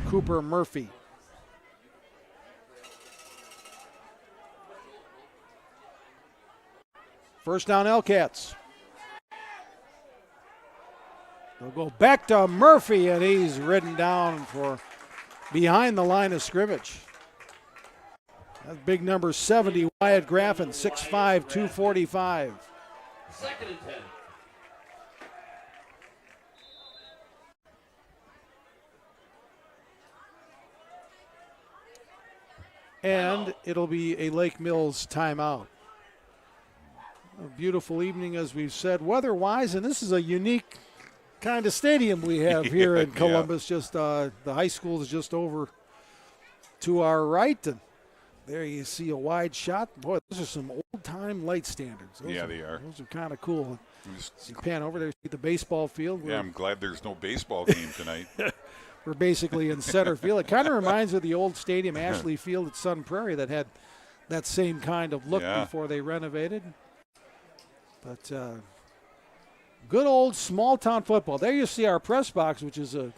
Cooper Murphy. First down, L-Cats. They'll go back to Murphy, and he's ridden down for behind the line of scrimmage. That's big number 70, Wyatt Graffin, 6'5", 245. Second and 10. And it'll be a Lake Mills timeout. A beautiful evening, as we've said, weather-wise, and this is a unique kind of stadium we have here in Columbus. Just the high school is just over to our right, and there you see a wide shot. Boy, those are some old-time light standards. They are. Those are kind of cool. You pan over there, see the baseball field. Yeah, I'm glad there's no baseball game tonight. We're basically in center field. It kind of reminds me of the old stadium, Ashley Field at Sun Prairie, that had that same kind of look before they renovated. But good old small-town football. There you see our press box, which is a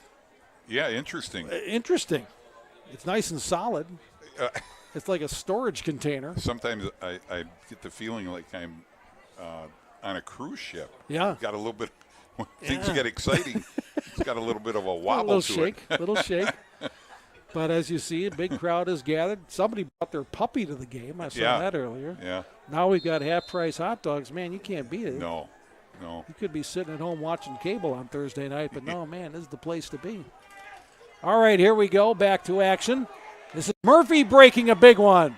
interesting. Interesting. It's nice and solid. It's like a storage container. Sometimes I get the feeling like I'm on a cruise ship. Yeah. Got a little bit. When things get exciting, it's got a little bit of a wobble to it. A little shake. But as you see, a big crowd is gathered. Somebody brought their puppy to the game. I saw that earlier. Yeah. Now we've got half-price hot dogs. Man, you can't beat it. No. You could be sitting at home watching cable on Thursday night, but no, man, this is the place to be. All right, here we go. Back to action. This is Murphy breaking a big one.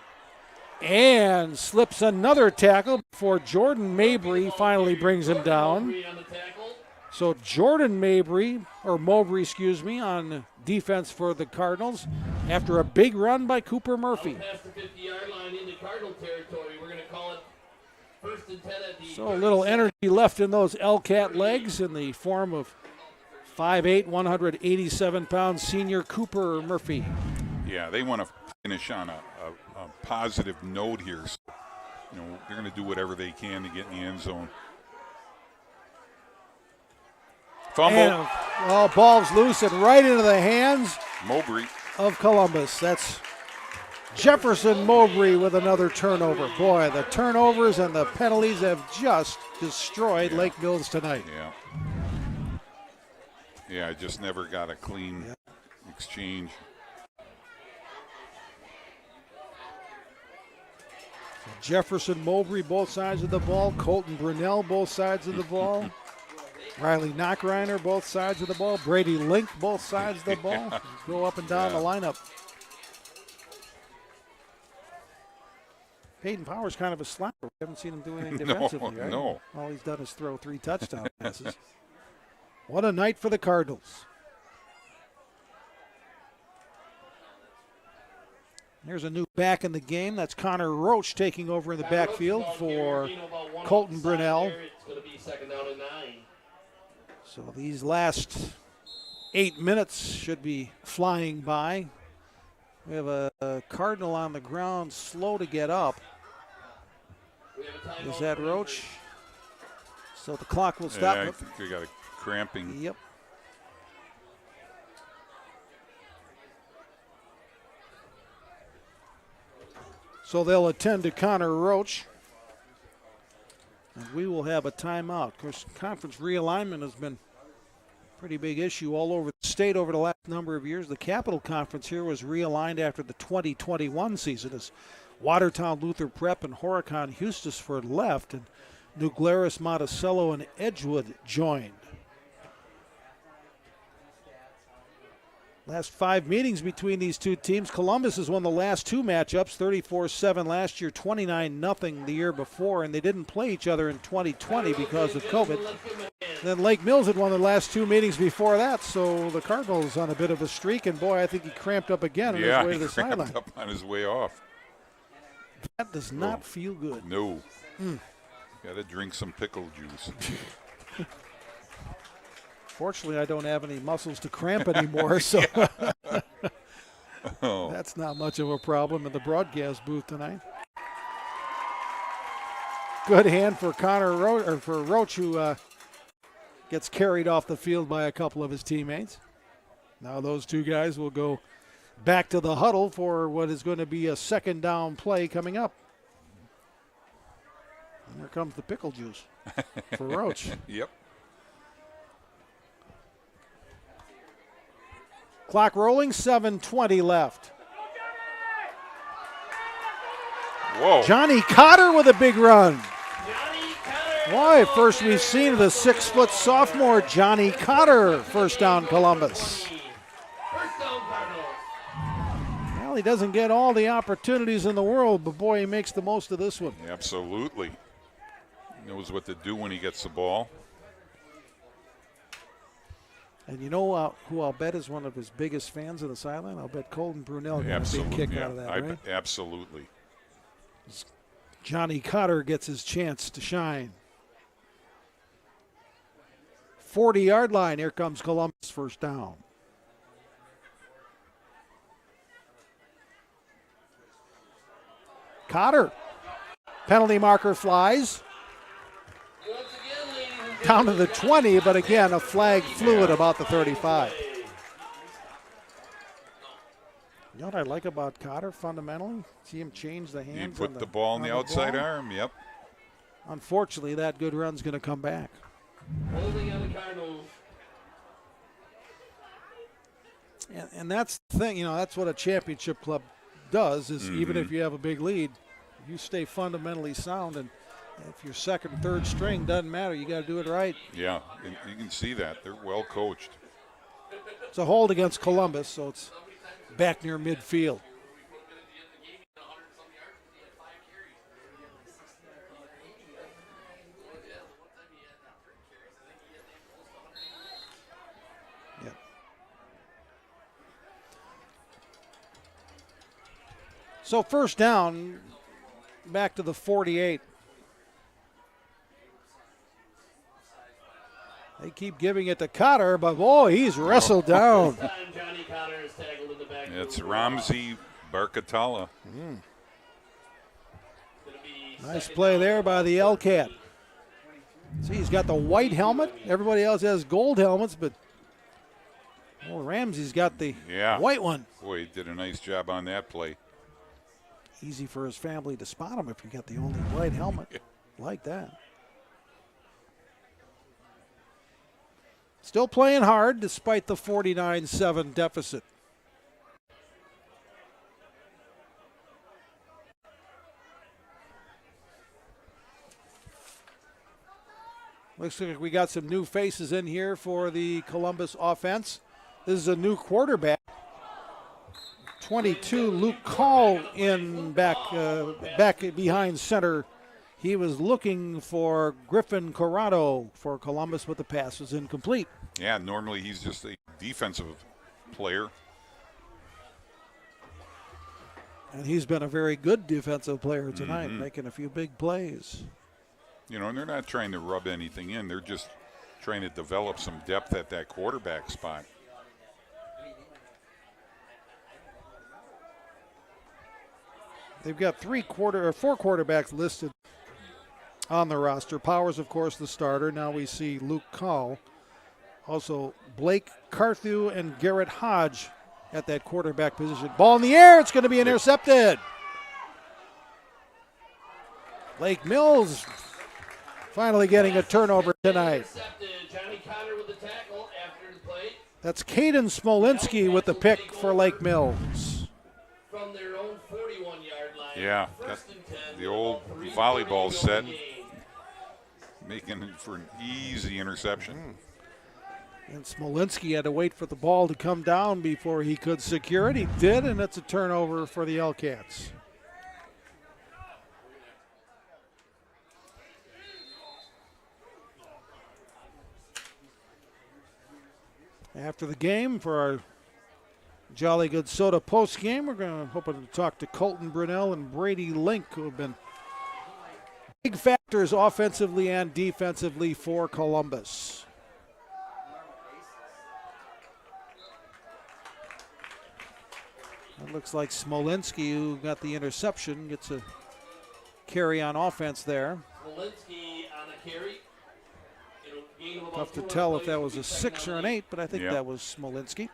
And slips another tackle before Jordan Mabry finally brings him down. So Jordan Mowbray, on defense for the Cardinals after a big run by Cooper Murphy. Past the 50-yard line into Cardinal territory. We're going to call it first and 10 at the So a little energy left in those L-Cat legs in the form of 5'8", 187-pound senior Cooper Murphy. Yeah, they want to finish on a positive note here. So, they're going to do whatever they can to get in the end zone. Fumble. And, ball's loose and right into the hands Mowbray of Columbus. That's Jefferson Mowbray with another turnover. Boy, the turnovers and the penalties have just destroyed Lake Mills tonight. Yeah, I just never got a clean exchange. Jefferson Mowbray, both sides of the ball. Colton Brunell, both sides of the ball. Riley Knockreiner, both sides of the ball. Brady Link, both sides of the ball. Go up and down the lineup. Peyton Powers kind of a slapper. We haven't seen him do anything defensively, right? No. All he's done is throw 3 touchdown passes. What a night for the Cardinals. There's a new back in the game. That's Connor Roach taking over in the backfield for Colton Brunell. So these last 8 minutes should be flying by. We have a Cardinal on the ground, slow to get up. Is that Roach? So the clock will stop. Yeah, I think we got a cramping. Yep. So they'll attend to Connor Roach. And we will have a timeout. Of course, conference realignment has been a pretty big issue all over the state over the last number of years. The Capital Conference here was realigned after the 2021 season as Watertown Luther Prep and Horicon Eustisford left and New Glarus, Monticello, and Edgewood joined. Last 5 meetings between these two teams. Columbus has won the last 2 matchups, 34-7 last year, 29-0 the year before, and they didn't play each other in 2020 because of COVID. Then Lake Mills had won the last 2 meetings before that, so the Cardinals on a bit of a streak, and boy, I think he cramped up again on his way to the sideline. Up on his way off. That does not feel good. No. Got to drink some pickle juice. Fortunately, I don't have any muscles to cramp anymore, so that's not much of a problem in the broadcast booth tonight. Good hand for for Roach, who gets carried off the field by a couple of his teammates. Now those two guys will go back to the huddle for what is going to be a second down play coming up. And here comes the pickle juice for Roach. Yep. Clock rolling, 7:20 left. Whoa. Johnny Cotter with a big run. Boy, first we've seen of the 6-foot sophomore Johnny Cotter. First down, Columbus. Well, he doesn't get all the opportunities in the world, but boy, he makes the most of this one. Absolutely. Knows what to do when he gets the ball. And you know who I'll bet is one of his biggest fans of the sideline? I'll bet Colton Brunner got a big kick out of that, right? Absolutely. Johnny Cotter gets his chance to shine. 40-yard line. Here comes Columbus, first down. Cotter. Penalty marker flies. Down to the 20, but again, a flag flew at about the 35. You know what I like about Cotter fundamentally? See him change the hands. He put the ball on the outside arm, yep. Unfortunately, that good run's going to come back. Holding on the Cardinals. And that's the thing, that's what a championship club does, is even if you have a big lead, you stay fundamentally sound, and if you're second, third string, doesn't matter. You got to do it right. Yeah, and you can see that. They're well coached. It's a hold against Columbus, so it's back near midfield. Yeah. So first down, back to the 48. They keep giving it to Cotter, but he's wrestled down. It's Ramsey Barkatala. Nice play there by the L-Cat. See, he's got the white helmet. Everybody else has gold helmets, but Ramsey's got the white one. Boy, he did a nice job on that play. Easy for his family to spot him if you got the only white helmet like that. Still playing hard despite the 49-7 deficit. Looks like we got some new faces in here for the Columbus offense. This is a new quarterback. 22, Luke Call in back behind center. He was looking for Griffin Corrado for Columbus, but the pass was incomplete. Yeah, normally he's just a defensive player. And he's been a very good defensive player tonight, making a few big plays. And they're not trying to rub anything in. They're just trying to develop some depth at that quarterback spot. They've got 4 quarterbacks listed on the roster. Powers, of course, the starter. Now we see Luke Call. Also, Blake Carthew and Garrett Hodge at that quarterback position. Ball in the air. It's going to be intercepted. Lake Mills finally getting a turnover tonight. Johnny Cotter with the tackle after the play. That's Caden Smolinski with the pick for Lake Mills. From their own 41-yard line. Yeah, the old volleyball set, making it for an easy interception. And Smolinski had to wait for the ball to come down before he could secure it. He did, and it's a turnover for the L-Cats. After the game, for our Jolly Good Soda post game. We're going to hoping to talk to Colton Brunell and Brady Link, who have been big factors offensively and defensively for Columbus. It looks like Smolinski, who got the interception, gets a carry on offense there. Smolinski on a carry. Tough to tell if that was a 6 or an 8, but I think that was Smolinski.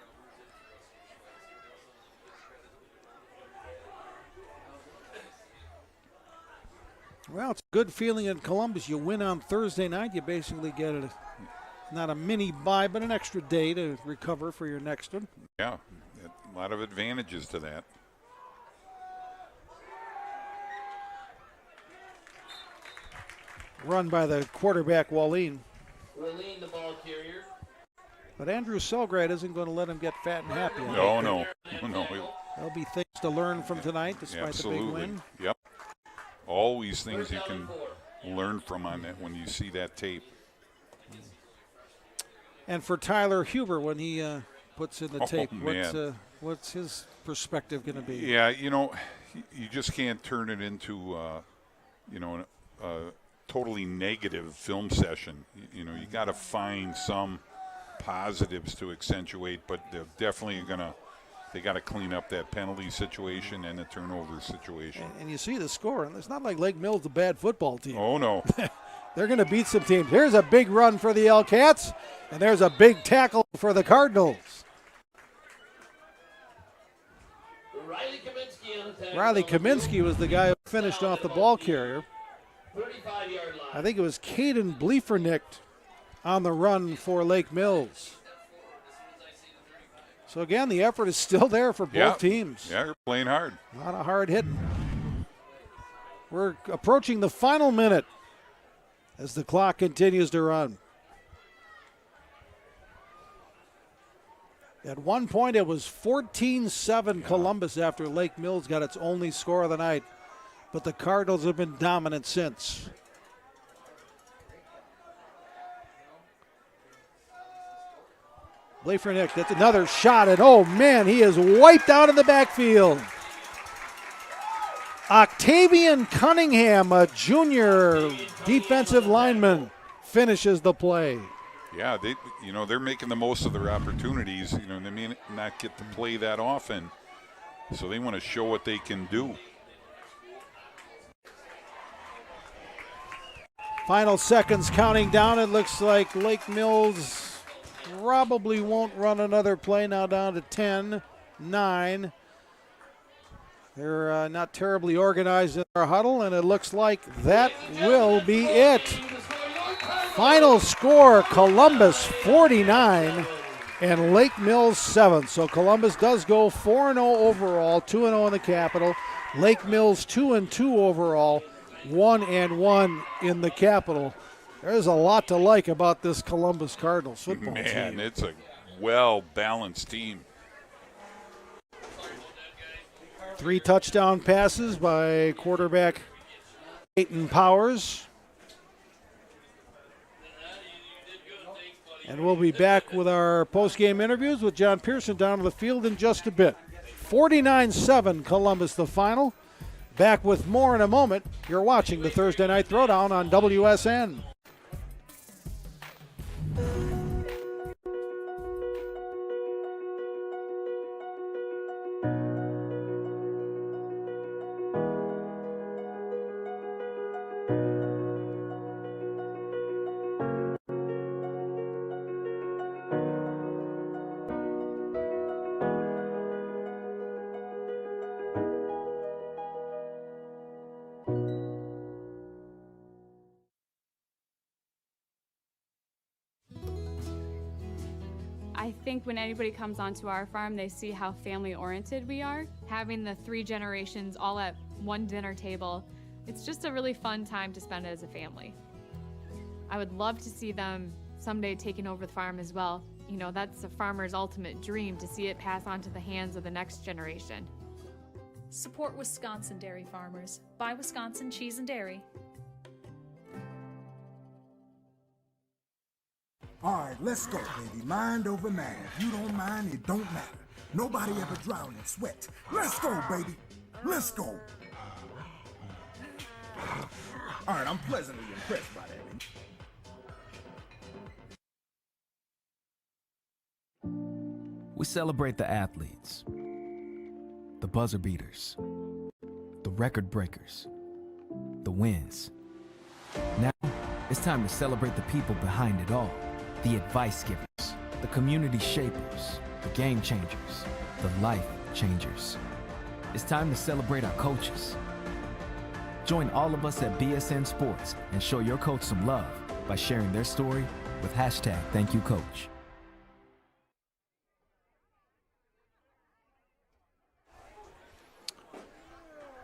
Well, it's a good feeling in Columbus. You win on Thursday night, you basically get not a mini bye, but an extra day to recover for your next one. Yeah, a lot of advantages to that. Run by the quarterback, Wallin. Wallin, the ball carrier. But Andrew Selgrad isn't going to let him get fat and happy. No. There'll be things to learn from tonight, despite the big win. Yep. Always things you can learn from on that when you see that tape. And for Tyler Huber, when he puts in the tape, what's his perspective going to be? Yeah, you just can't turn it into, a totally negative film session. You got to find some positives to accentuate, but they're definitely they got to clean up that penalty situation and the turnover situation. And you see the score, and it's not like Lake Mill's a bad football team. Oh, no. They're going to beat some teams. Here's a big run for the Cats, and there's a big tackle for the Cardinals. Riley Kaminsky was the guy who finished off the ball carrier. 35-yard line. I think it was Caden Bleefernicht on the run for Lake Mills. So again, the effort is still there for both teams. Yeah, you're playing hard. A lot of hard hitting. We're approaching the final minute as the clock continues to run. At one point, it was 14-7 Columbus after Lake Mills got its only score of the night. But the Cardinals have been dominant since. Bleefernick, that's another shot, and oh man, he is wiped out in the backfield. Octavian Cunningham, a junior defensive lineman, finishes the play. Yeah, they're making the most of their opportunities. They may not get to play that often, so they want to show what they can do. Final seconds counting down. It looks like Lake Mills probably won't run another play, now down to 10, 9. They're not terribly organized in their huddle, and it looks like that will be it. Final score, Columbus 49 and Lake Mills 7. So Columbus does go 4-0 overall, 2-0 in the Capital. Lake Mills 2-2 overall, 1-1 in the Capital. There's a lot to like about this Columbus Cardinals football team. Man, it's a well-balanced team. 3 touchdown passes by quarterback Peyton Powers. And we'll be back with our post-game interviews with John Pearson down to the field in just a bit. 49-7 Columbus the final. Back with more in a moment. You're watching the Thursday Night Throwdown on WSN. I think when anybody comes onto our farm, they see how family-oriented we are. Having the 3 generations all at one dinner table, it's just a really fun time to spend as a family. I would love to see them someday taking over the farm as well. That's a farmer's ultimate dream, to see it pass on to the hands of the next generation. Support Wisconsin dairy farmers. Buy Wisconsin cheese and dairy. All right, let's go, baby. Mind over matter. If you don't mind, it don't matter. Nobody ever drowned in sweat. Let's go, baby. Let's go. All right, I'm pleasantly impressed by that. We celebrate the athletes, the buzzer beaters, the record breakers, the wins. Now, it's time to celebrate the people behind it all. The advice givers, the community shapers, the game changers, the life changers. It's time to celebrate our coaches. Join all of us at BSN Sports and show your coach some love by sharing their story with #ThankYouCoach.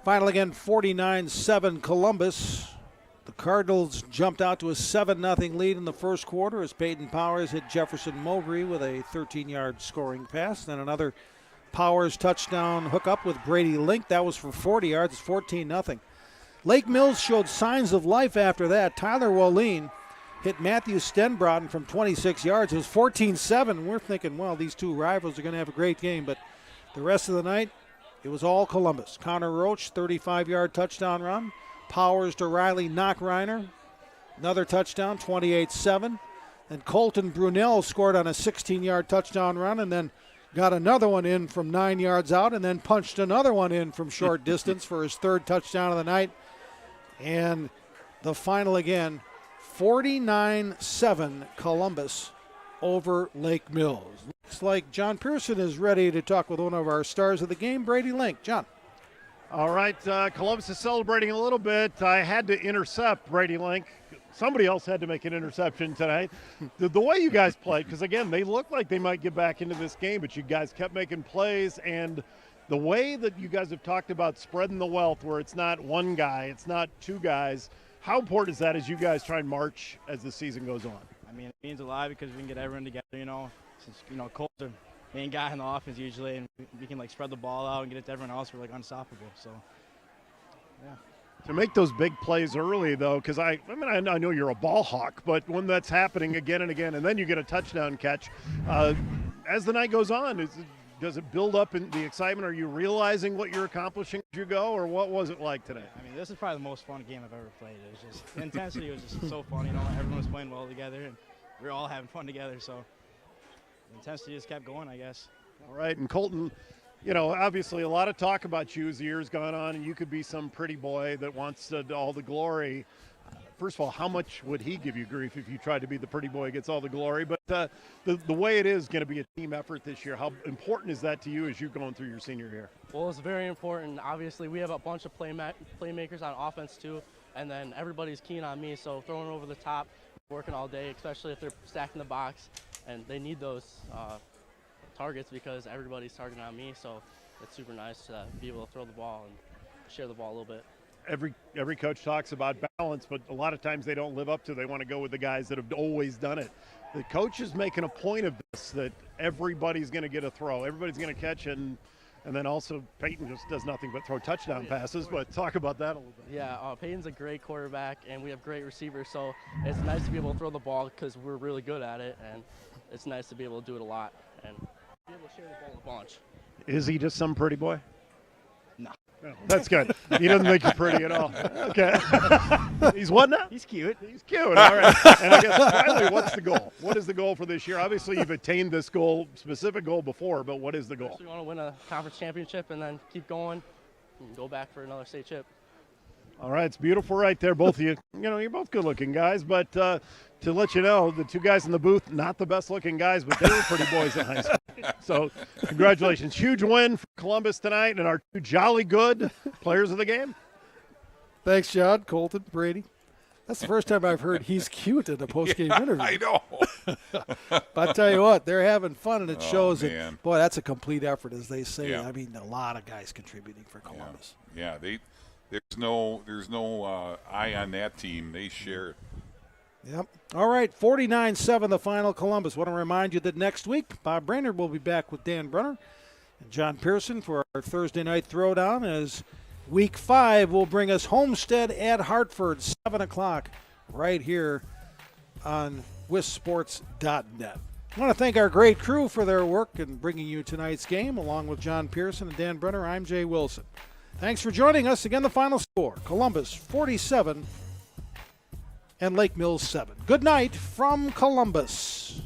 Final again, 49-7 Columbus. The Cardinals jumped out to a 7-0 lead in the first quarter as Peyton Powers hit Jefferson Mowgre with a 13-yard scoring pass. Then another Powers touchdown hookup with Brady Link. That was for 40 yards. It's 14-0. Lake Mills showed signs of life after that. Tyler Wallin hit Matthew Stenbrotten from 26 yards. It was 14-7. We're thinking, well, these two rivals are going to have a great game. But the rest of the night, it was all Columbus. Connor Roach, 35-yard touchdown run. Powers to Riley Knockreiner. Another touchdown, 28-7. And Colton Brunell scored on a 16-yard touchdown run and then got another one in from 9 yards out and then punched another one in from short distance for his third touchdown of the night. And the final again, 49-7 Columbus over Lake Mills. Looks like John Pearson is ready to talk with one of our stars of the game, Brady Link. John. All right, Columbus is celebrating a little bit. I had to intercept Brady Link. Somebody else had to make an interception tonight. The way you guys played, because, again, they looked like they might get back into this game, but you guys kept making plays. And the way that you guys have talked about spreading the wealth where it's not one guy, it's not two guys, how important is that as you guys try and march as the season goes on? I mean, it means a lot because we can get everyone together, since, Cole's the main guy in the offense usually, and we can, spread the ball out and get it to everyone else. We're, unstoppable. So, yeah. To make those big plays early, though, because I know you're a ball hawk, but when that's happening again and again, and then you get a touchdown catch, as the night goes on, does it build up in the excitement? Are you realizing what you're accomplishing as you go, or what was it like today? I mean, this is probably the most fun game I've ever played. It was just the intensity was just so fun. Everyone was playing well together, and we were all having fun together. So the intensity just kept going, I guess. All right, and Colton, obviously a lot of talk about you as the years gone on, and you could be some pretty boy that wants all the glory. First of all, how much would he give you grief if you tried to be the pretty boy who gets all the glory? But the way it is going to be a team effort this year, how important is that to you as you're going through your senior year? Well, it's very important. Obviously, we have a bunch of playmakers on offense too, and then everybody's keen on me, so throwing over the top, working all day, especially if they're stacking the box, and they need those targets because everybody's targeting on me, so it's super nice to be able to throw the ball and share the ball a little bit. Every coach talks about balance, but a lot of times they don't live up to it. They want to go with the guys that have always done it. The coach is making a point of this, that everybody's going to get a throw. Everybody's going to catch it, and then also Peyton just does nothing but throw touchdown passes, but talk about that a little bit. Yeah, Peyton's a great quarterback, and we have great receivers, so it's nice to be able to throw the ball because we're really good at it, and it's nice to be able to do it a lot and be able to share the ball a bunch. Is he just some pretty boy? No. No, that's good. He doesn't think you're pretty at all. Okay. He's what now? He's cute. He's cute. All right. And I guess finally, what's the goal? What is the goal for this year? Obviously, you've attained this specific goal before, but what is the goal? We want to win a conference championship and then keep going and go back for another state chip. All right, it's beautiful right there, both of you. You're both good-looking guys, but to let you know, the two guys in the booth, not the best-looking guys, but they were pretty boys in high school. So congratulations. Huge win for Columbus tonight and our two jolly good players of the game. Thanks, John, Colton, Brady. That's the first time I've heard he's cute in a post-game interview. I know. But I tell you what, they're having fun, and it shows man. that, boy, that's a complete effort, as they say. Yeah. I mean, a lot of guys contributing for Columbus. Yeah, there's no eye on that team. They share it. Yep. All right, 49-7 the final. Columbus. Want to remind you that next week, Bob Brainerd will be back with Dan Brunner and John Pearson for our Thursday Night Throwdown, as Week 5 will bring us Homestead at Hartford, 7 o'clock, right here on WisSports.net. I want to thank our great crew for their work in bringing you tonight's game. Along with John Pearson and Dan Brunner, I'm Jay Wilson. Thanks for joining us. Again, the final score, Columbus 47 and Lake Mills 7. Good night from Columbus.